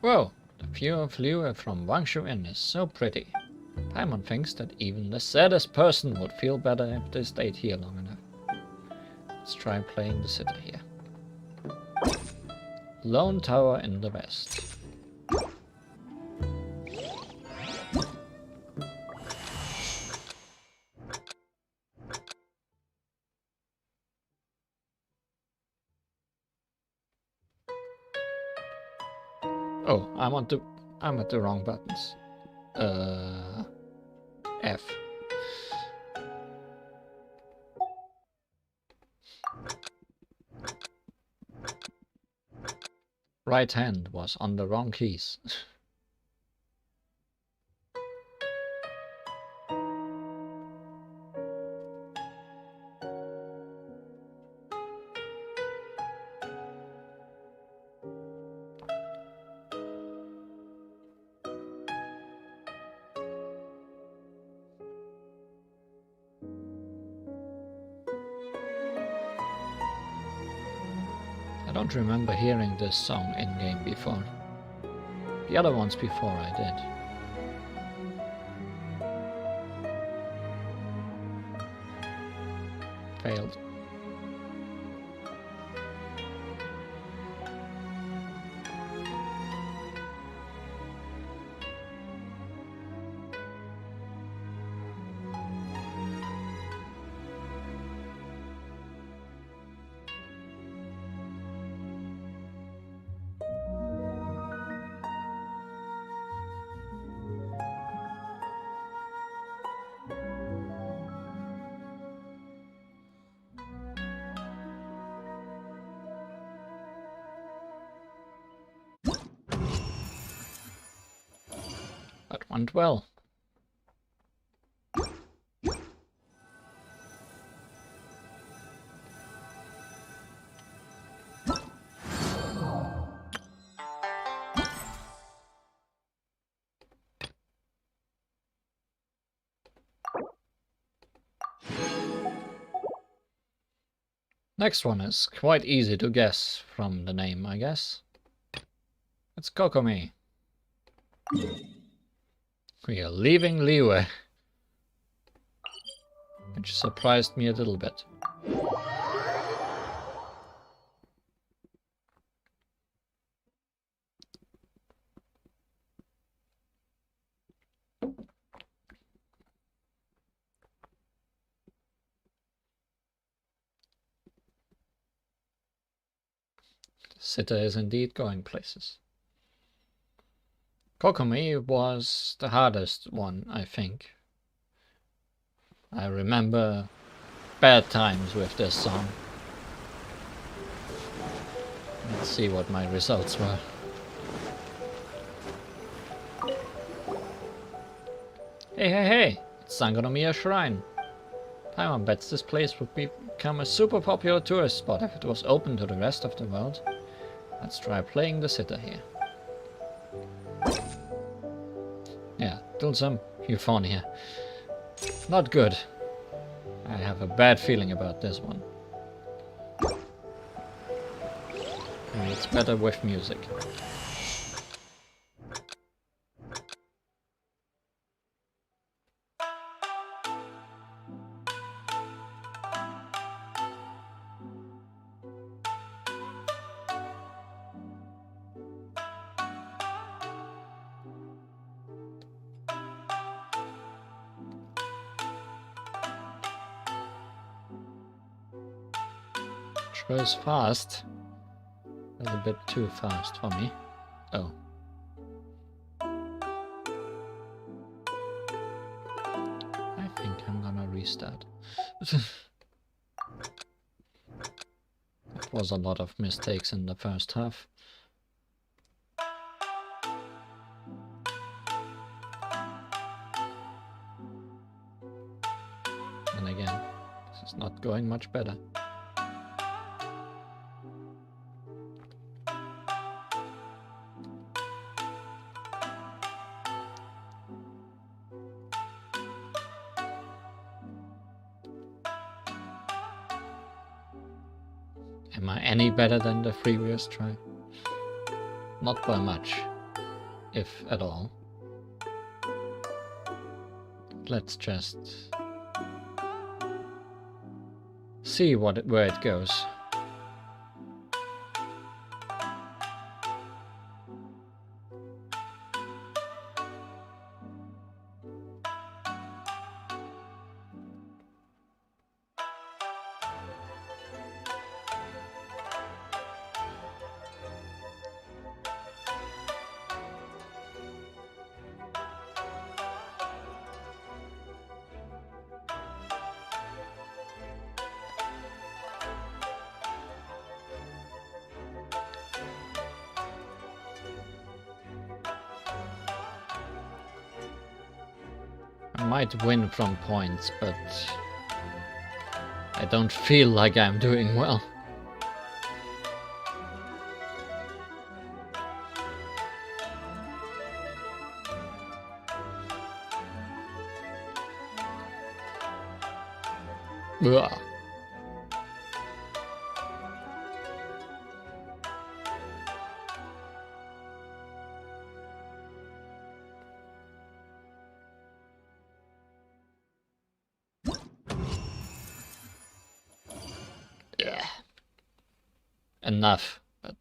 Whoa! The view of Liu from Wangshu Inn is so pretty. Paimon thinks that even the saddest person would feel better if they stayed here long enough. Let's try playing the sitter here. Lone Tower in the West. Oh, I'm at the wrong buttons. F. Right hand was on the wrong keys. I don't remember hearing this song in-game before. The other ones before I did. Failed. That went well. Next one is quite easy to guess from the name, I guess. It's Kokomi. We are leaving Liyue, which surprised me a little bit. Sitter is indeed going places. Kokomi was the hardest one, I think. I remember bad times with this song. Let's see what my results were. Hey, it's Sangonomiya Shrine. Paimon bets this place would become a super popular tourist spot if it was open to the rest of the world. Let's try playing the sitter here. Yeah, still some euphonia. Not good. I have a bad feeling about this one. And it's better with music. Goes fast. That's a bit too fast for me. Oh. I think I'm gonna restart. There was a lot of mistakes in the first half. And again, this is not going much better. Am I any better than the previous try? Not by much, if at all. Let's just see where it goes. I might win from points, but I don't feel like I'm doing well. Ugh. Yeah. Enough, but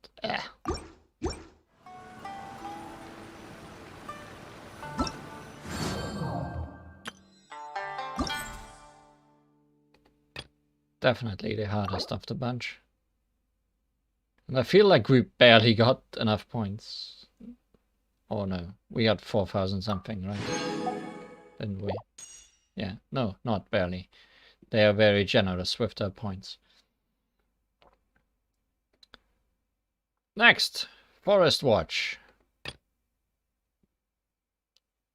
definitely the hardest of the bunch. And I feel like we barely got enough points. Oh no, we got 4,000 something, right? Didn't we? Yeah, no, not barely. They are very generous with their points. Next, Forest Watch.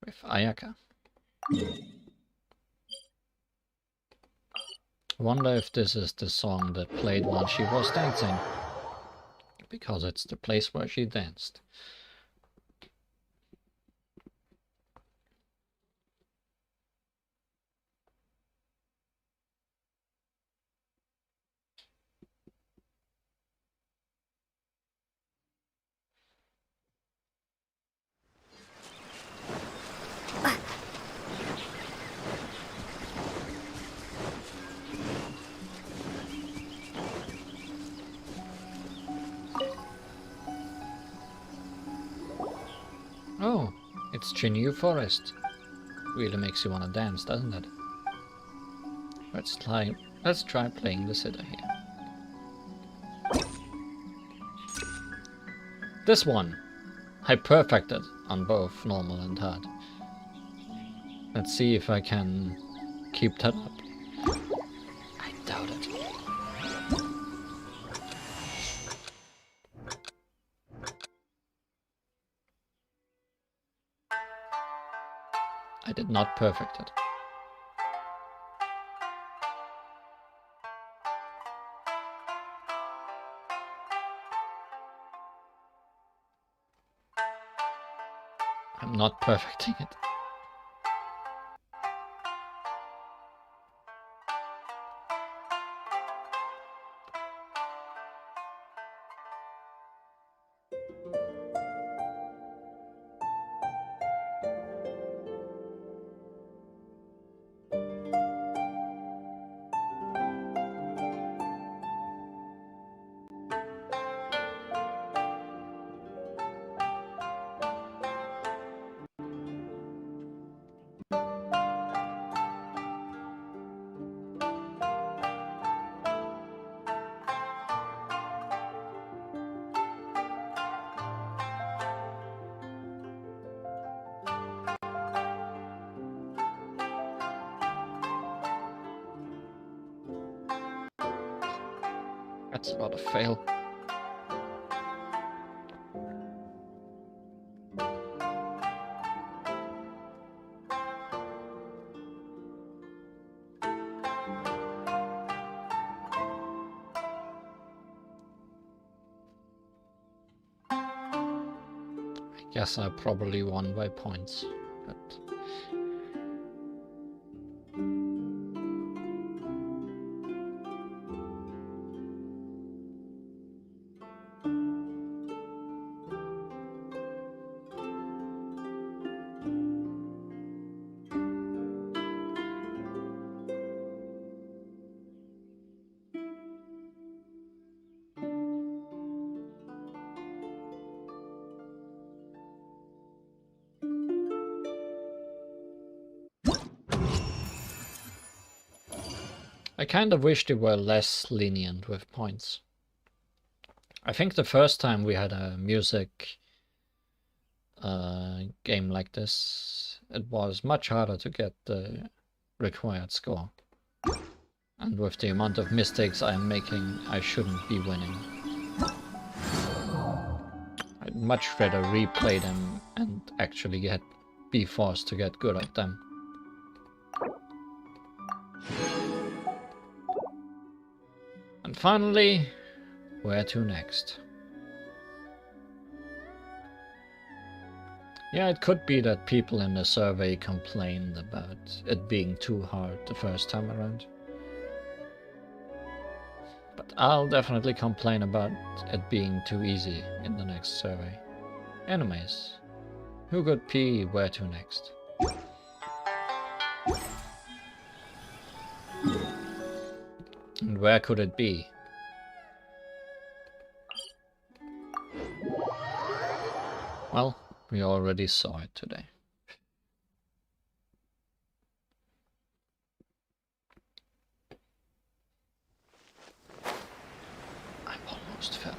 With Ayaka. I wonder if this is the song that played while she was dancing. Because it's the place where she danced. Oh, it's Chinyu Forest. Really makes you want to dance, doesn't it? Let's try playing the sitter here. This one, I perfected on both normal and hard. Let's see if I can keep that up. I doubt it. I did not perfect it. I'm not perfecting it. That's not a fail. I guess I probably won by points, but I kind of wish they were less lenient with points. I think the first time we had a music game like this, it was much harder to get the required score. And with the amount of mistakes I'm making, I shouldn't be winning. I'd much rather replay them and actually be forced to get good at them. And finally, where to next? Yeah, it could be that people in the survey complained about it being too hard the first time around. But I'll definitely complain about it being too easy in the next survey. Anyways, who could be where to next? And where could it be? Well, we already saw it today. I almost fell.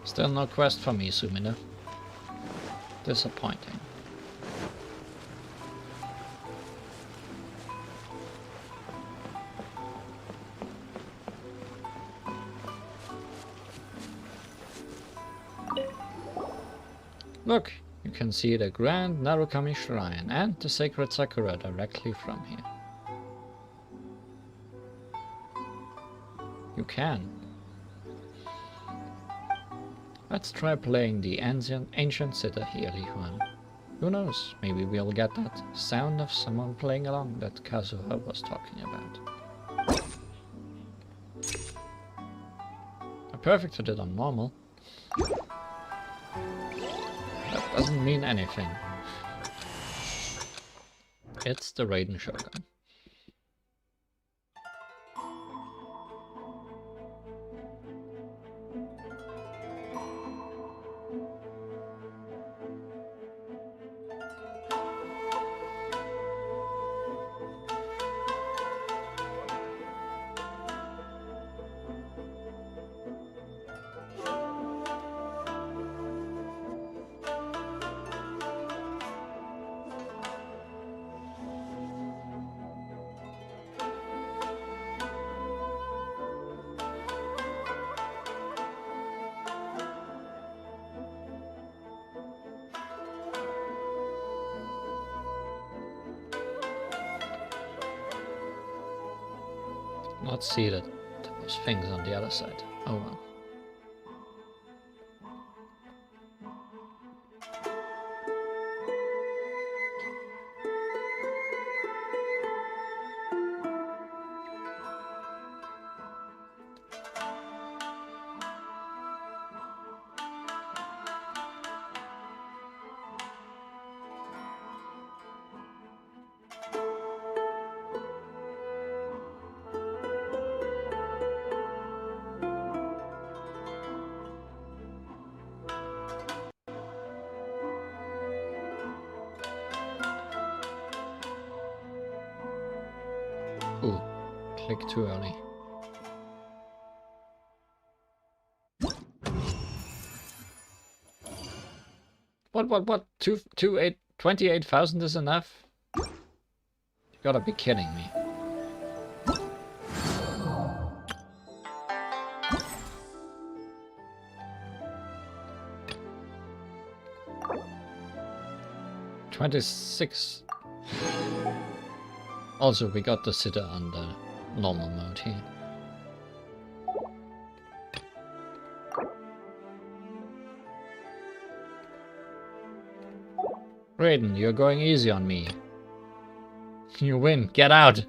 Still no quest for me, Sumida. Disappointing. Look, you can see the Grand Narukami Shrine and the Sacred Sakura directly from here. You can. Let's try playing the ancient sitar here, Li-Huan. Who knows, maybe we'll get that sound of someone playing along that Kazuha was talking about. I perfected it on normal. That doesn't mean anything. It's the Raiden Shogun. not see that there was things on the other side. Oh well. Ooh, click too early. What? 28,000 is enough? You gotta be kidding me. $26. Also, we got the sitter on the normal mode here. Raiden, you're going easy on me. You win. Get out.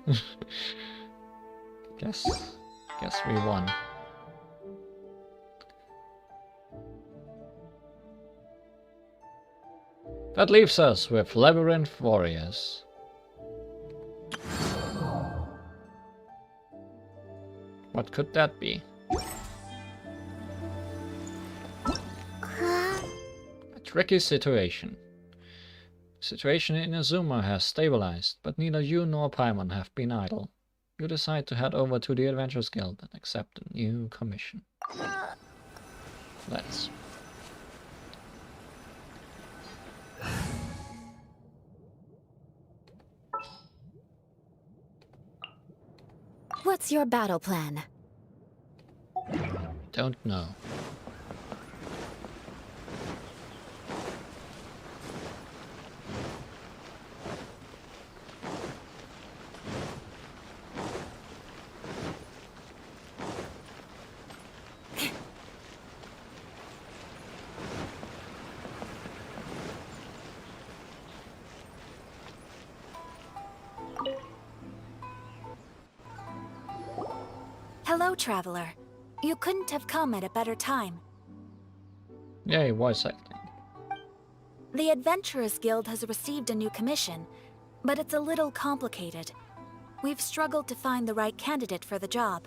Guess we won. That leaves us with Labyrinth Warriors. What could that be? A tricky situation. The situation in Azuma has stabilized, but neither you nor Paimon have been idle. You decide to head over to the Adventurers Guild and accept a new commission. Let's. What's your battle plan? Don't know. Hello, traveler. You couldn't have come at a better time. Yeah, voice acting. The Adventurers Guild has received a new commission, but it's a little complicated. We've struggled to find the right candidate for the job.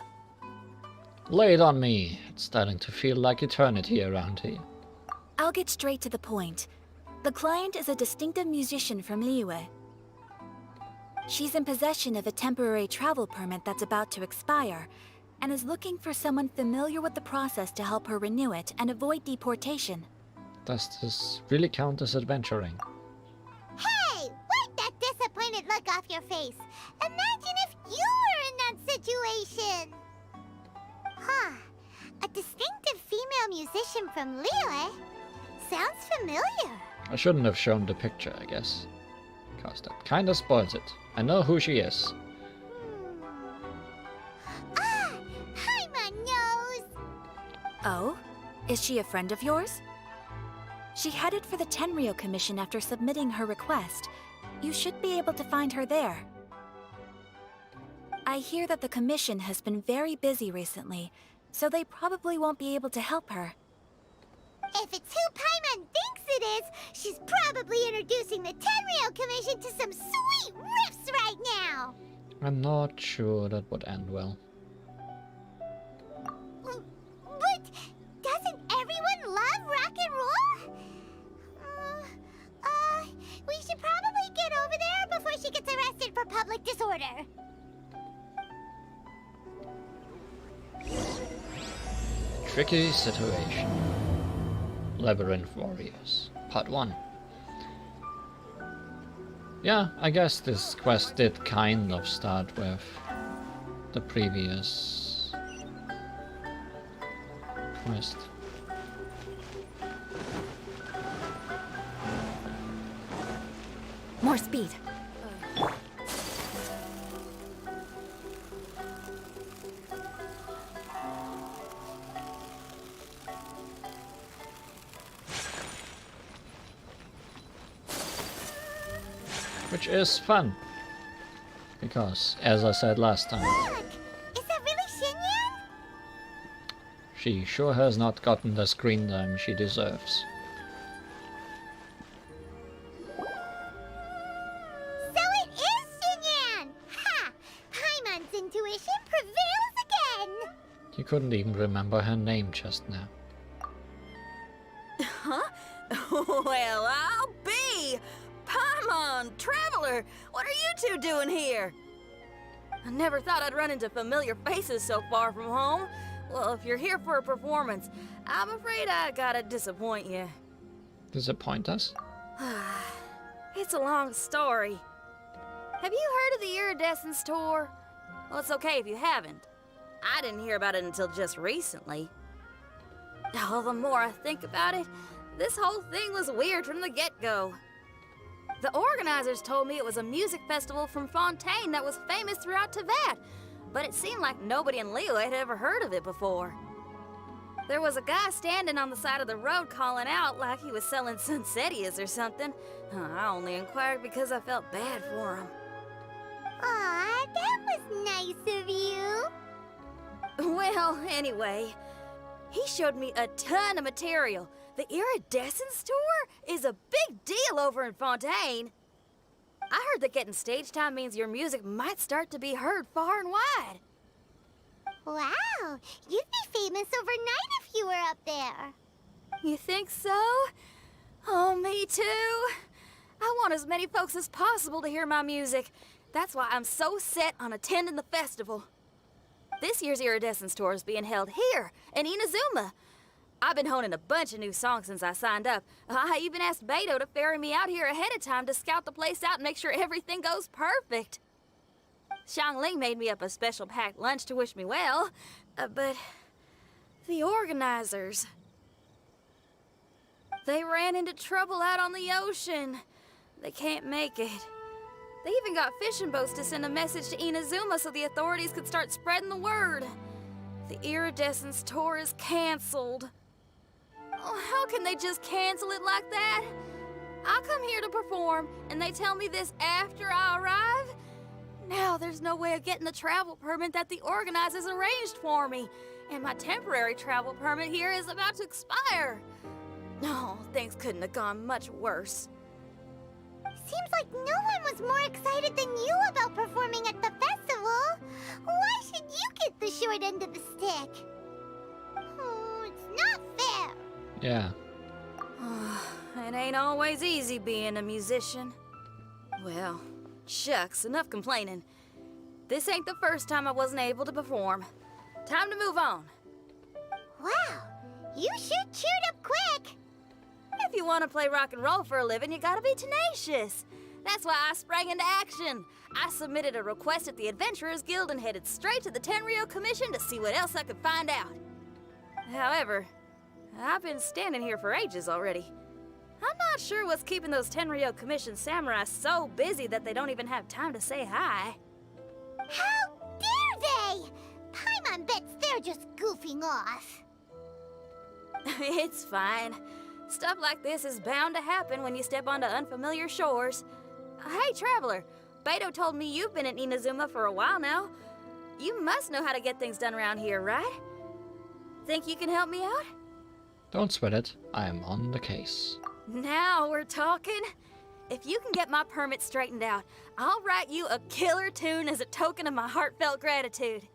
Lay it on me. It's starting to feel like eternity around here. I'll get straight to the point. The client is a distinctive musician from Liyue. She's in possession of a temporary travel permit that's about to expire, and is looking for someone familiar with the process to help her renew it and avoid deportation. Does this really count as adventuring? Hey, wipe that disappointed look off your face. Imagine if you were in that situation. Huh. A distinctive female musician from Liyue? Sounds familiar. I shouldn't have shown the picture, I guess. Because that kinda spoils it. I know who she is. Ah, hi, my nose. Oh? Is she a friend of yours? She headed for the Tenryou Commission after submitting her request. You should be able to find her there. I hear that the commission has been very busy recently, so they probably won't be able to help her. If it's who Paimon thinks it is, she's probably introducing the Tenryou Commission to some sweet riffs right now. I'm not sure that would end well. But doesn't everyone love rock and roll? We should probably get over there before she gets arrested for public disorder. Tricky situation. Labyrinth Warriors, Part 1. Yeah, I guess this quest did kind of start with the previous quest. More speed. Which is fun. Because, as I said last time, Look! Is that really Xinyan? she sure has not gotten the screen time she deserves. So it is Xinyan! Ha! Paimon's intuition prevails again! You couldn't even remember her name just now. Huh? Well, I'll be! Paimon, Traveler, what are you two doing here? I never thought I'd run into familiar faces so far from home. Well, if you're here for a performance, I'm afraid I gotta disappoint you. Disappoint us? It's a long story. Have you heard of the Iridescence Tour? Well, it's okay if you haven't. I didn't hear about it until just recently. Oh, the more I think about it, this whole thing was weird from the get-go. The organizers told me it was a music festival from Fontaine that was famous throughout Teyvat, but it seemed like nobody in Liyue had ever heard of it before. There was a guy standing on the side of the road calling out like he was selling Sunsetias or something. I only inquired because I felt bad for him. Aw, that was nice of you. Well, anyway, he showed me a ton of material. The Iridescence Tour is a big deal over in Fontaine. I heard that getting stage time means your music might start to be heard far and wide. Wow, you'd be famous overnight if you were up there. You think so? Oh, me too. I want as many folks as possible to hear my music. That's why I'm so set on attending the festival. This year's Iridescence Tour is being held here in Inazuma. I've been honing a bunch of new songs since I signed up. I even asked Beto to ferry me out here ahead of time to scout the place out and make sure everything goes perfect. Xiangling made me up a special packed lunch to wish me well, but the organizers, they ran into trouble out on the ocean. They can't make it. They even got fishing boats to send a message to Inazuma so the authorities could start spreading the word. The Iridescence Tour is canceled. Oh, how can they just cancel it like that? I come here to perform, and they tell me this after I arrive? Now there's no way of getting the travel permit that the organizers arranged for me, and my temporary travel permit here is about to expire. No, things couldn't have gone much worse. Seems like no one was more excited than you about performing at the festival. Why should you get the short end of the stick? Oh, it's not fair. Yeah. It ain't always easy being a musician. Well, shucks, enough complaining. This ain't the first time I wasn't able to perform. Time to move on. Wow, you sure cheered up quick. If you want to play rock and roll for a living, you gotta be tenacious. That's why I sprang into action. I submitted a request at the Adventurers Guild and headed straight to the Tenryou Commission to see what else I could find out. However, I've been standing here for ages already. I'm not sure what's keeping those Tenryou Commission samurai so busy that they don't even have time to say hi. How dare they? Paimon bets they're just goofing off. It's fine. Stuff like this is bound to happen when you step onto unfamiliar shores. Hey, Traveler, Beto told me you've been at Inazuma for a while now. You must know how to get things done around here, right? Think you can help me out? Don't sweat it. I am on the case. Now we're talking. If you can get my permit straightened out, I'll write you a killer tune as a token of my heartfelt gratitude.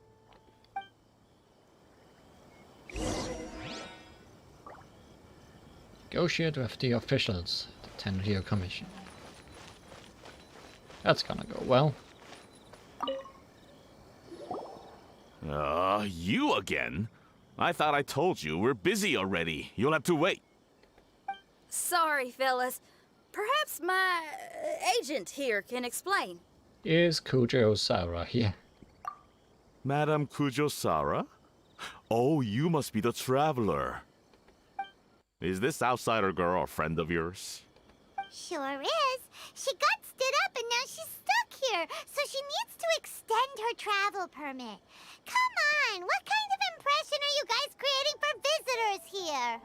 Negotiate with the officials, the Tenryou Commission. That's gonna go well. You again? I thought I told you we're busy already. You'll have to wait. Sorry, fellas. Perhaps my agent here can explain. Is Kujo Sara here? Madame Kujo-Sara? Oh, you must be the traveler. Is this outsider girl a friend of yours? Sure is. She got stood up and now she's stuck here, so she needs to extend her travel permit. Come on, what kind of impression are you guys creating for visitors here?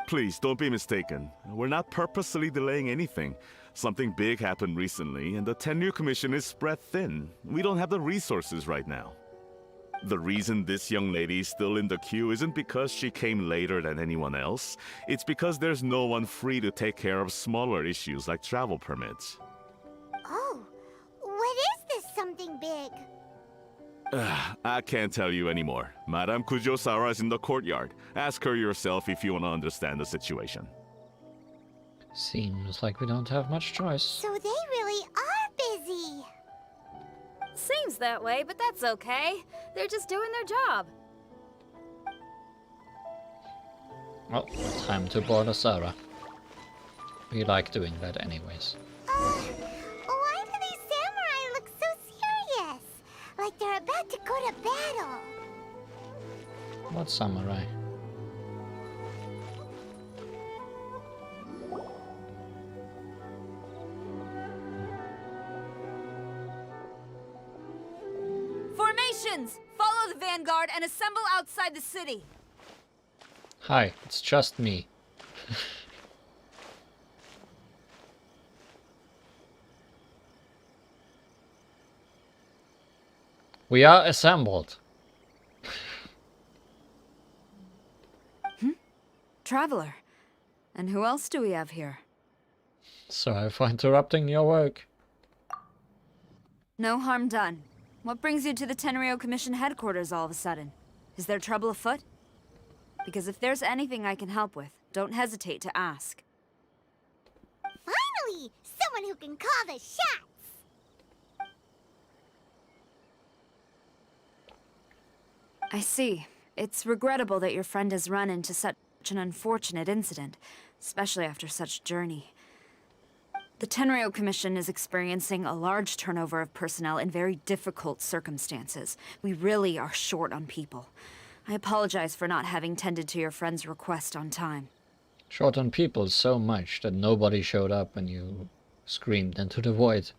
Please, don't be mistaken. We're not purposely delaying anything. Something big happened recently, and the tenure commission is spread thin. We don't have the resources right now. The reason this young lady is still in the queue isn't because she came later than anyone else. It's because there's no one free to take care of smaller issues like travel permits. Oh, what is this something big? I can't tell you anymore. Madame Kujo-Sara is in the courtyard. Ask her yourself if you want to understand the situation. Seems like we don't have much choice. So they really are busy. Seems that way, but that's okay. They're just doing their job. Well, time to board a Sarah. We like doing that anyways. Why do these samurai look so serious? Like they're about to go to battle. What samurai? Formations! Follow the vanguard and assemble outside the city. Hi, it's just me. We are assembled. Traveler. And who else do we have here? Sorry for interrupting your work. No harm done. What brings you to the Tenryo Commission headquarters all of a sudden? Is there trouble afoot? Because if there's anything I can help with, don't hesitate to ask. Finally, someone who can call the shots. I see. It's regrettable that your friend has run into such an unfortunate incident, especially after such a journey. The Tenryo Commission is experiencing a large turnover of personnel in very difficult circumstances. We really are short on people. I apologize for not having tended to your friend's request on time. Short on people so much that nobody showed up when you screamed into the void.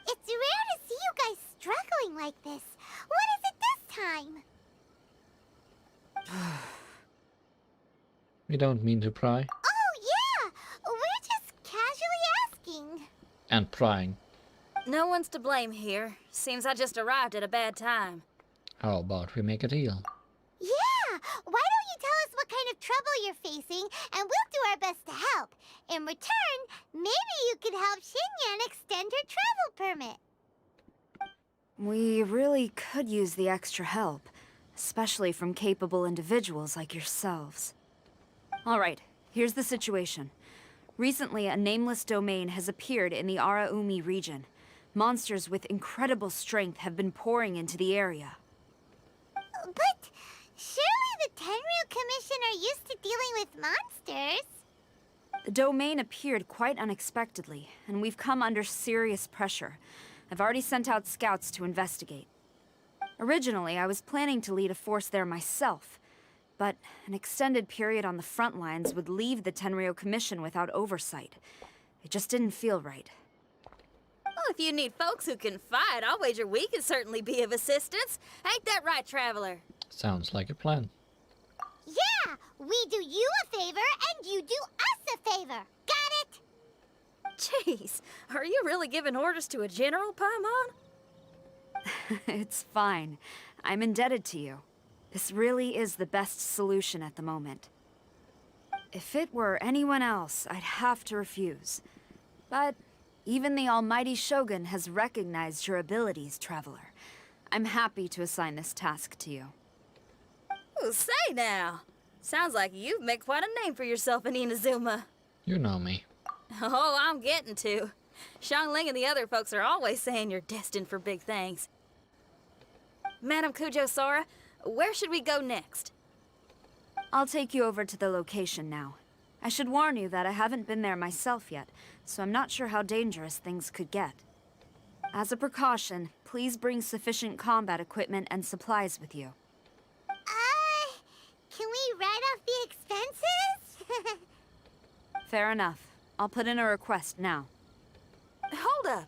It's rare to see you guys struggling like this. What is it this time? We don't mean to pry. Oh, yeah! We're just casually asking. And prying. No one's to blame here. Seems I just arrived at a bad time. How about we make a deal? Yeah! Why don't you tell us what kind of trouble you're facing, and we'll do our best to help. In return, maybe you could help Xinyan extend her travel permit. We really could use the extra help, especially from capable individuals like yourselves. All right, here's the situation. Recently, a nameless domain has appeared in the Araumi region. Monsters with incredible strength have been pouring into the area. But surely the Tenryu Commission are used to dealing with monsters. The domain appeared quite unexpectedly, and we've come under serious pressure. I've already sent out scouts to investigate. Originally, I was planning to lead a force there myself, but an extended period on the front lines would leave the Tenryo Commission without oversight. It just didn't feel right. Well, if you need folks who can fight, I'll wager we can certainly be of assistance. Ain't that right, Traveler? Sounds like a plan. Yeah! We do you a favor, and you do us a favor. Got it? Jeez, are you really giving orders to a general, Paimon? It's fine. I'm indebted to you. This really is the best solution at the moment. If it were anyone else, I'd have to refuse. But even the almighty Shogun has recognized your abilities, Traveler. I'm happy to assign this task to you. Oh, say now. Sounds like you've made quite a name for yourself in Inazuma. You know me. Oh, I'm getting to. Xiangling and the other folks are always saying you're destined for big things. Madame Kujo-Sara, where should we go next? I'll take you over to the location now. I should warn you that I haven't been there myself yet, so I'm not sure how dangerous things could get. As a precaution, please bring sufficient combat equipment and supplies with you. Can we write off the expenses? Fair enough. I'll put in a request now. Hold up.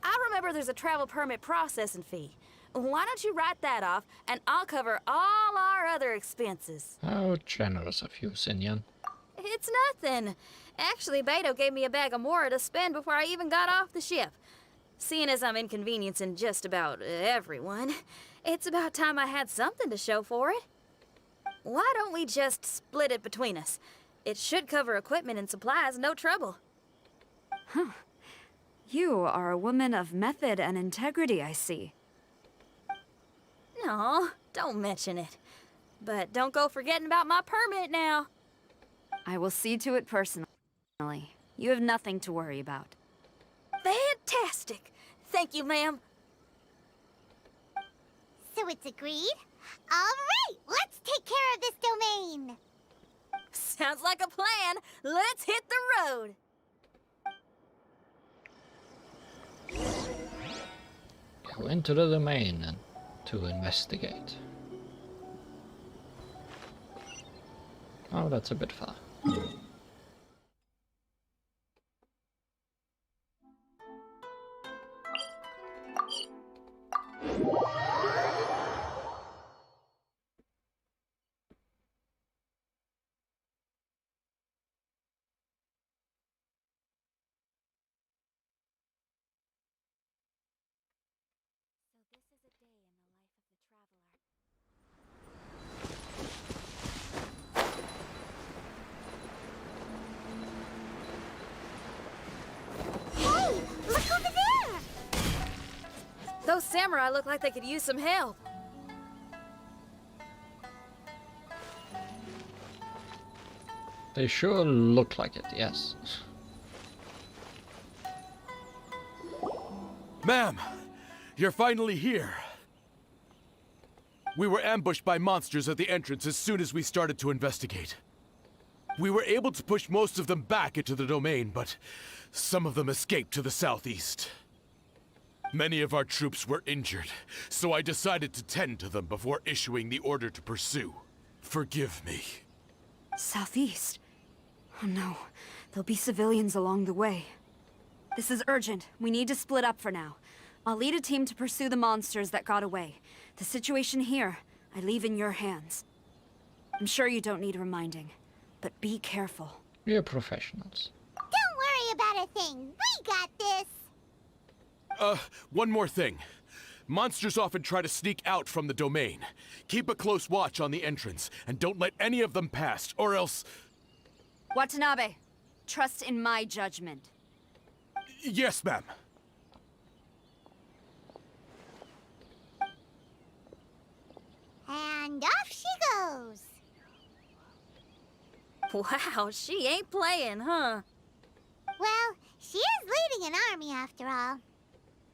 I remember there's a travel permit processing fee. Why don't you write that off, and I'll cover all our other expenses? How generous of you, Xinyan. It's It's nothing. Actually, Beto gave me a bag of Mora to spend before I even got off the ship. Seeing as I'm inconveniencing just about everyone, it's about time I had something to show for it. Why don't we just split it between us? It should cover equipment and supplies, no trouble. Huh. You are a woman of method and integrity, I see. No, don't mention it. But don't go forgetting about my permit now. I will see to it personally. You have nothing to worry about. Fantastic. Thank you, ma'am. So it's agreed? Alright, let's take care of this domain! Sounds like a plan. Let's hit the road. Go into the domain and to investigate. Oh, that's a bit far. Hey, look over there! Those samurai look like they could use some help. They sure look like it, yes. Ma'am, you're finally here. We were ambushed by monsters at the entrance as soon as we started to investigate. We were able to push most of them back into the domain, but some of them escaped to the southeast. Many of our troops were injured, so I decided to tend to them before issuing the order to pursue. Forgive me. Southeast? Oh no, there'll be civilians along the way. This is urgent. We need to split up for now. I'll lead a team to pursue the monsters that got away. The situation here, I leave in your hands. I'm sure you don't need reminding, but be careful. We're professionals. Don't worry about a thing. We got this. One more thing. Monsters often try to sneak out from the domain. Keep a close watch on the entrance, and don't let any of them pass, or else... Watanabe, trust in my judgment. Yes, ma'am. And off she goes. Wow, she ain't playing, huh? Well, she is leading an army after all.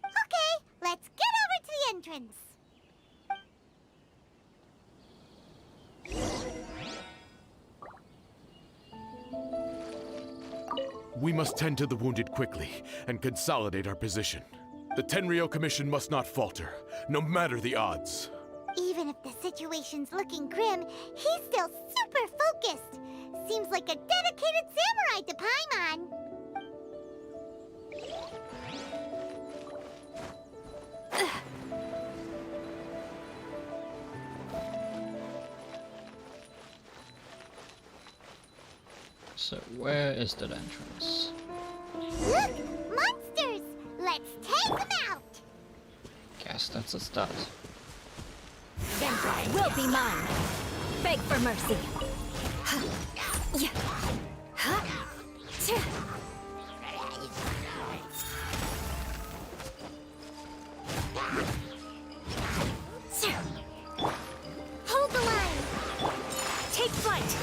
Okay, let's get over to the entrance. We must tend to the wounded quickly and consolidate our position. The Tenryou Commission must not falter, no matter the odds. Even if the situation's looking grim, he's still super focused. Seems like a dedicated samurai to Paimon. So where is that entrance? Look! Monsters! Let's take them out! Guess that's a start. Vengeance will be mine. Beg for mercy. Hold the line! Take flight.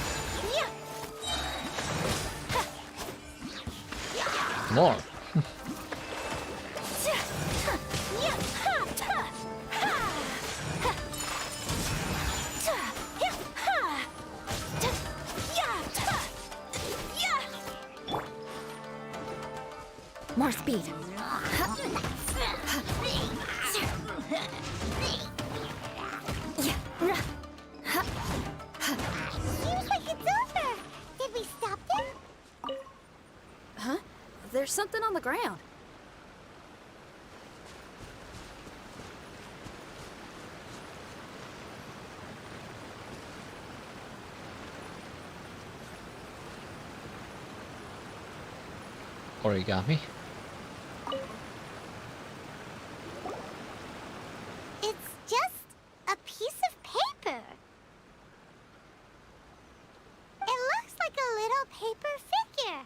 More. More speed. Seems like it's over! Did we stop them? Huh? There's something on the ground. origami. It's just a piece of paper. It looks like a little paper figure.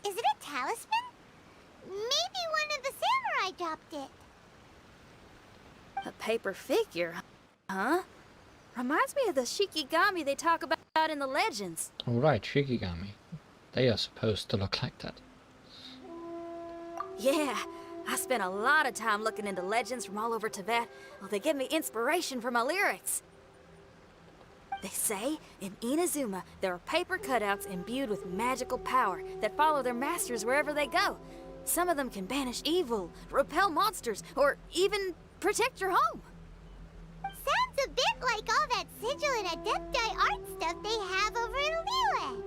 Is it a talisman? Maybe one of the samurai dropped it. A paper figure, huh? Reminds me of the Shikigami they talk about in the legends. Alright, Shikigami. They are supposed to look like that. Yeah, I spent a lot of time looking into legends from all over Tibet. Well, they give me inspiration for my lyrics. They say in Inazuma there are paper cutouts imbued with magical power that follow their masters wherever they go. Some of them can banish evil, repel monsters, or even protect your home. Sounds a bit like all that sigil and adepti art stuff they have over in Liyue.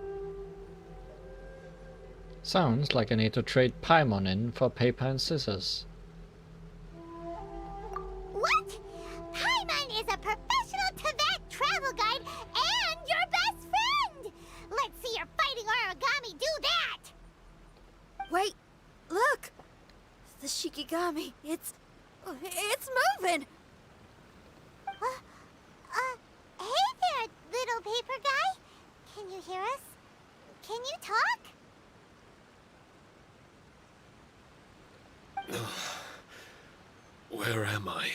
Sounds like I need to trade Paimon in for paper and scissors. What? Paimon is a professional Tibet travel guide and your best friend! Let's see your fighting origami do that! Wait, look! The Shikigami, it's moving! Hey there, little paper guy. Can you hear us? Can you talk? Where am I?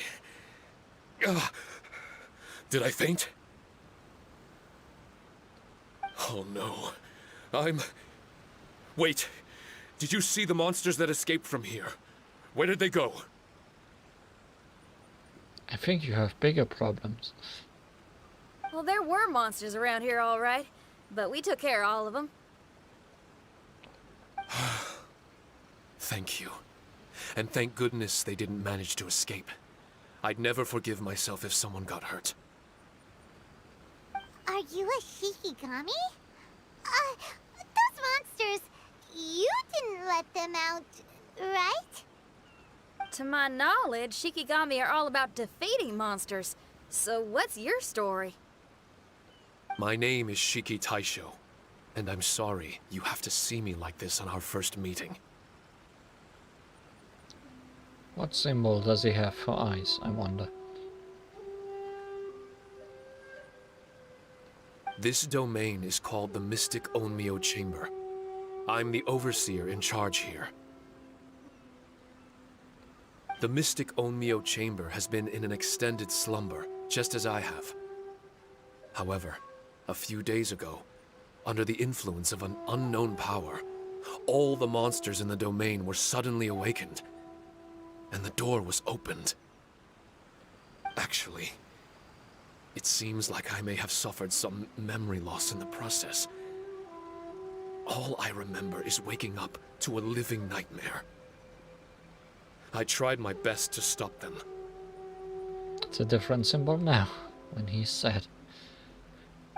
Did I faint? Oh no. Wait. Did you see the monsters that escaped from here? Where did they go? I think you have bigger problems. Well, there were monsters around here, all right. But we took care of all of them. Thank you. And thank goodness they didn't manage to escape. I'd never forgive myself if someone got hurt. Are you a Shikigami? Those monsters, you didn't let them out, right? To my knowledge, Shikigami are all about defeating monsters. So what's your story? My name is Shiki Taisho, and I'm sorry you have to see me like this on our first meeting. What symbol does he have for eyes, I wonder? This domain is called the Mystic Onmyo Chamber. I'm the overseer in charge here. The Mystic Onmyo Chamber has been in an extended slumber, just as I have. However, a few days ago, under the influence of an unknown power, all the monsters in the domain were suddenly awakened, and the door was opened. Actually, it seems like I may have suffered some memory loss in the process. All I remember is waking up to a living nightmare. I tried my best to stop them. It's a different symbol now, when he's sad.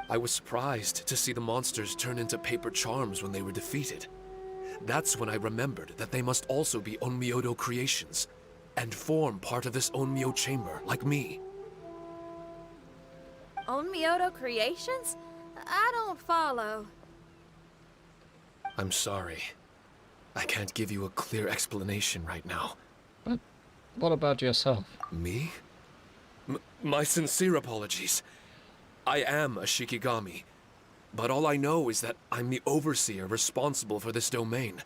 I was surprised to see the monsters turn into paper charms when they were defeated. That's when I remembered that they must also be Onmyodo creations, and form part of this Onmyo chamber, like me. Onmyodo creations? I don't follow. I'm sorry. I can't give you a clear explanation right now. But what about yourself? Me? My sincere apologies. I am a Shikigami, but all I know is that I'm the overseer responsible for this domain.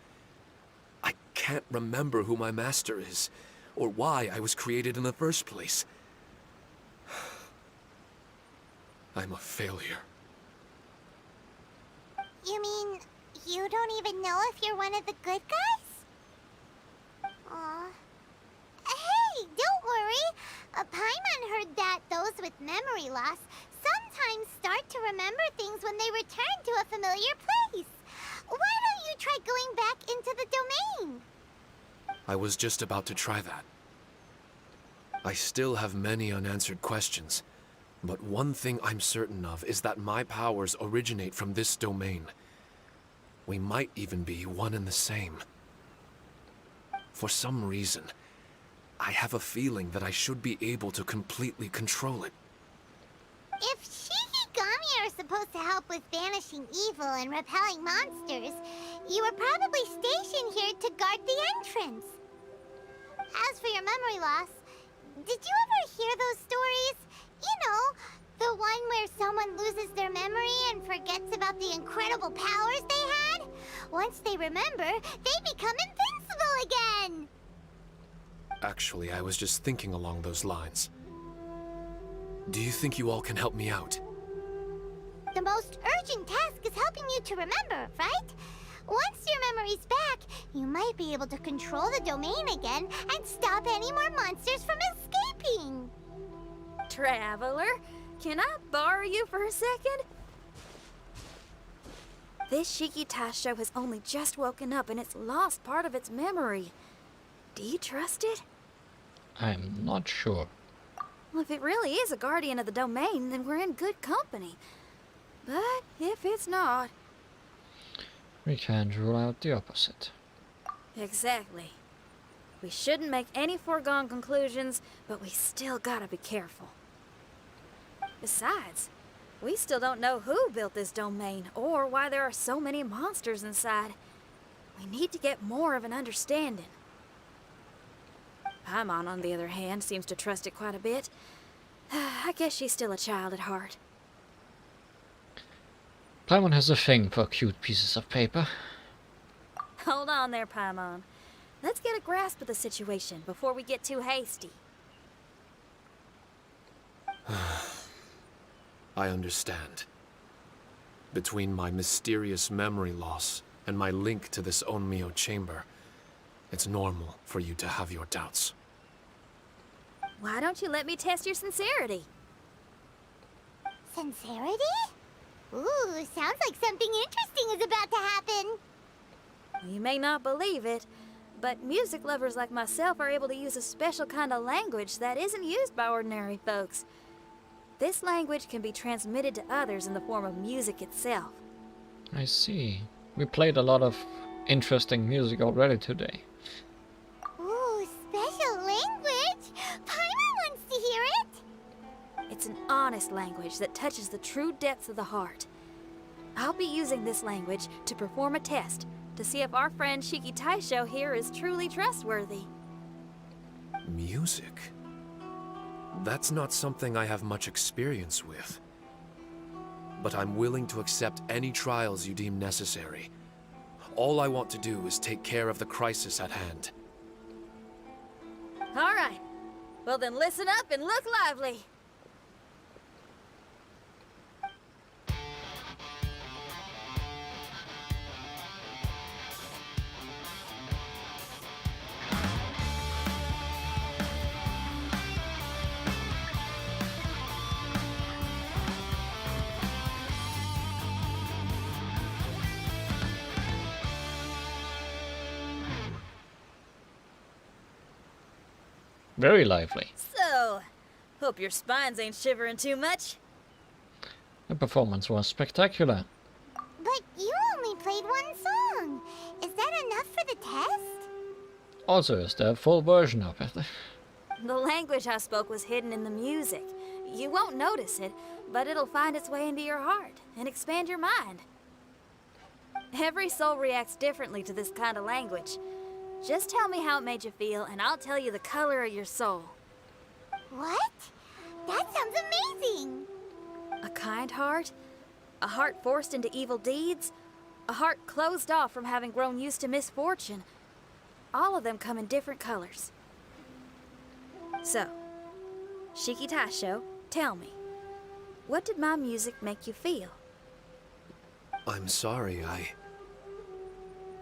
I can't remember who my master is, or why I was created in the first place. I'm a failure. You mean you don't even know if you're one of the good guys? Aw. Hey, don't worry. Paimon heard that those with memory loss sometimes start to remember things when they return to a familiar place. Why don't you try going back into the domain? I was just about to try that. I still have many unanswered questions, but one thing I'm certain of is that my powers originate from this domain. We might even be one and the same. For some reason, I have a feeling that I should be able to completely control it. If Shikigami are supposed to help with banishing evil and repelling monsters, you were probably stationed here to guard the entrance. As for your memory loss, did you ever hear those stories? You know, the one where someone loses their memory and forgets about the incredible powers they had? Once they remember, they become invincible again! Actually, I was just thinking along those lines. Do you think you all can help me out? The most urgent task is helping you to remember, right? Once your memory's back, you might be able to control the domain again and stop any more monsters from escaping. Traveler, can I borrow you for a second? This Shiki Taisho has only just woken up and it's lost part of its memory. Do you trust it? I'm not sure. Well, if it really is a guardian of the domain, then we're in good company. But if it's not... We can't rule out the opposite. Exactly. We shouldn't make any foregone conclusions, but we still gotta be careful. Besides, we still don't know who built this domain or why there are so many monsters inside. We need to get more of an understanding. Paimon, on the other hand, seems to trust it quite a bit. I guess she's still a child at heart. Paimon has a thing for cute pieces of paper. Hold on there, Paimon. Let's get a grasp of the situation before we get too hasty. I understand. Between my mysterious memory loss and my link to this Onmyo chamber, it's normal for you to have your doubts. Why don't you let me test your sincerity? Sincerity? Ooh, sounds like something interesting is about to happen. You may not believe it, but music lovers like myself are able to use a special kind of language that isn't used by ordinary folks. This language can be transmitted to others in the form of music itself. I see. We played a lot of interesting music already today. Ooh, special language? Paimon wants to hear it. It's an honest language that touches the true depths of the heart. I'll be using this language to perform a test to see if our friend Shiki Taisho here is truly trustworthy. Music? That's not something I have much experience with. But I'm willing to accept any trials you deem necessary. All I want to do is take care of the crisis at hand. All right. Well then listen up and look lively. Very lively. So, hope your spines ain't shivering too much. The performance was spectacular. But you only played one song. Is that enough for the test? Also, is there a full version of it? The language I spoke was hidden in the music. You won't notice it, but it'll find its way into your heart and expand your mind. Every soul reacts differently to this kind of language. Just tell me how it made you feel, and I'll tell you the color of your soul. What? That sounds amazing! A kind heart? A heart forced into evil deeds? A heart closed off from having grown used to misfortune? All of them come in different colors. So, Shiki Taisho, tell me, what did my music make you feel? I'm sorry,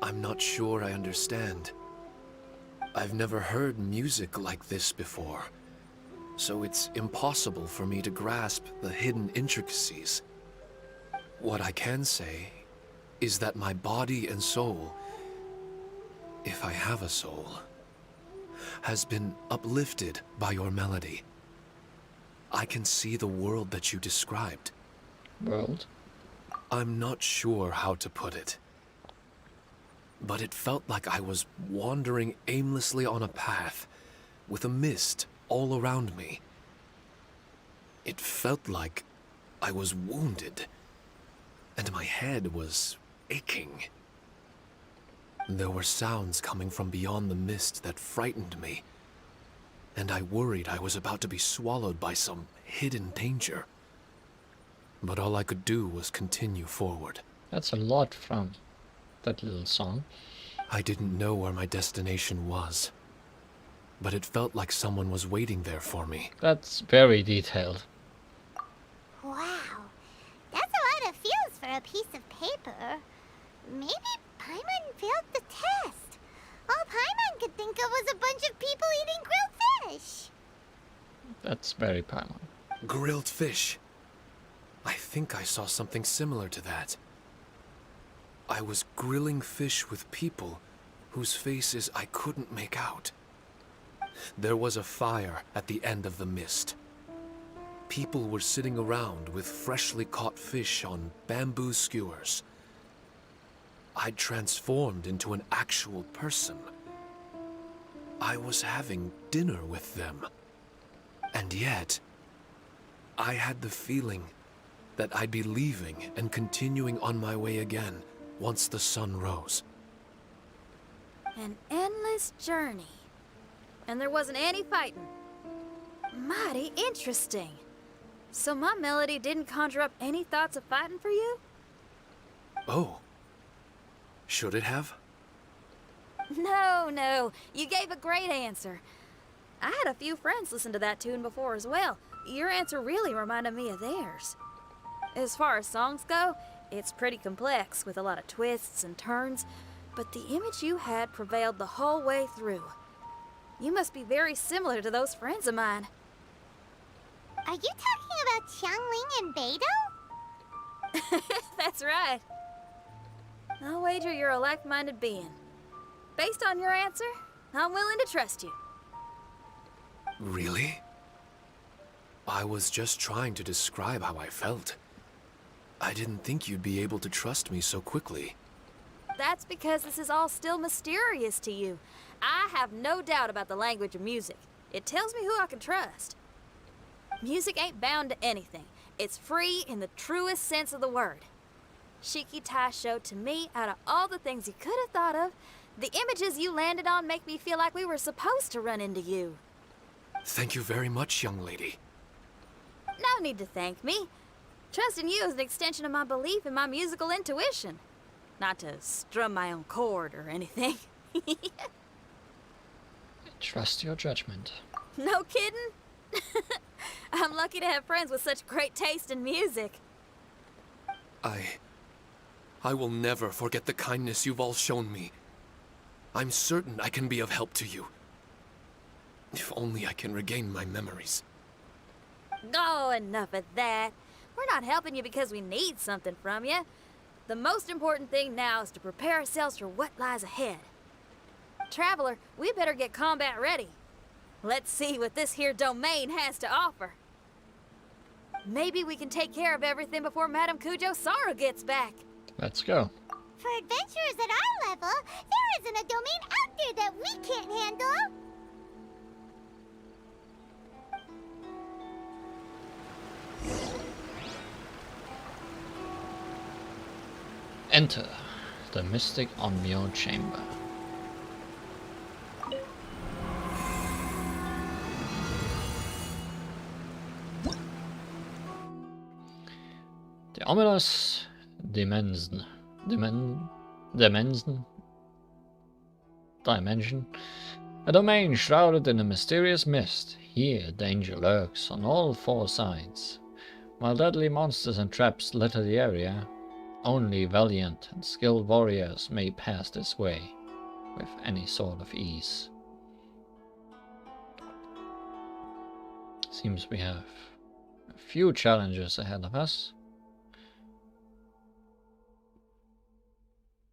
I'm not sure I understand. I've never heard music like this before, so it's impossible for me to grasp the hidden intricacies. What I can say is that my body and soul, if I have a soul, has been uplifted by your melody. I can see the world that you described. World? I'm not sure how to put it. But it felt like I was wandering aimlessly on a path, with a mist all around me. It felt like I was wounded, and my head was aching. There were sounds coming from beyond the mist that frightened me, and I worried I was about to be swallowed by some hidden danger. But all I could do was continue forward. That's a lot from that little song. I didn't know where my destination was, but it felt like someone was waiting there for me. That's very detailed. Wow, that's a lot of feels for a piece of paper. Maybe Paimon failed the test. All Paimon could think of was a bunch of people eating grilled fish. That's very Paimon. Grilled fish. I think I saw something similar to that. I was grilling fish with people whose faces I couldn't make out. There was a fire at the end of the mist. People were sitting around with freshly caught fish on bamboo skewers. I'd transformed into an actual person. I was having dinner with them. And yet, I had the feeling that I'd be leaving and continuing on my way again once the sun rose. An endless journey. And there wasn't any fighting. Mighty interesting. So my melody didn't conjure up any thoughts of fighting for you? Oh. Should it have? No. You gave a great answer. I had a few friends listen to that tune before as well. Your answer really reminded me of theirs. As far as songs go, it's pretty complex with a lot of twists and turns, but the image you had prevailed the whole way through. You must be very similar to those friends of mine. Are you talking about Xiangling and Beidou? That's right. I'll wager you're a like-minded being. Based on your answer, I'm willing to trust you. Really? I was just trying to describe how I felt. I didn't think you'd be able to trust me so quickly. That's because this is all still mysterious to you. I have no doubt about the language of music. It tells me who I can trust. Music ain't bound to anything. It's free in the truest sense of the word. Shiki Tai showed to me, out of all the things you could have thought of, the images you landed on make me feel like we were supposed to run into you. Thank you very much, young lady. No need to thank me. Trusting you is an extension of my belief in my musical intuition. Not to strum my own chord or anything. Trust your judgment. No kidding? I'm lucky to have friends with such great taste in music. I will never forget the kindness you've all shown me. I'm certain I can be of help to you. If only I can regain my memories. Oh, enough of that. We're not helping you because we need something from you. The most important thing now is to prepare ourselves for what lies ahead. Traveler, we better get combat ready. Let's see what this here domain has to offer. Maybe we can take care of everything before Madame Kujo-Sara gets back. Let's go. For adventurers at our level, there isn't a domain out there that we can't handle. Enter the Mystic Onmyo Chamber. The ominous dimension, a domain shrouded in a mysterious mist. Here danger lurks on all four sides. While deadly monsters and traps litter the area, only valiant and skilled warriors may pass this way with any sort of ease. Seems we have a few challenges ahead of us.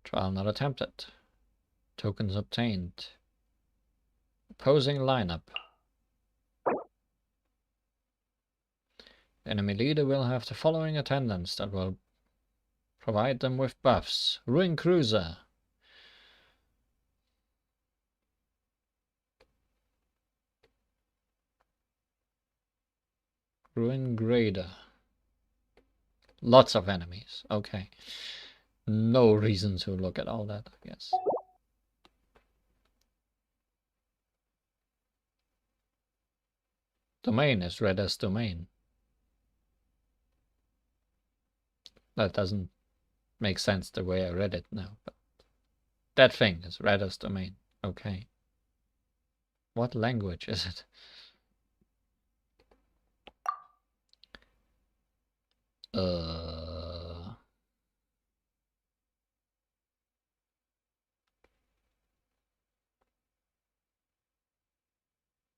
Trial not attempted. Tokens obtained. Opposing lineup. The enemy leader will have the following attendants that will provide them with buffs. Ruin Cruiser. Ruin Grader. Lots of enemies. Okay. No reason to look at all that, I guess. Domain is read as domain. That doesn't make sense the way I read it now, but that thing is read as domain. Okay. What language is it?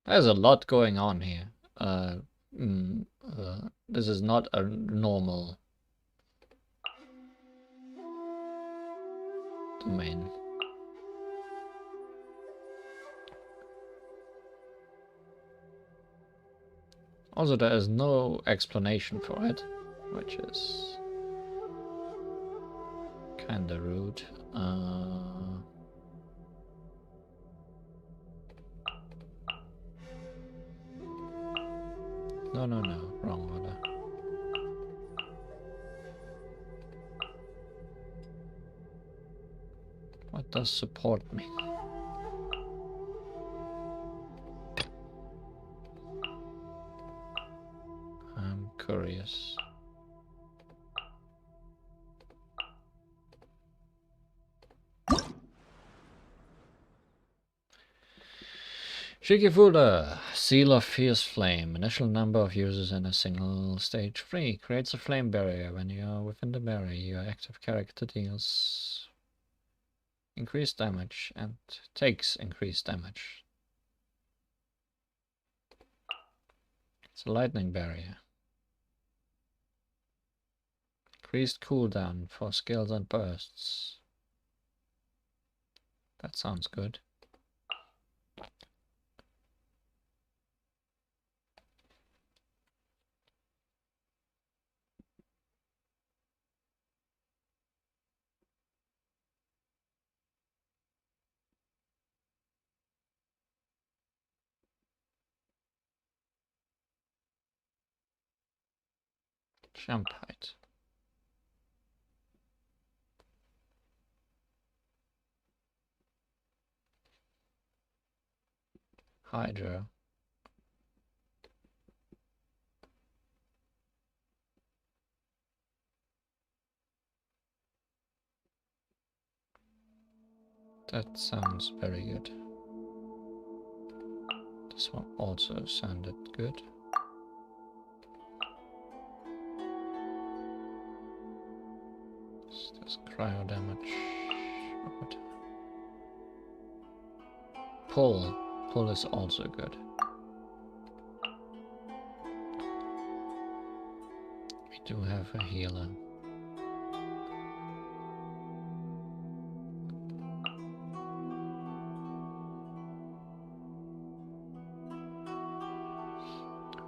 There's a lot going on here. This is not a normal domain. Also, there is no explanation for it, which is kinda rude. No, wrong order. What does support mean? I'm curious. Shikifura, Seal of Fierce Flame. Initial number of users in a single stage free. Creates a flame barrier. When you are within the barrier, your active character deals increased damage and takes increased damage. It's a lightning barrier. Increased cooldown for skills and bursts. That sounds good. Jump height. Hydro. That sounds very good. This one also sounded good. This cryo damage. What? Pull. Pull is also good. We do have a healer.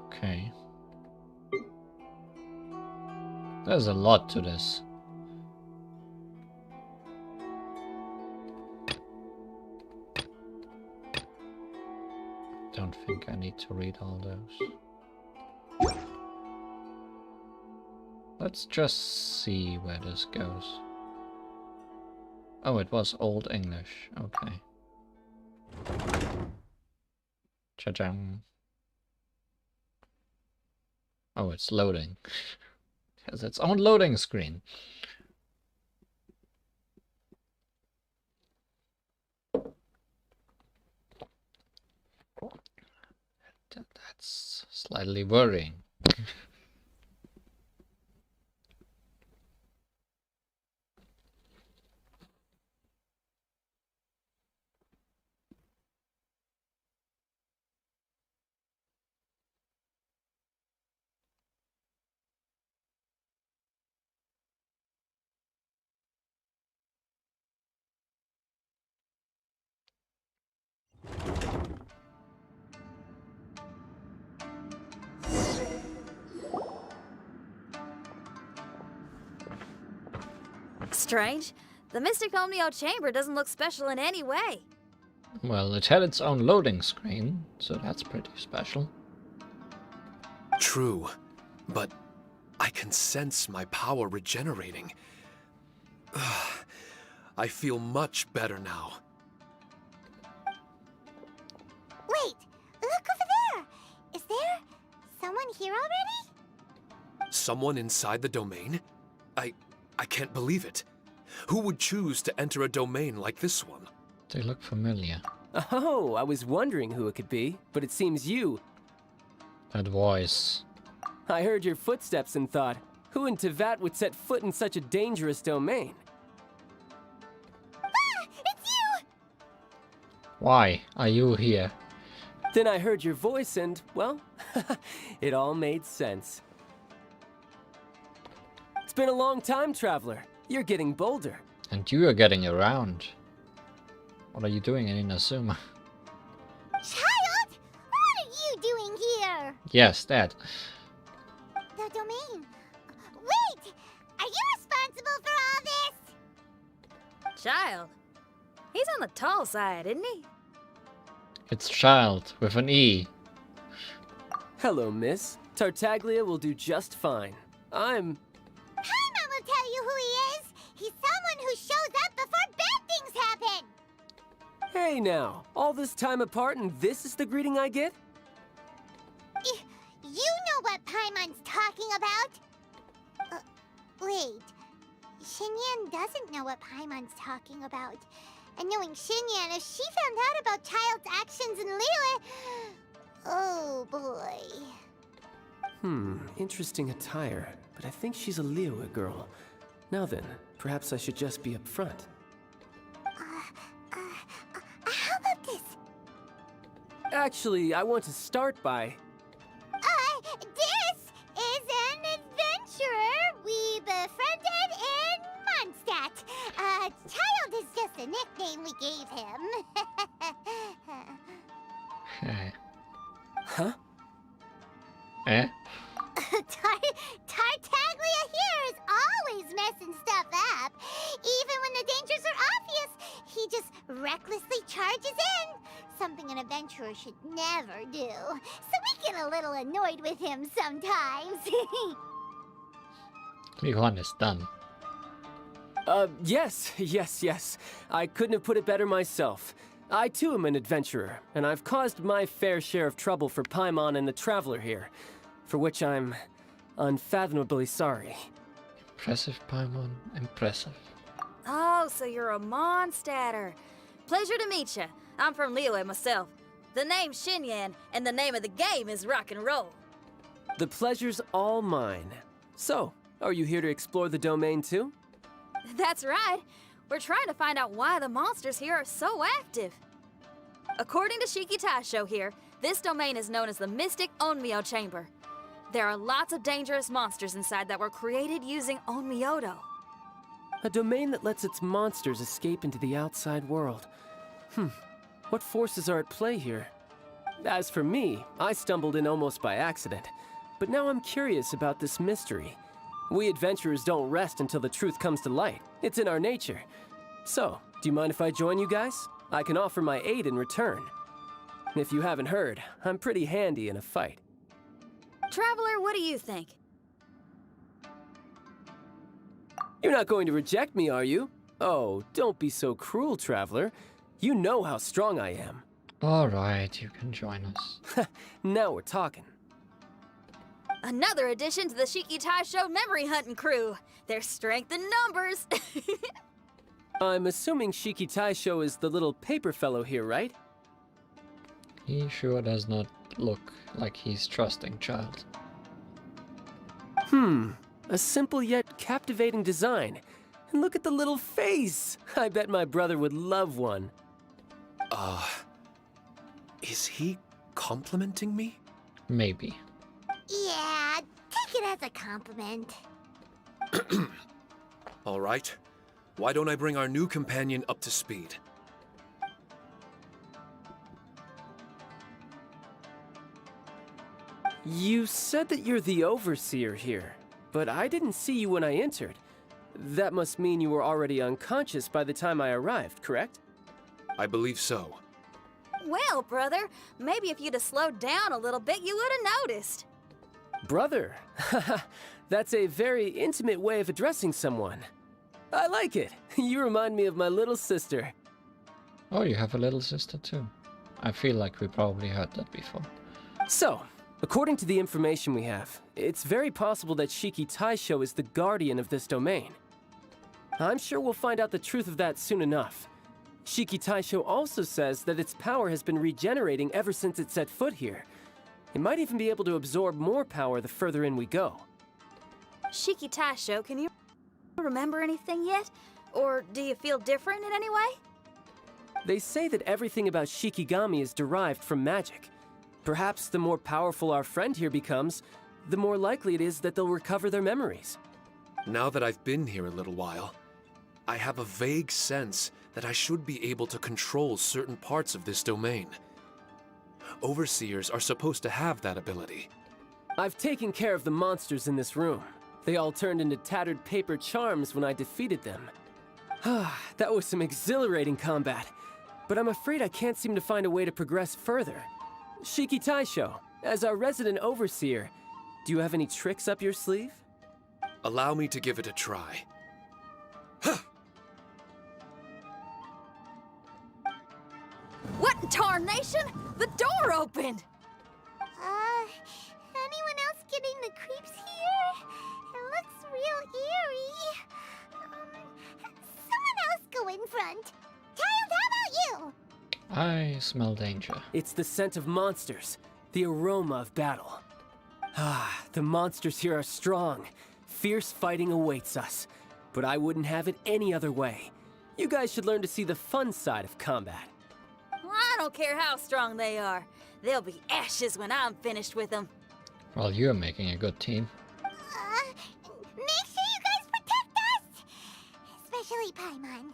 Okay. There's a lot to this. Don't think I need to read all those. Let's just see where this goes. Oh, it was Old English. Okay. Cha-chang. Oh, it's loading. It has its own loading screen. That's slightly worrying. Strange. The Mystic Omnio Chamber doesn't look special in any way. Well, it had its own loading screen, so that's pretty special. True, but I can sense my power regenerating. I feel much better now. Wait, look over there! Is there someone here already? Someone inside the domain? I can't believe it. Who would choose to enter a domain like this one? They look familiar. Oh, I was wondering who it could be, but it seems you. That voice. I heard your footsteps and thought, who in Tevat would set foot in such a dangerous domain? Ah! It's you! Why are you here? Then I heard your voice and, well, it all made sense. It's been a long time, traveler. You're getting bolder. And you are getting around. What are you doing in Inazuma? Child! What are you doing here? Yes, that. The domain. Wait! Are you responsible for all this? Child. He's on the tall side, isn't he? It's child with an E. Hello, miss. Tartaglia will do just fine. Paimon will tell you who he is. He's someone who shows up before bad things happen. Hey now, all this time apart and this is the greeting I get? You know what Paimon's talking about? Wait. Xinyan doesn't know what Paimon's talking about. And knowing Xinyan, if she found out about Child's actions in Liyue... Oh boy. Interesting attire, but I think she's a Liyue girl. Now then, perhaps I should just be up front. How about this? Actually, I want to start by... This is an adventurer we befriended in Mondstadt. Child is just a nickname we gave him. Huh? Eh? Tartaglia here is always messing stuff up. Even when the dangers are obvious, he just recklessly charges in. Something an adventurer should never do. So we get a little annoyed with him sometimes. Leon is done. Yes. I couldn't have put it better myself. I too am an adventurer, and I've caused my fair share of trouble for Paimon and the Traveler here, for which I'm unfathomably sorry. Impressive, Paimon. Impressive. Oh, so you're a Mondstadter. Pleasure to meet you. I'm from Liyue myself. The name's Xinyan, and the name of the game is rock and roll. The pleasure's all mine. So, are you here to explore the domain too? That's right. We're trying to find out why the monsters here are so active. According to Shiki Taisho here, this domain is known as the Mystic Onmyo Chamber. There are lots of dangerous monsters inside that were created using Onmyodo. A domain that lets its monsters escape into the outside world. What forces are at play here? As for me, I stumbled in almost by accident. But now I'm curious about this mystery. We adventurers don't rest until the truth comes to light. It's in our nature. So, do you mind if I join you guys? I can offer my aid in return. If you haven't heard, I'm pretty handy in a fight. Traveler, what do you think? You're not going to reject me, are you? Oh, don't be so cruel, Traveler. You know how strong I am. Alright, you can join us. Now we're talking. Another addition to the Shiki Taisho memory hunting crew. There's strength in numbers. I'm assuming Shiki Taisho is the little paper fellow here, right? He sure does not look like he's trusting child. A simple yet captivating design. And look at the little face! I bet my brother would love one. Is he complimenting me? Maybe. Yeah, take it as a compliment. All right. Why don't I bring our new companion up to speed? You said that you're the overseer here, but I didn't see you when I entered. That must mean you were already unconscious by the time I arrived, correct? I believe so. Well, brother, maybe if you'd have slowed down a little bit, you would have noticed. Brother, That's a very intimate way of addressing someone. I like it. You remind me of my little sister. Oh, you have a little sister too. I feel like we probably heard that before. So, according to the information we have, it's very possible that Shiki Taisho is the guardian of this domain. I'm sure we'll find out the truth of that soon enough. Shiki Taisho also says that its power has been regenerating ever since it set foot here. It might even be able to absorb more power the further in we go. Shiki Taisho, can you remember anything yet? Or do you feel different in any way? They say that everything about Shikigami is derived from magic. Perhaps the more powerful our friend here becomes, the more likely it is that they'll recover their memories. Now that I've been here a little while, I have a vague sense that I should be able to control certain parts of this domain. Overseers are supposed to have that ability. I've taken care of the monsters in this room. They all turned into tattered paper charms when I defeated them. That was some exhilarating combat, but I'm afraid I can't seem to find a way to progress further. Shiki Taisho, as our resident overseer, do you have any tricks up your sleeve? Allow me to give it a try. What in tarnation? The door opened! Anyone else getting the creeps here? It looks real eerie. Someone else go in front. Child, how about you? I smell danger. It's the scent of monsters, the aroma of battle. The monsters here are strong. Fierce fighting awaits us, but I wouldn't have it any other way. You guys should learn to see the fun side of combat. I don't care how strong they are. They'll be ashes when I'm finished with them. Well, you're making a good team. Make sure you guys protect us! Especially Paimon.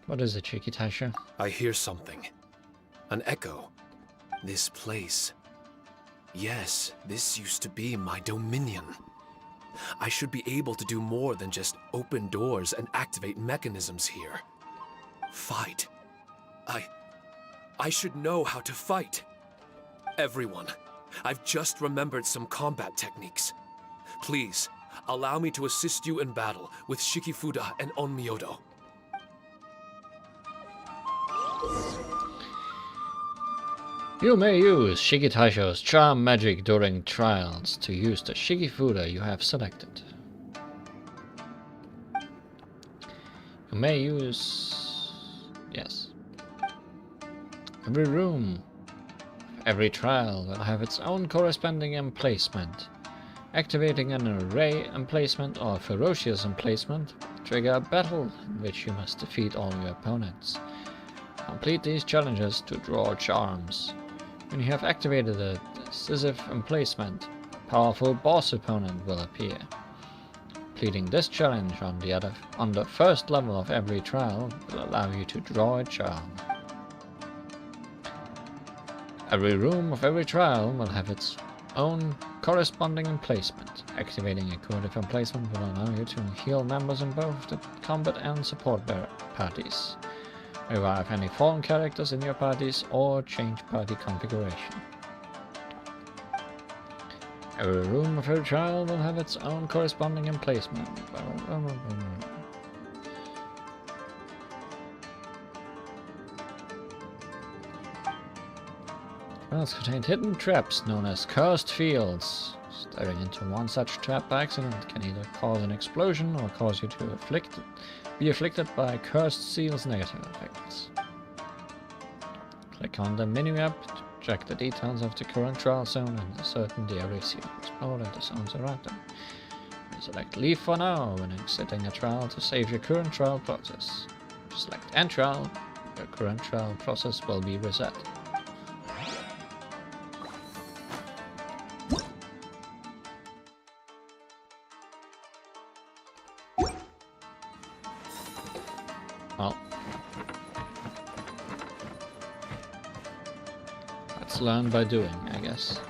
What is it, Shiki Taisho? I hear something. An echo. This place. Yes, this used to be my dominion. I should be able to do more than just open doors and activate mechanisms here. Fight. I should know how to fight. Everyone, I've just remembered some combat techniques. Please, allow me to assist you in battle with Shikifuda and Onmyodo. You may use Shiki Taisho's charm magic during trials to use the Shikifuda you have selected. You may use... yes. Every room, every trial will have its own corresponding emplacement. Activating an array emplacement or ferocious emplacement will trigger a battle in which you must defeat all your opponents. Complete these challenges to draw charms. When you have activated a decisive emplacement, a powerful boss opponent will appear. Completing this challenge on the first level of every trial will allow you to draw a charm. Every room of every trial will have its own corresponding emplacement. Activating a curative emplacement will allow you to heal members in both the combat and support parties. Revive any fallen characters in your parties or change party configuration. Every room of every trial will have its own corresponding emplacement. Trials contain hidden traps known as cursed fields. Staring into one such trap by accident can either cause an explosion or cause you to be afflicted by cursed seal's negative effects. Click on the menu-map to check the details of the current trial zone and ascertain the area seal explode and the zones around them. Select Leave for now when exiting a trial to save your current trial process. Select End Trial, your current trial process will be reset. Well, let's learn by doing, I guess.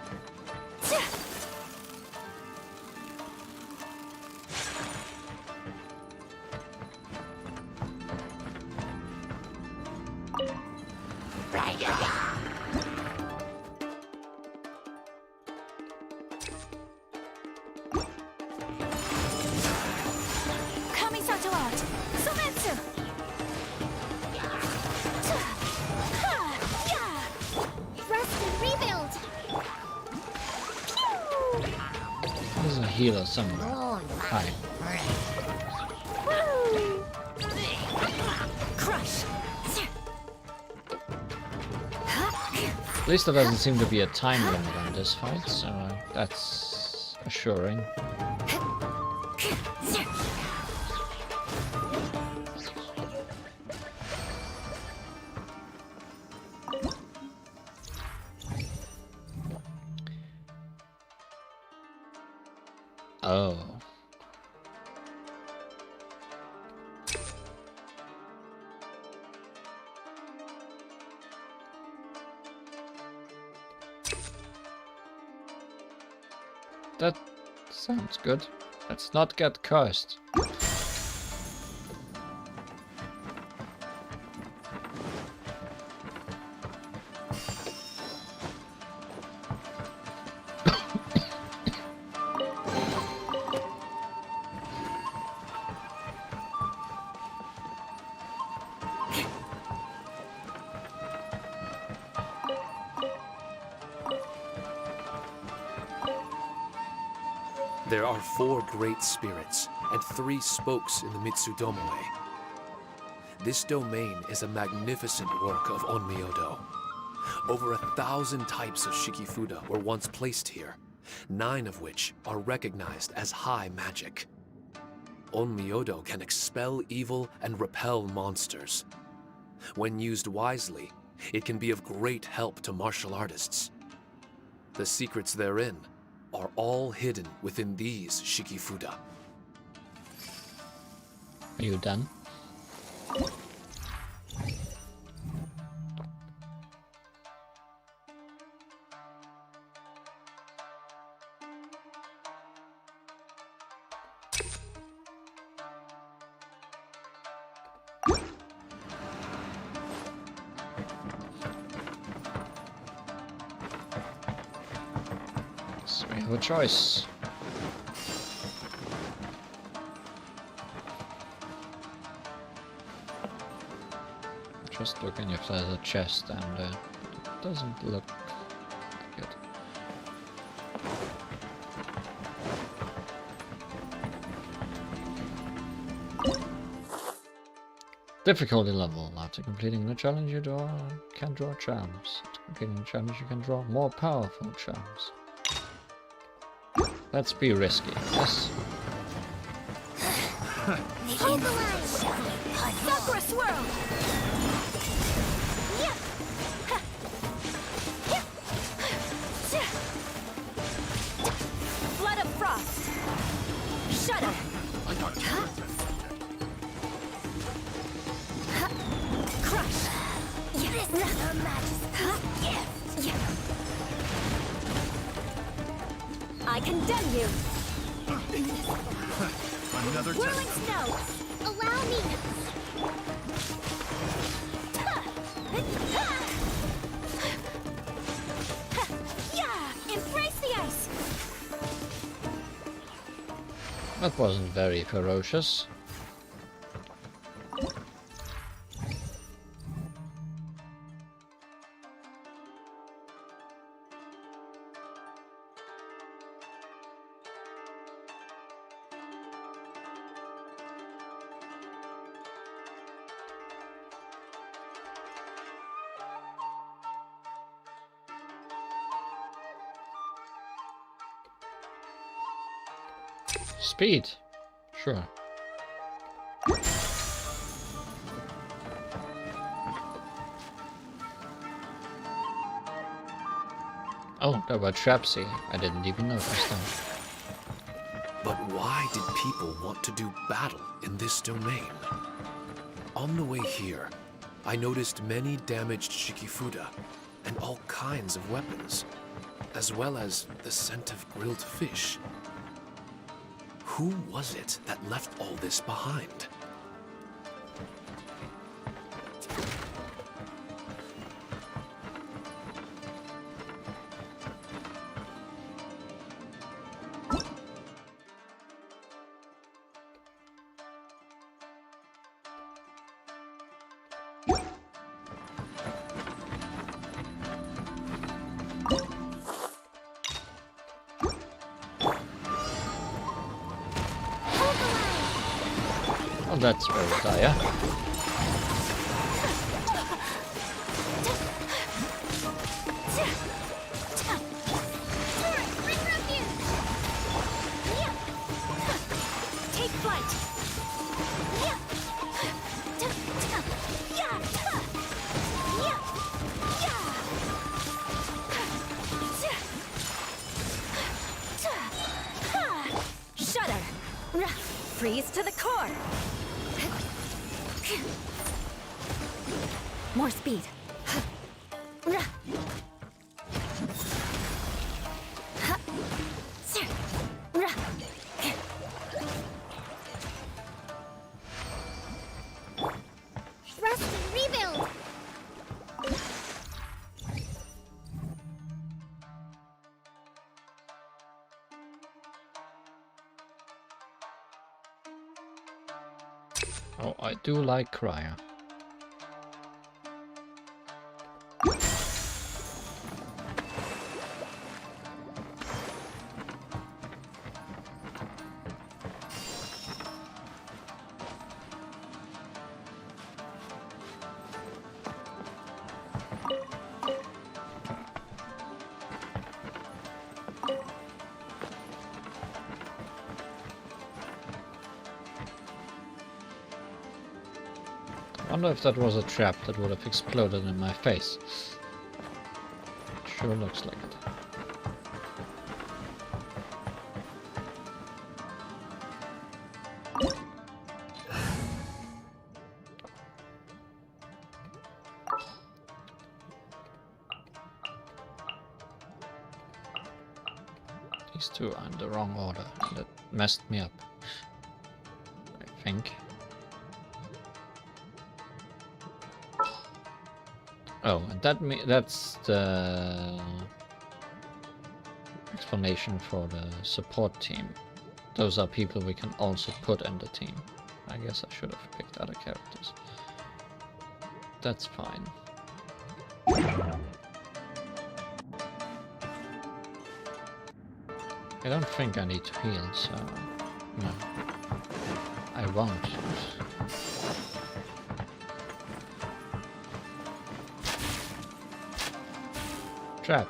healer somewhere. Hi. Crush. At least there doesn't seem to be a time limit on this fight, so that's assuring. Oh. That sounds good. Let's not get cursed. There are 4 great spirits and 3 spokes in the Mitsudomoe. This domain is a magnificent work of Onmyodo. Over 1,000 types of Shikifuda were once placed here, 9 of which are recognized as high magic. Onmyodo can expel evil and repel monsters. When used wisely, it can be of great help to martial artists. The secrets therein are all hidden within these Shikifuda. Are you done? So we have a choice. Just looking if there's a chest, and it doesn't look good. Difficulty level. After completing the challenge, you can draw charms. After completing the challenge, you can draw more powerful charms. Let's be risky, yes? Hold the line! Sakura swirl! Flood of frost! Shudder! Crush! This is her majesty! I condemn you! Another Whirling snow! Allow me! Yeah! Embrace the ice! That wasn't very ferocious. Speed, sure. Oh, there were traps here. I didn't even notice them. But why did people want to do battle in this domain? On the way here, I noticed many damaged Shikifuda and all kinds of weapons, as well as the scent of grilled fish. Who was it that left all this behind? that's very dire. Take flight. Shudder. Freeze to the core. More speed. Thrust and rebuild. Oh, I do like Cryer. I wonder if that was a trap that would have exploded in my face. Sure looks like it. These two are in the wrong order. That messed me up, I think. Oh, and that's the explanation for the support team. Those are people we can also put in the team. I guess I should have picked other characters. That's fine. I don't think I need to heal, so no. I won't. Trap.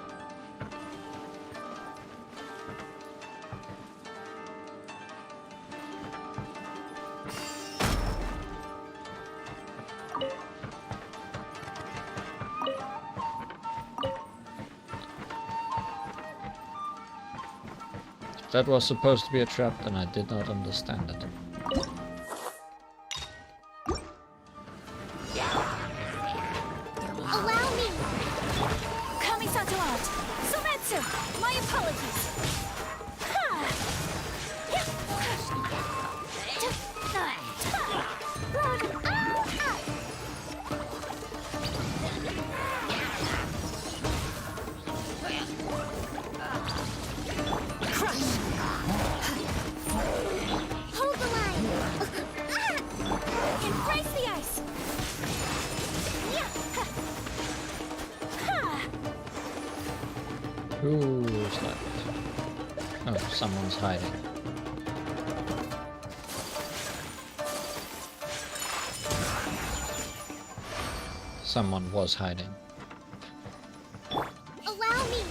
If that was supposed to be a trap, then I did not understand it. Allow me. Kamisato out. Sometsu. My apologies. Hold the line. Embrace the ice. Who's left? Oh, someone's hiding. Someone was hiding. Allow me.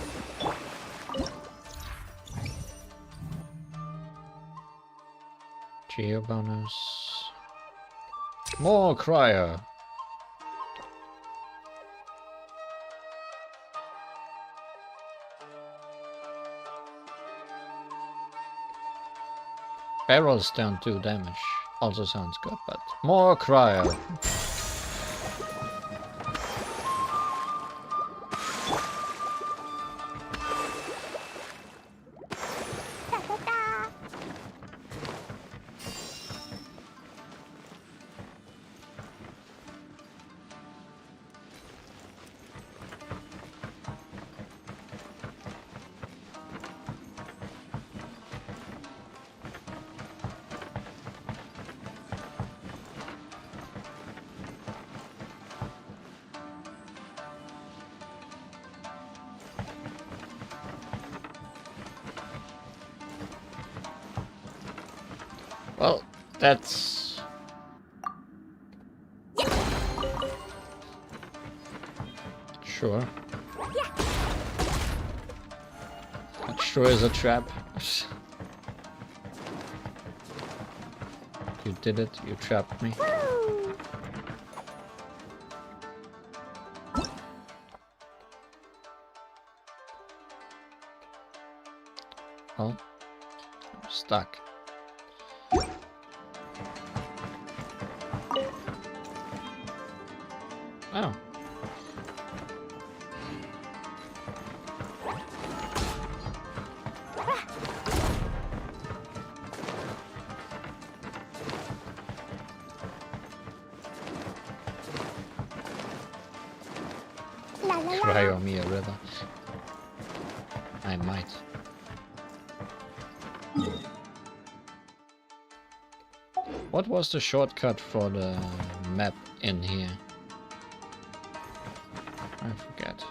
Geo bonus. More Cryer. Barrels don't do damage. Also sounds good, but more Cryo. Well, that's Sure. That sure is a trap. You did it, you trapped me. Oh, I'm stuck. Oh. Cryomia River. I might. What was the shortcut for the map in here? I forget.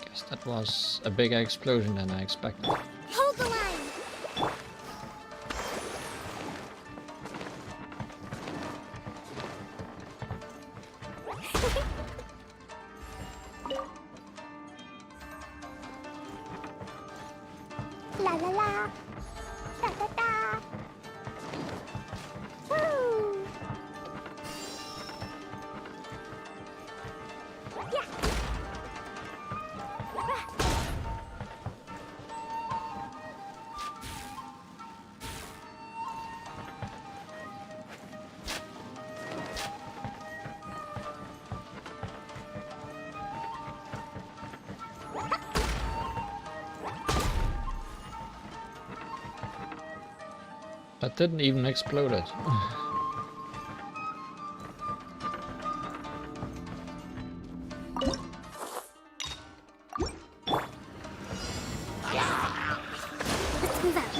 Guess that was a bigger explosion than I expected. Hold the line. La la la. Da da da. Woo. Yeah. That didn't even explode it. Let's move out.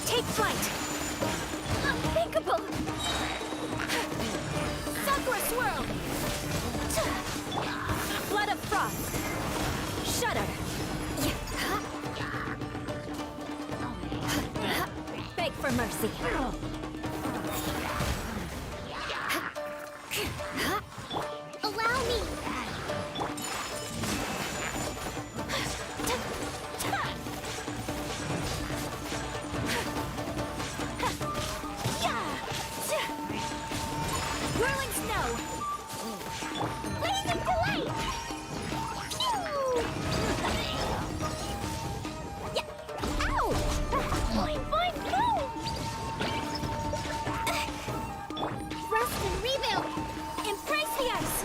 Take flight. Unthinkable. Sakura swirl. Flood of frost. Shudder. Beg for mercy. Allow me. Whirling snow. Blazing delay. Yeah. Ow! Boing, boing, boom! Rest and rebuild. Embrace the ice.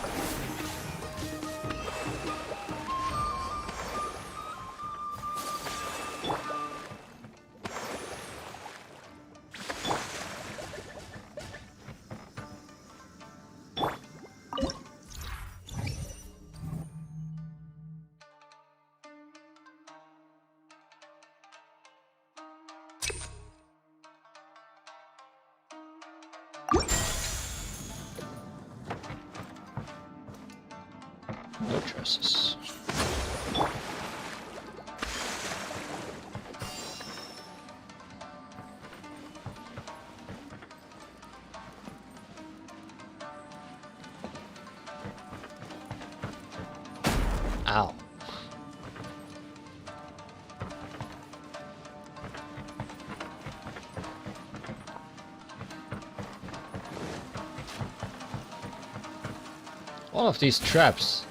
No dresses. Ow. All of these traps.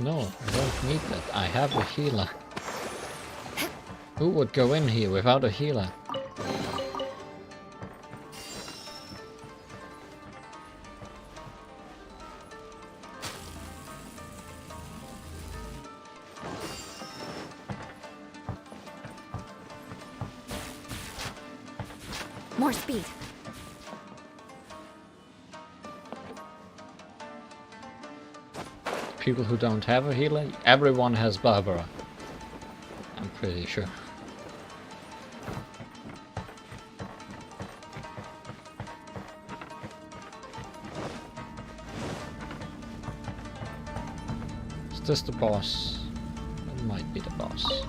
No, I don't need that. I have a healer. Who would go in here without a healer? More speed. People who don't have a healer, everyone has Barbara. I'm pretty sure. this the boss? It might be the boss.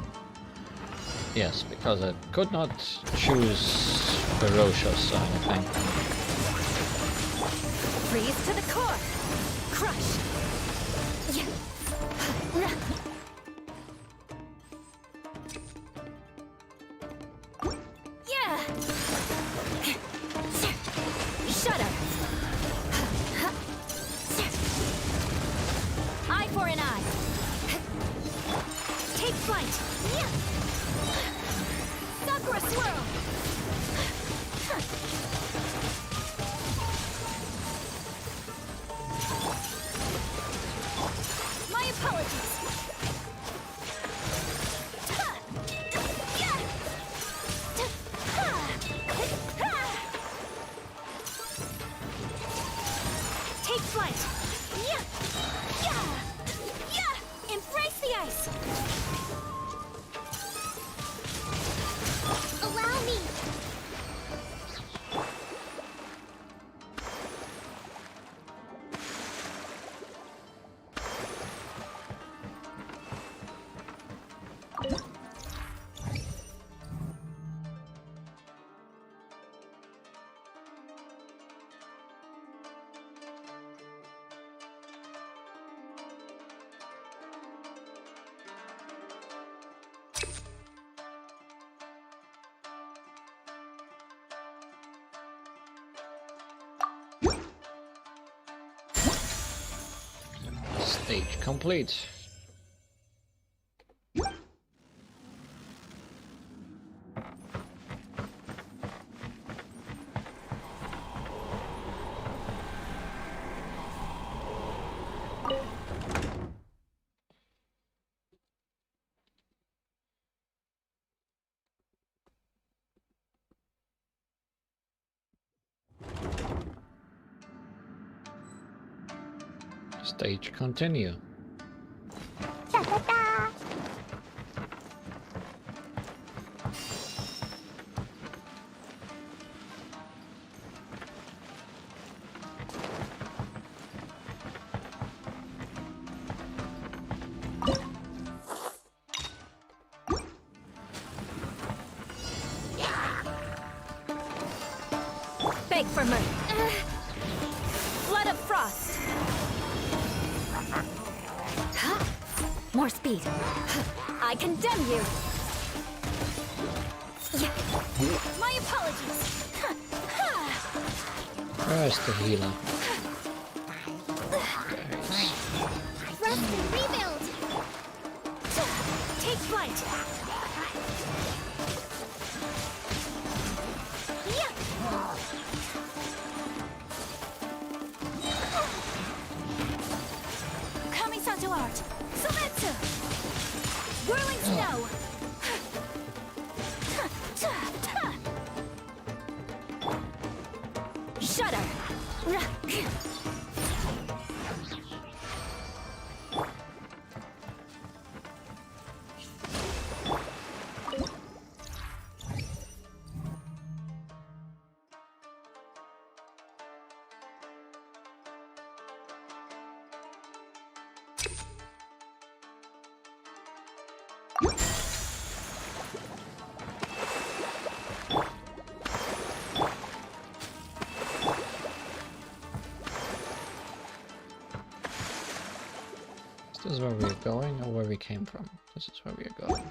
Yes, because I could not choose ferocious or anything. Freeze to the core! Crush! Yeah! Shudder! Eye for an eye! Take flight! Sakura swirl! My apologies! Take flight! Embrace the ice! Allow me. Stage complete. Stage continue. Ta-ta-ta. Beg for mercy. Flood of frost. More speed. I condemn you. My apologies. Where's the healer? Rest and rebuild. Take flight. Kami-santo art. Sumetsu. Whirling snow. Shudder. Is this where we're going or where we came from? This is where we are going.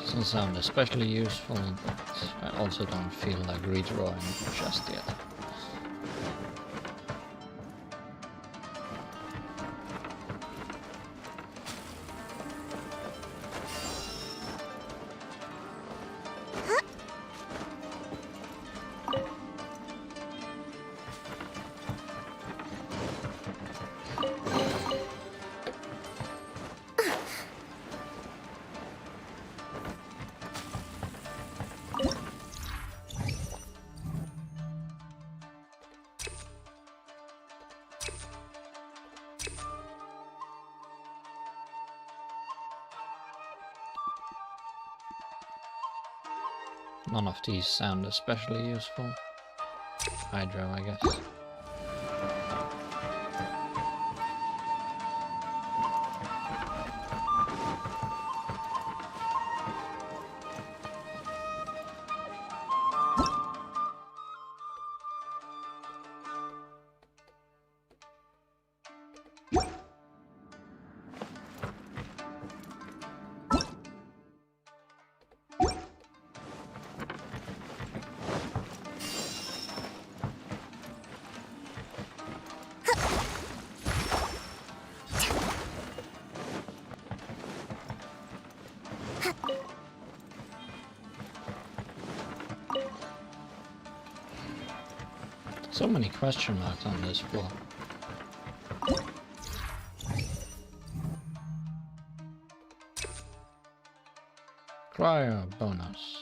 Doesn't sound especially useful, but I also don't feel like redrawing just yet. None of these sound especially useful. Hydro, I guess. So many question marks on this floor. Cryo bonus.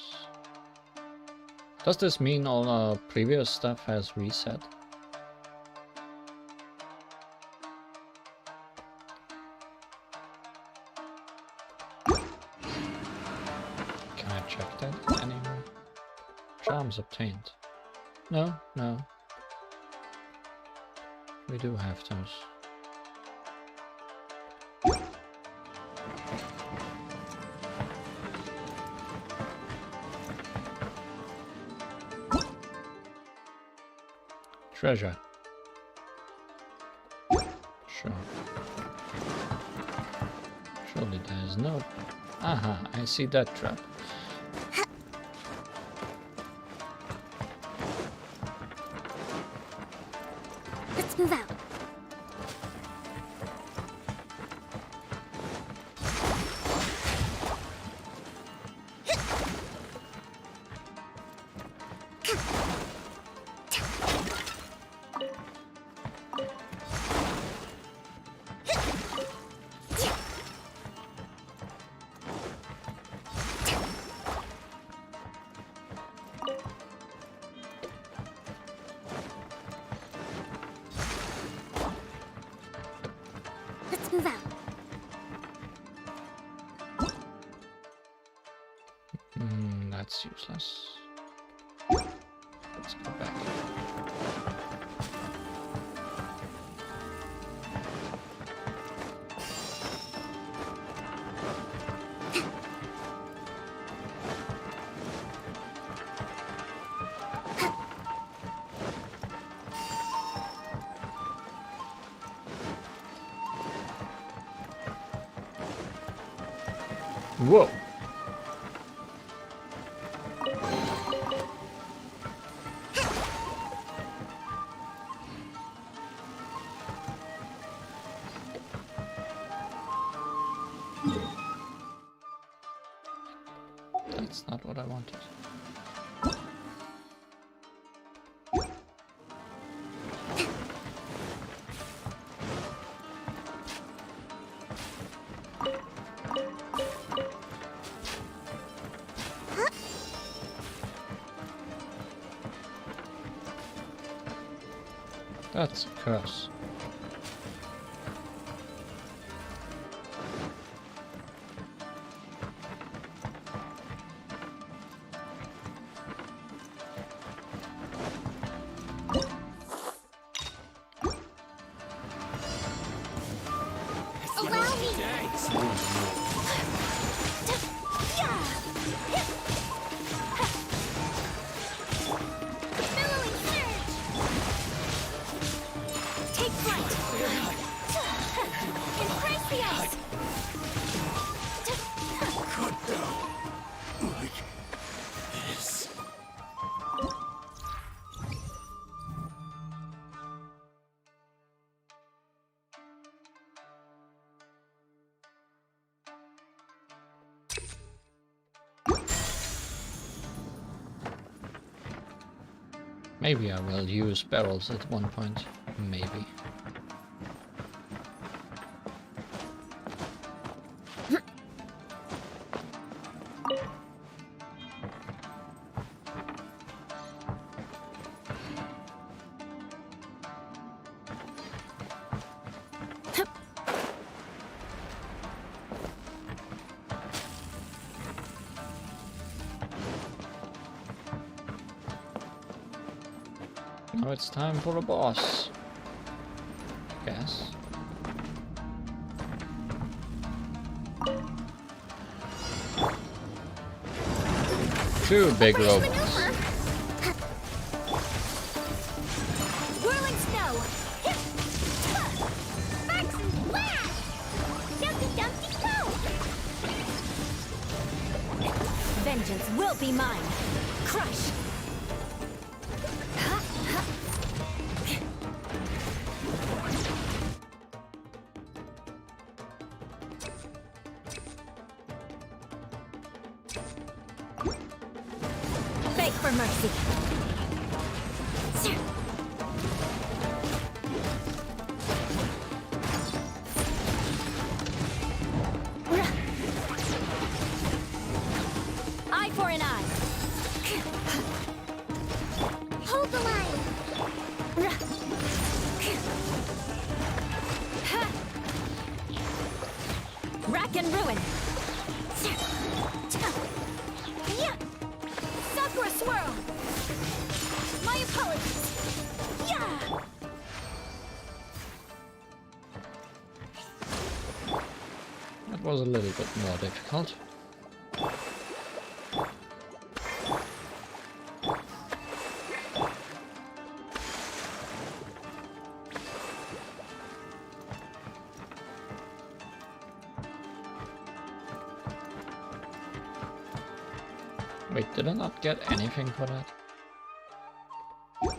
Does this mean all our previous stuff has reset? Can I check that anymore? Charms obtained. No, no. We do have those. Treasure. Sure. Surely there is no... Aha, I see that trap. Let's move out. Let's move out. That's useless. Let's go back. Whoa! That's not what I wanted. That's a curse. Allow me. Billowing surge. Take flight. Maybe I will use barrels at one point. Maybe. Now it's time for a boss. Yes. Two big robots. Whirling snow. Sparks and flash. Jumpy Dumpty go. Vengeance will be mine. Crush. Beg for mercy. Eye for an eye. Hold the line. Rack and ruin. Sakura swirl. My apologies. Yeah. That was a little bit more difficult. Wait, did I not get anything for that? Oh.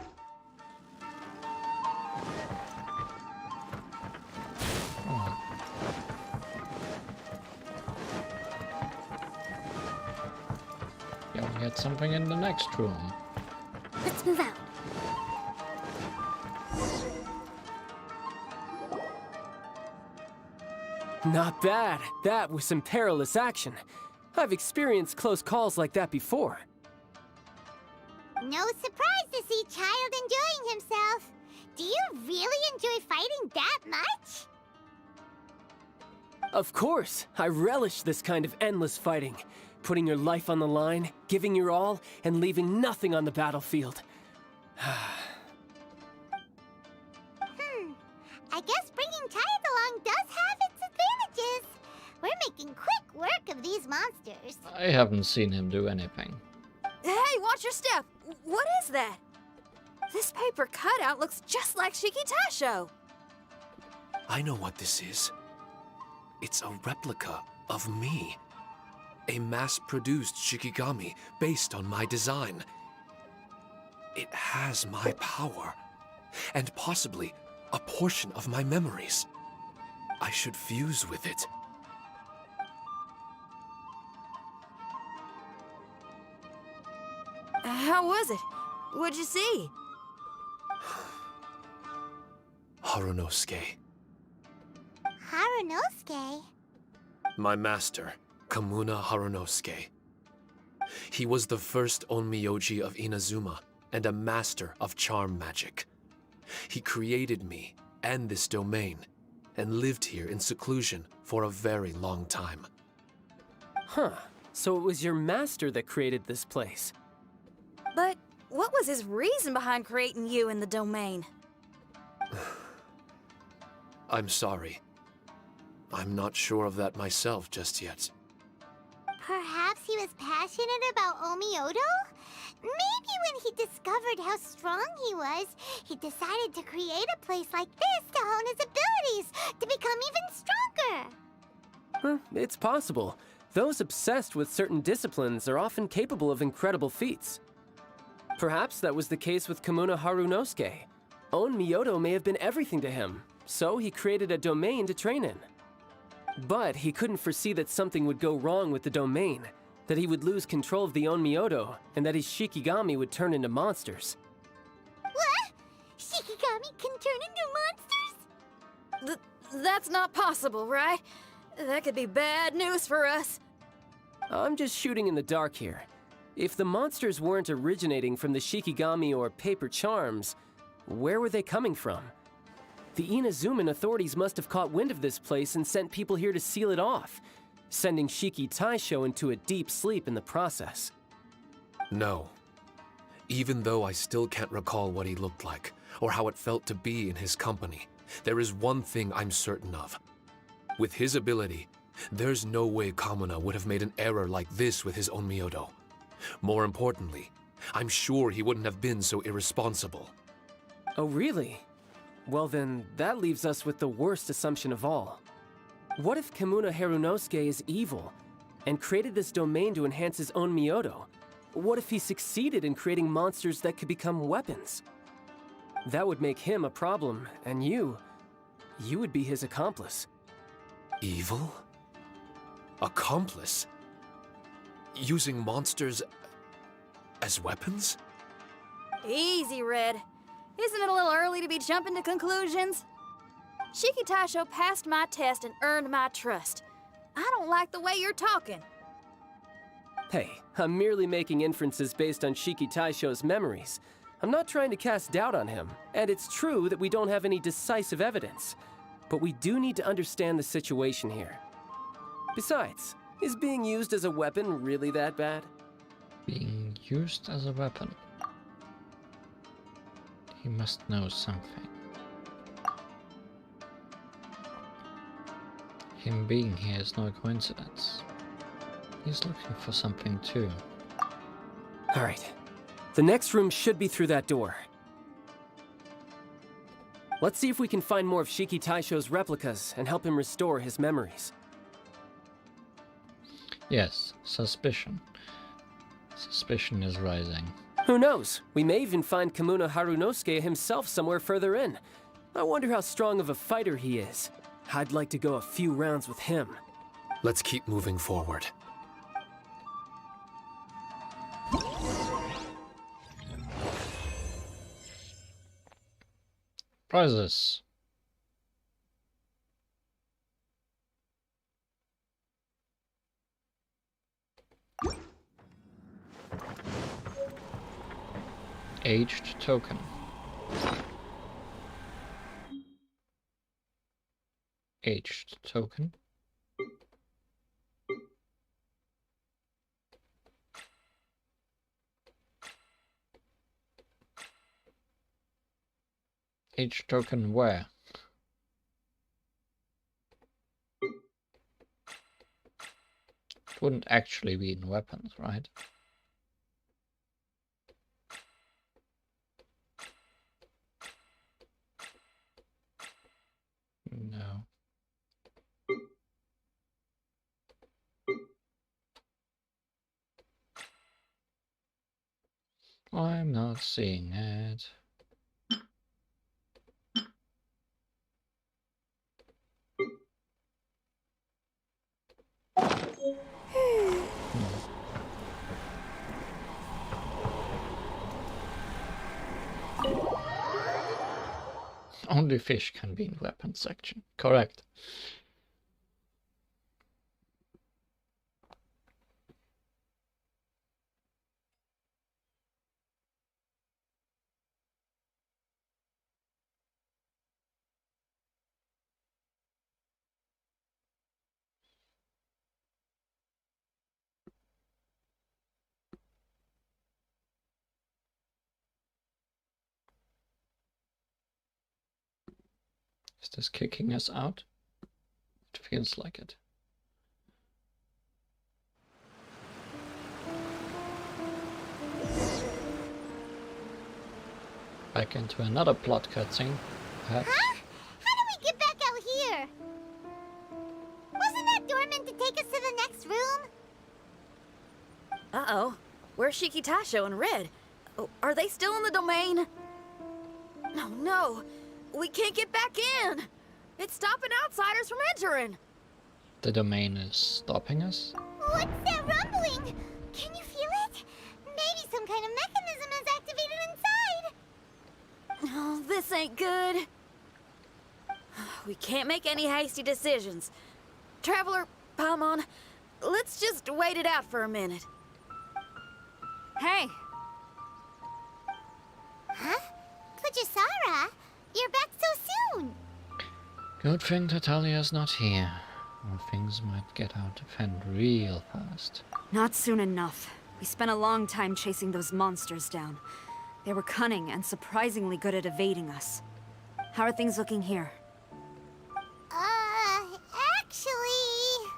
Yeah, we get something in the next room. Let's move out. Not bad. That was some perilous action. I've experienced close calls like that before. No surprise to see Child enjoying himself. Do you really enjoy fighting that much? Of course, I relish this kind of endless fighting. Putting your life on the line, giving your all, and leaving nothing on the battlefield. I guess bringing Child along does have its advantages. We're making quick work of these monsters. I haven't seen him do anything. Hey, watch your step! What is that? This paper cutout looks just like Shikitasho. I know what this is. It's a replica of me. A mass-produced Shikigami based on my design. It has my power, and possibly a portion of my memories. I should fuse with it. How was it? What'd you see? Harunosuke. Harunosuke? My master, Kamuna Harunosuke. He was the first onmyoji of Inazuma and a master of charm magic. He created me and this domain and lived here in seclusion for a very long time. Huh. So it was your master that created this place. But what was his reason behind creating you in the domain? I'm sorry. I'm not sure of that myself just yet. Perhaps he was passionate about Omiodo? Maybe when he discovered how strong he was, he decided to create a place like this to hone his abilities, to become even stronger. It's possible. Those obsessed with certain disciplines are often capable of incredible feats. Perhaps that was the case with Kamuna Harunosuke. Onmyodo may have been everything to him, so he created a domain to train in. But he couldn't foresee that something would go wrong with the domain, that he would lose control of the Onmyodo, and that his Shikigami would turn into monsters. Shikigami can turn into monsters? That's not possible, right? That could be bad news for us. I'm just shooting in the dark here. If the monsters weren't originating from the Shikigami or paper charms, where were they coming from? The Inazuman authorities must have caught wind of this place and sent people here to seal it off, sending Shiki Taisho into a deep sleep in the process. No. Even though I still can't recall what he looked like, or how it felt to be in his company, there is one thing I'm certain of. With his ability, there's no way Kamuna would have made an error like this with his own Myoto. More importantly, I'm sure he wouldn't have been so irresponsible. Oh, really? Well then, that leaves us with the worst assumption of all. What if Kamuna Harunosuke is evil, and created this domain to enhance his own Myoto? What if he succeeded in creating monsters that could become weapons? That would make him a problem, and you would be his accomplice. Evil? Accomplice? Using monsters as weapons? Easy, Red. Isn't it a little early to be jumping to conclusions? Shiki Taisho passed my test and earned my trust. I don't like the way you're talking. Hey, I'm merely making inferences based on Shiki Taisho's memories. I'm not trying to cast doubt on him, and it's true that we don't have any decisive evidence. But we do need to understand the situation here. Besides, is being used as a weapon really that bad? Being used as a weapon. He must know something. Him being here is no coincidence. He's looking for something too. Alright. The next room should be through that door. Let's see if we can find more of Shiki Taisho's replicas and help him restore his memories. Yes, suspicion. Suspicion is rising. Who knows? We may even find Kamuna Harunosuke himself somewhere further in. I wonder how strong of a fighter he is. I'd like to go a few rounds with him. Let's keep moving forward. Prizes. Aged token. Aged token. Aged token where? It wouldn't actually be in weapons, right? No. I'm not seeing it. Only fish can be in weapons section. Correct. Is this kicking us out? It feels like it. Back into another plot cutscene, perhaps. Huh? How do we get back out here? Wasn't that door meant to take us to the next room? Uh-oh. Where's Shiki Taisho and Red? Oh, are they still in the domain? Oh, no. We can't get back in. It's stopping outsiders from entering. The domain is stopping us? What's that rumbling? Can you feel it? Maybe some kind of mechanism is activated inside. Oh, this this ain't good. We can't make any hasty decisions. Traveler, Paimon, let's just wait it out for a minute. Hey! Huh? Fujisara? You're back so soon! Good thing Tatalia's not here, or things might get out of hand real fast. Not soon enough. We spent a long time chasing those monsters down. They were cunning and surprisingly good at evading us. How are things looking here? Actually...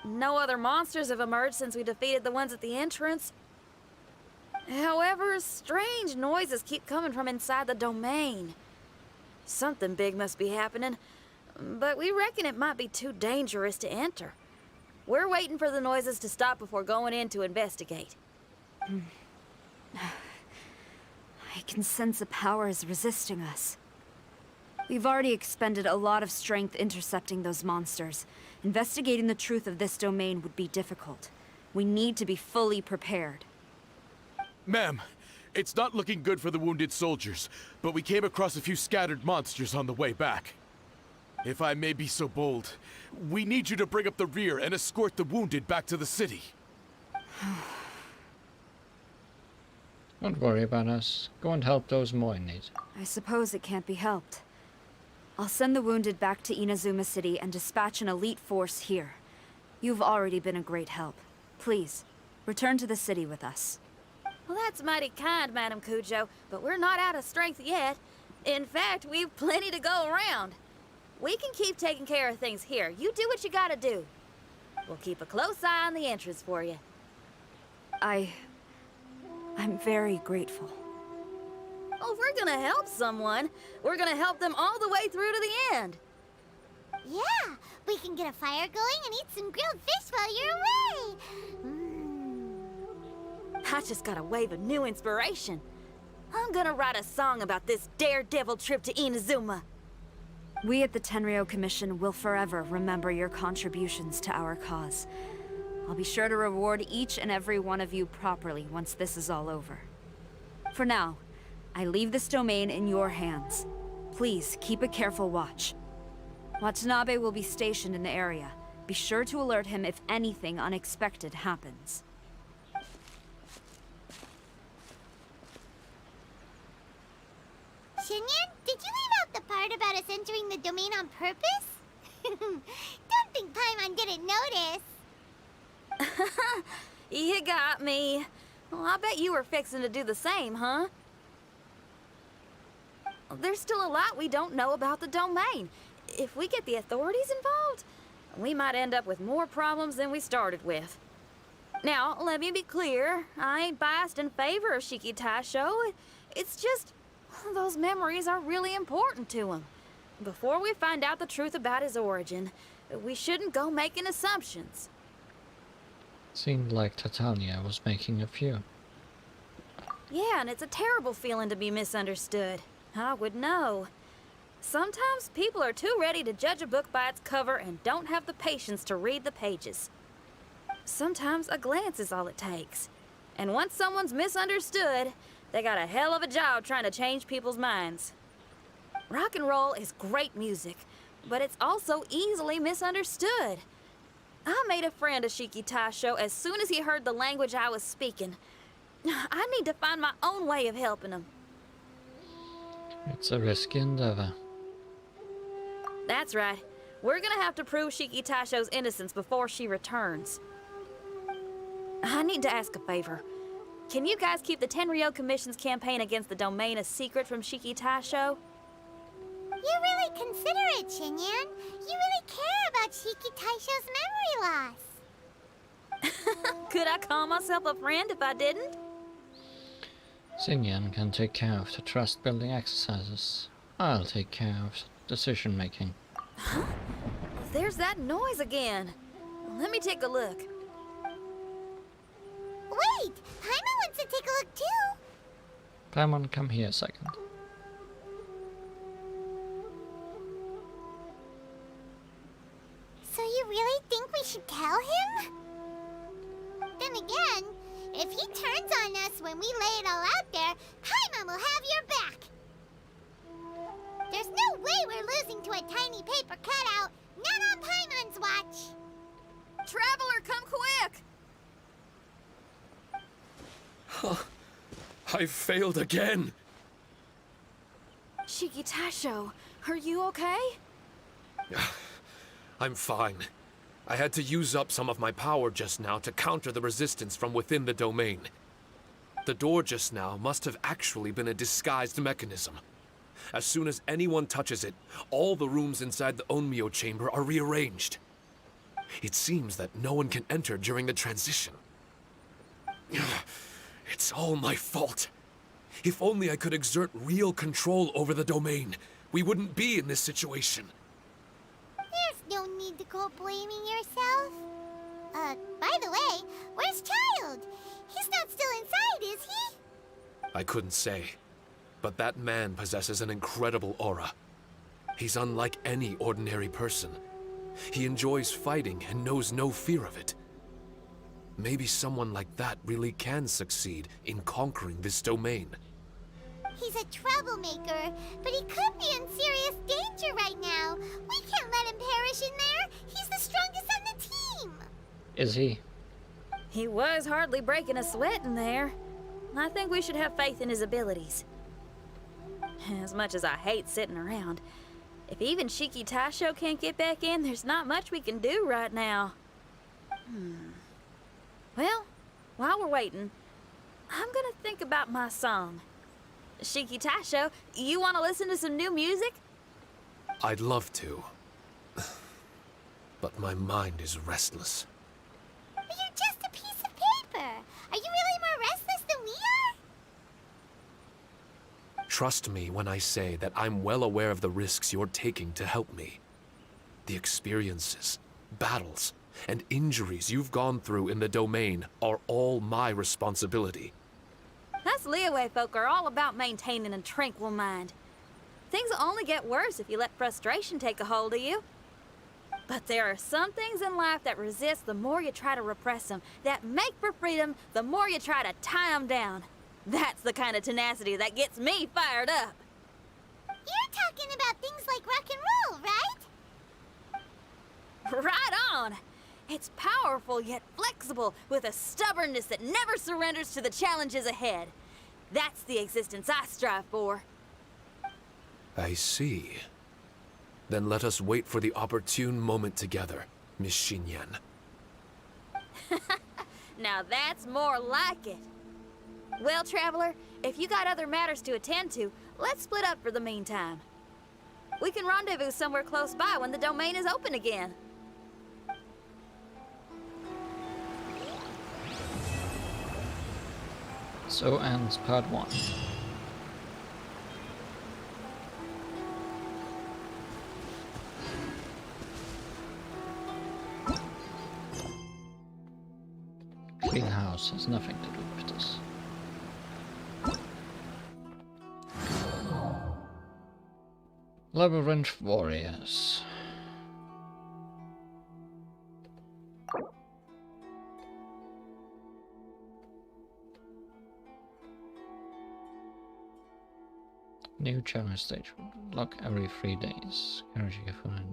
No other monsters have emerged since we defeated the ones at the entrance. However, strange noises keep coming from inside the domain. Something big must be happening, but we reckon it might be too dangerous to enter. We're waiting for the noises to stop before going in to investigate. I can sense a power is resisting us. We've already expended a lot of strength intercepting those monsters. Investigating the truth of this domain would be difficult. We need to be fully prepared. Ma'am, it's not looking good for the wounded soldiers, but we came across a few scattered monsters on the way back. If I may be so bold, we need you to bring up the rear and escort the wounded back to the city. Don't worry about us. Go and help those more in need. I suppose it can't be helped. I'll send the wounded back to Inazuma City and dispatch an elite force here. You've already been a great help. Please, return to the city with us. Well, that's mighty kind, Madam Cujo, but we're not out of strength yet. In fact, we've plenty to go around. We can keep taking care of things here. You do what you gotta do. We'll keep a close eye on the entrance for you. I'm very grateful. Oh, if we're gonna help someone, we're gonna help them all the way through to the end. Yeah, we can get a fire going and eat some grilled fish while you're away! I just got a wave of new inspiration. I'm gonna write a song about this daredevil trip to Inazuma. We at the Tenryou Commission will forever remember your contributions to our cause. I'll be sure to reward each and every one of you properly once this is all over. For now, I leave this domain in your hands. Please keep a careful watch. Watanabe will be stationed in the area. Be sure to alert him if anything unexpected happens. Shinyan, did you leave out the part about us entering the domain on purpose? Don't think Paimon didn't notice. You got me. Well, I bet you were fixing to do the same, huh? There's still a lot we don't know about the domain. If we get the authorities involved, we might end up with more problems than we started with. Now, let me be clear. I ain't biased in favor of Shiki Taisho. It's just, those memories are really important to him. Before we find out the truth about his origin, we shouldn't go making assumptions. Seemed like Tatalia was making a few. Yeah, and it's a terrible feeling to be misunderstood. I would know. Sometimes people are too ready to judge a book by its cover and don't have the patience to read the pages. Sometimes a glance is all it takes. And once someone's misunderstood, they got a hell of a job trying to change people's minds. Rock and roll is great music, but it's also easily misunderstood. I made a friend of Shiki Taisho as soon as he heard the language I was speaking. I need to find my own way of helping him. It's a risky endeavor. That's right. We're gonna have to prove Shiki Taisho's innocence before she returns. I need to ask a favor. Can you guys keep the Tenryou Commission's campaign against the domain a secret from Shiki Taisho? You're really considerate, Shinyan. You really care about Shiki Taisho's memory loss. Could I call myself a friend if I didn't? Xinyan can take care of the trust-building exercises. I'll take care of decision making. Huh? There's that noise again. Let me take a look. Wait! Paimon wants to take a look too! Paimon, come here a second. So you really think we should tell him? Then again, if he turns on us when we lay it all out there, Paimon will have your back! There's no way we're losing to a tiny paper cutout. Not on Paimon's watch. Traveler, come quick! I failed again. Shiki Tasho, are you okay? I'm fine. I had to use up some of my power just now to counter the resistance from within the domain. The door just now must have actually been a disguised mechanism. As soon as anyone touches it, all the rooms inside the Onmyo chamber are rearranged. It seems that no one can enter during the transition. It's all my fault. If only I could exert real control over the domain, we wouldn't be in this situation. There's no need to go blaming yourself. By the way, where's Child? He's not still inside, is he? I couldn't say, but that man possesses an incredible aura. He's unlike any ordinary person. He enjoys fighting and knows no fear of it. Maybe someone like that really can succeed in conquering this domain. He's a troublemaker, but he could be in serious danger right now. We can't let him perish in there. He's the strongest on the team. Is he? He was hardly breaking a sweat in there. I think we should have faith in his abilities. As much as I hate sitting around, if even Shiki Tasho can't get back in, there's not much we can do right now. Well, while we're waiting, I'm gonna think about my song. Shiki Tasho, you want to listen to some new music? I'd love to. But my mind is restless. But you're just a piece of paper. Are you really more restless than we are? Trust me when I say that I'm well aware of the risks you're taking to help me. The experiences, battles, and injuries you've gone through in the domain are all my responsibility. Us Liyue folk are all about maintaining a tranquil mind. Things will only get worse if you let frustration take a hold of you. But there are some things in life that resist the more you try to repress them, that make for freedom the more you try to tie them down. That's the kind of tenacity that gets me fired up. You're talking about things like rock and roll, right? Right on! It's powerful yet flexible, with a stubbornness that never surrenders to the challenges ahead. That's the existence I strive for. I see. Then let us wait for the opportune moment together, Miss Xinyan. Now that's more like it. Well, Traveler, if you got other matters to attend to, let's split up for the meantime. We can rendezvous somewhere close by when the domain is open again. So ends part 1. Clean house has nothing to do with this. Labyrinth Warriors. New challenge stage. Lock every 3 days. Energy fine.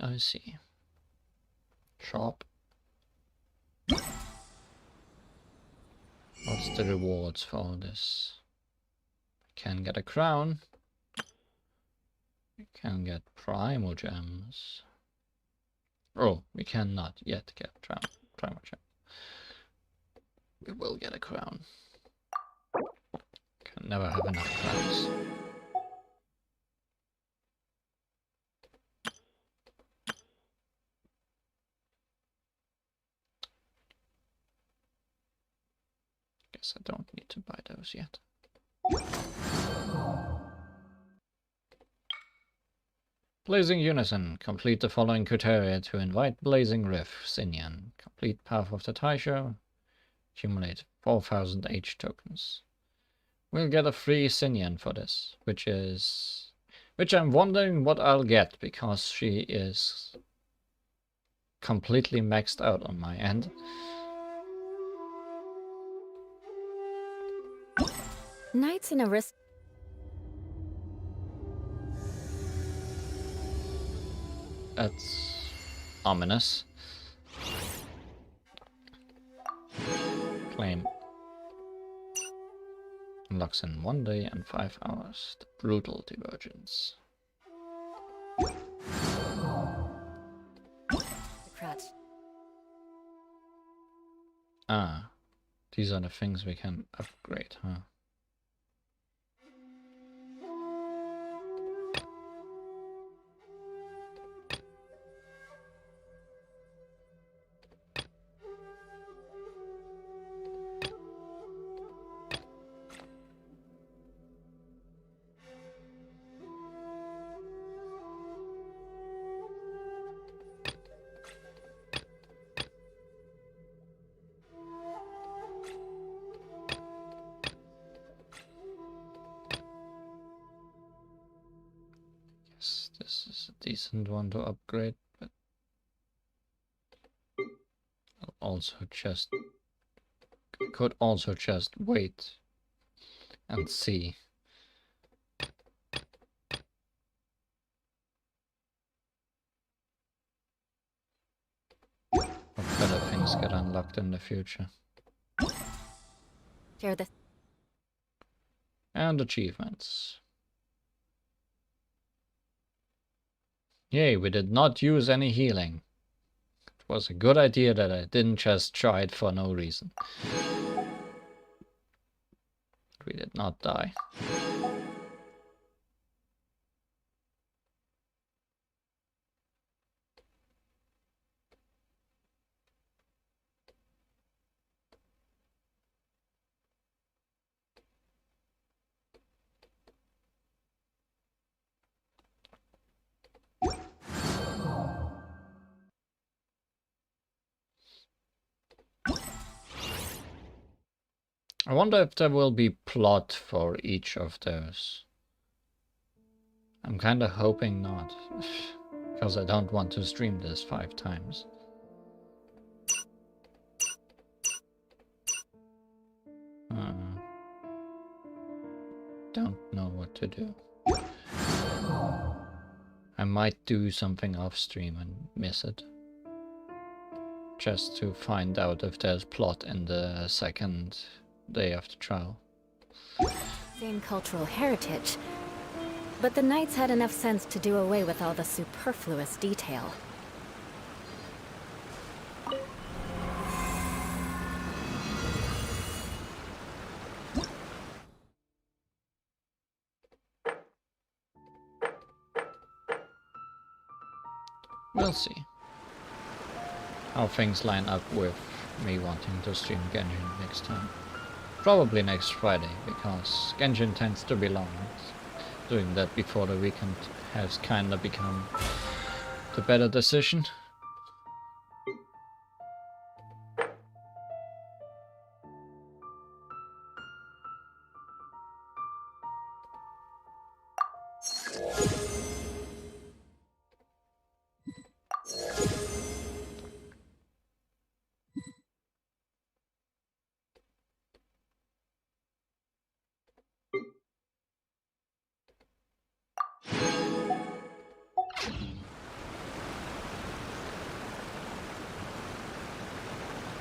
I see. Shop. What's the rewards for all this? Can get a crown. We can get primal gems. Oh, we cannot yet get primal gem. We will get a crown. Can never have enough crowns. Guess I don't need to buy those yet. Blazing Unison. Complete the following criteria to invite Blazing Rift, Xinyan. Complete Path of the Taisho. Accumulate 4,000 H tokens. We'll get a free Xinian for this, which I'm wondering what I'll get, because she is completely maxed out on my end. Knights in a risk. That's ominous. Claim. Unlocks in 1 day and 5 hours. The brutal divergence. Crutch. Ah, these are the things we can upgrade, huh? This is a decent one to upgrade, but I'll also just could also just wait and see. What better things get unlocked in the future. Share the. And achievements. Yay, we did not use any healing. It was a good idea that I didn't just try it for no reason. We did not die. I wonder if there will be plot for each of those. I'm kinda hoping not, because I don't want to stream this 5 times. Don't know what to do. I might do something off stream and miss it. Just to find out if there's plot in the second day of the trial. Same cultural heritage, but the Knights had enough sense to do away with all the superfluous detail. We'll see how things line up with me wanting to stream Genshin next time. Probably next Friday, because Genshin tends to be long. Doing that before the weekend has kinda become the better decision.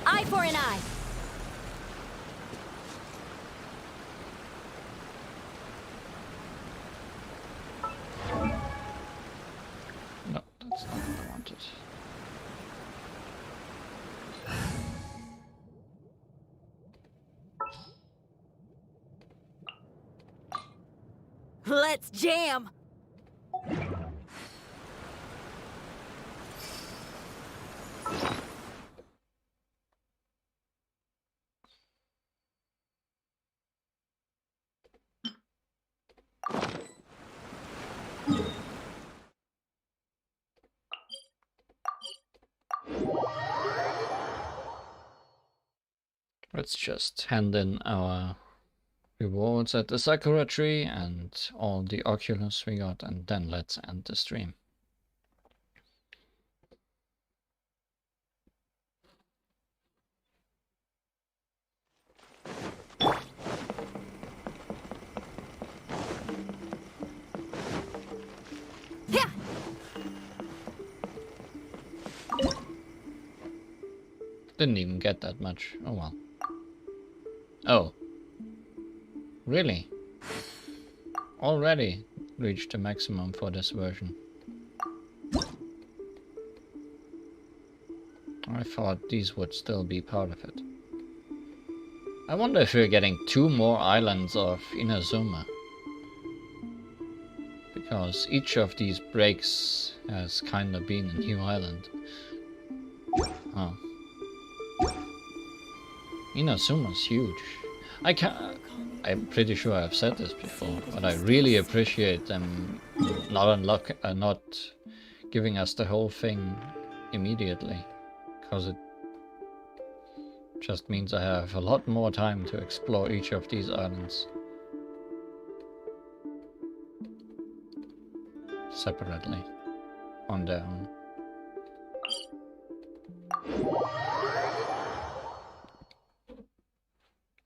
Eye for an eye. No, that's not what I wanted. Let's jam! Let's just hand in our rewards at the Sakura tree and all the Oculus we got, and then let's end the stream. Yeah. Didn't even get that much. Oh well. Oh. Really? Already reached the maximum for this version. I thought these would still be part of it. I wonder if we're getting 2 more islands of Inazuma. Because each of these breaks has kinda been a new island. Oh. Inazuma's huge. I'm pretty sure I've said this before, but I really appreciate them not giving us the whole thing immediately, because it just means I have a lot more time to explore each of these islands separately, on their own.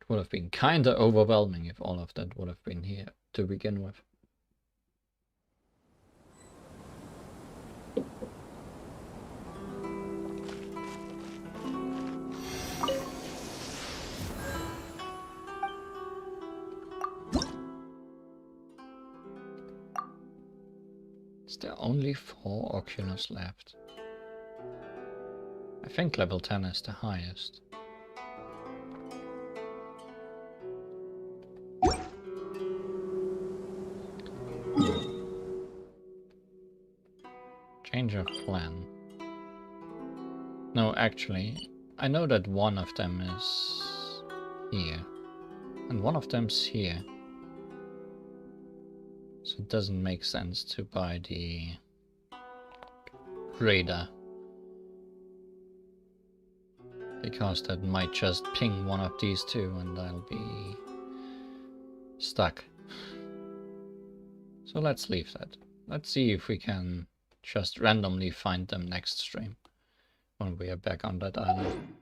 Would have been kinda overwhelming if all of that would have been here to begin with. Is there only 4 Oculus left? I think level 10 is the highest. Change of plan. No, actually, I know that one of them is here, and one of them's here. So it doesn't make sense to buy the radar, because that might just ping one of these two and I'll be stuck. So let's leave that. Let's see if we can just randomly find them next stream when we are back on that island.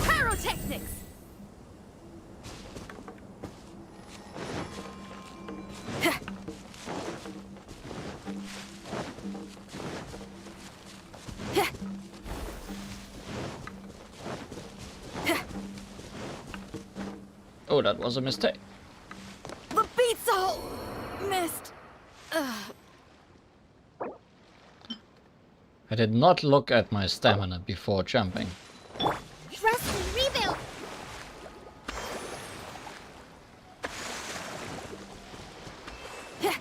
Pyrotechnics! Oh, that was a mistake. The beat's all missed. I did not look at my stamina before jumping. Rest and rebuild. Yeah!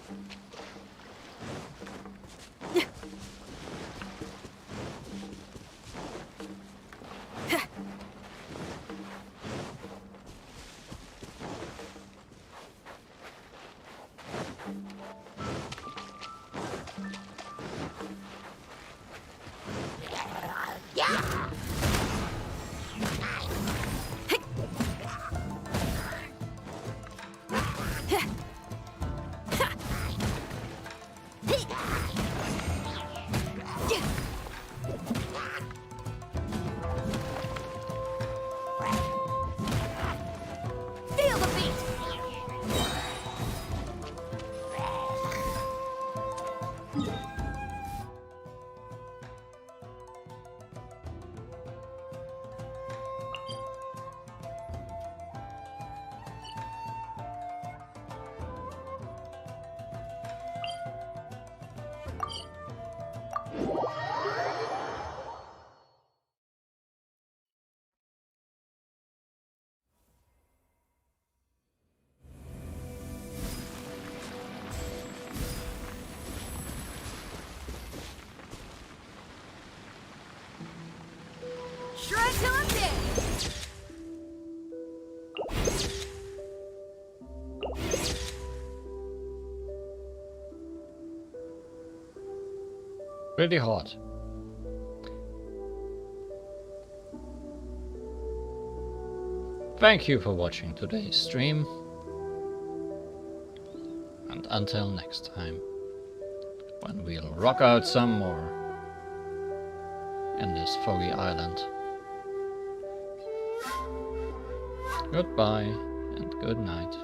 Really hot. Thank you for watching today's stream. And until next time, when we'll rock out some more in this foggy island. Goodbye and good night.